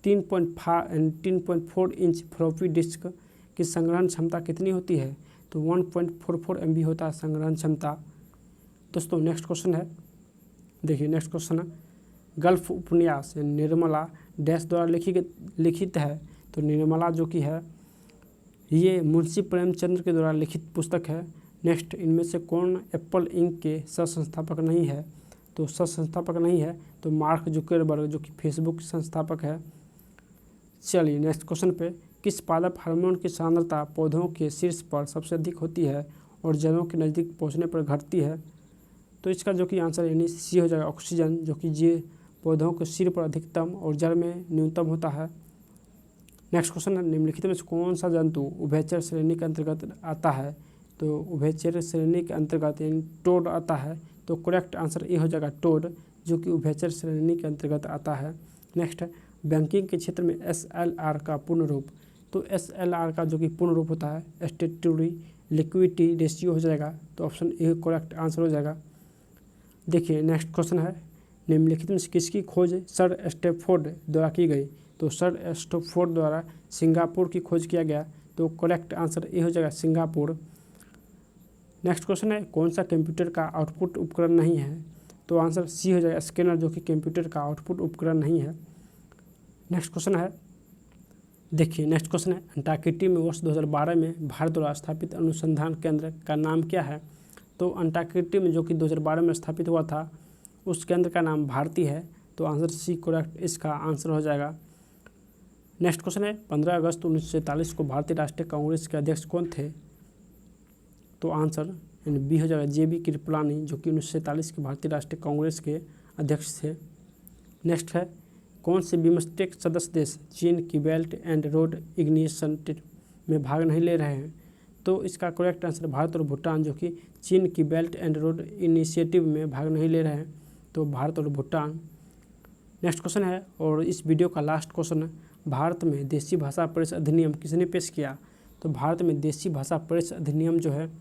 3.4 इंच फ्लॉपी डिस्क की संग्रहण क्षमता कितनी होती है। तो 1.44 MB होता है संग्रहण क्षमता। दोस्तों नेक्स्ट क्वेश्चन है देखिए, नेक्स्ट क्वेश्चन है, गल्फ उपन्यास निर्मला डैश द्वारा लिखित है। तो निर्मला जो कि है ये मुंशी प्रेमचंद्र के द्वारा लिखित पुस्तक है। नेक्स्ट, इनमें से कौन एप्पल इंक के सह संस्थापक नहीं है। तो सह संस्थापक नहीं है तो मार्क जुकरबर्ग जो कि फेसबुक संस्थापक है। चलिए नेक्स्ट क्वेश्चन पे, किस पादप हार्मोन की सांद्रता पौधों के शीर्ष पर सबसे अधिक होती है और जड़ों के नज़दीक पहुंचने पर घटती है। तो इसका जो कि आंसर यानी सी हो जाएगा, ऑक्सीजन, जो कि ये पौधों के सिर पर अधिकतम और जड़ में न्यूनतम होता है। नेक्स्ट क्वेश्चन है, निम्नलिखित में से कौन सा जंतु उभयचर श्रेणी के अंतर्गत आता है। तो उभयचर श्रेणी के अंतर्गत यानी टोड आता है। तो करेक्ट आंसर ये हो जाएगा टोड, जो कि उभयचर श्रेणी के अंतर्गत आता है। नेक्स्ट है, बैंकिंग के क्षेत्र में SLR का पूर्ण रूप। तो SLR का जो कि पूर्ण रूप होता है स्टैट्यूटरी लिक्विडिटी रेशियो हो जाएगा। तो ऑप्शन ए करेक्ट आंसर हो जाएगा। देखिए नेक्स्ट क्वेश्चन है, निम्नलिखित में से किसकी खोज सर स्टैफोर्ड द्वारा की गई। तो सर स्टैफोर्ड द्वारा सिंगापुर की खोज किया गया। तो करेक्ट आंसर ए हो जाएगा सिंगापुर। नेक्स्ट क्वेश्चन है, कौन सा कंप्यूटर का आउटपुट उपकरण नहीं है। तो आंसर सी हो जाएगा स्कैनर, जो कि कंप्यूटर का आउटपुट उपकरण नहीं है। नेक्स्ट क्वेश्चन है देखिए, नेक्स्ट क्वेश्चन है, अंटार्कटिका में वर्ष 2012 में भारत द्वारा स्थापित अनुसंधान केंद्र का नाम क्या है। तो अंटार्कटिका में जो कि 2012 में स्थापित हुआ था उस केंद्र का नाम भारती है। तो आंसर सी करेक्ट इसका आंसर हो जाएगा। नेक्स्ट क्वेश्चन है, 15 अगस्त 1947 को भारतीय राष्ट्रीय कांग्रेस के अध्यक्ष कौन थे। तो आंसर बी हो जाएगा JB कृपलानी, जो कि 1947 के भारतीय राष्ट्रीय कांग्रेस के अध्यक्ष थे। नेक्स्ट है, कौन से बिम्स्टेक सदस्य देश चीन की बेल्ट एंड रोड इनिशिएटिव में भाग नहीं ले रहे हैं। तो इसका करेक्ट आंसर भारत और भूटान, जो कि चीन की बेल्ट एंड रोड इनिशिएटिव में भाग नहीं ले रहे हैं। तो भारत और भूटान। नेक्स्ट क्वेश्चन है और इस वीडियो का लास्ट क्वेश्चन है, भारत में देसी भाषा प्रेस अधिनियम किसने पेश किया। तो भारत में देसी भाषा प्रेस अधिनियम जो है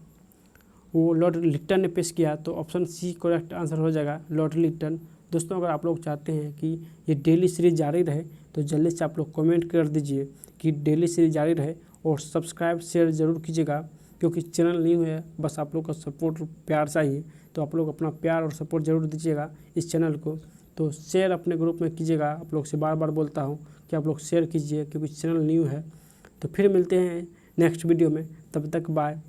वो लॉर्ड लिट्टन ने पेश किया। तो ऑप्शन सी करेक्ट आंसर हो जाएगा, लॉर्ड लिट्टन। दोस्तों अगर आप लोग चाहते हैं कि ये डेली सीरीज जारी रहे तो जल्दी से आप लोग कमेंट कर दीजिए कि डेली सीरीज जारी रहे, और सब्सक्राइब शेयर ज़रूर कीजिएगा, क्योंकि चैनल न्यू है, बस आप लोग का सपोर्ट प्यार चाहिए। तो आप लोग अपना प्यार और सपोर्ट ज़रूर दीजिएगा इस चैनल को। तो शेयर अपने ग्रुप में कीजिएगा। आप लोग से बार बार बोलता हूँ कि आप लोग शेयर कीजिए, क्योंकि चैनल न्यू है। तो फिर मिलते हैं नेक्स्ट वीडियो में, तब तक बाय।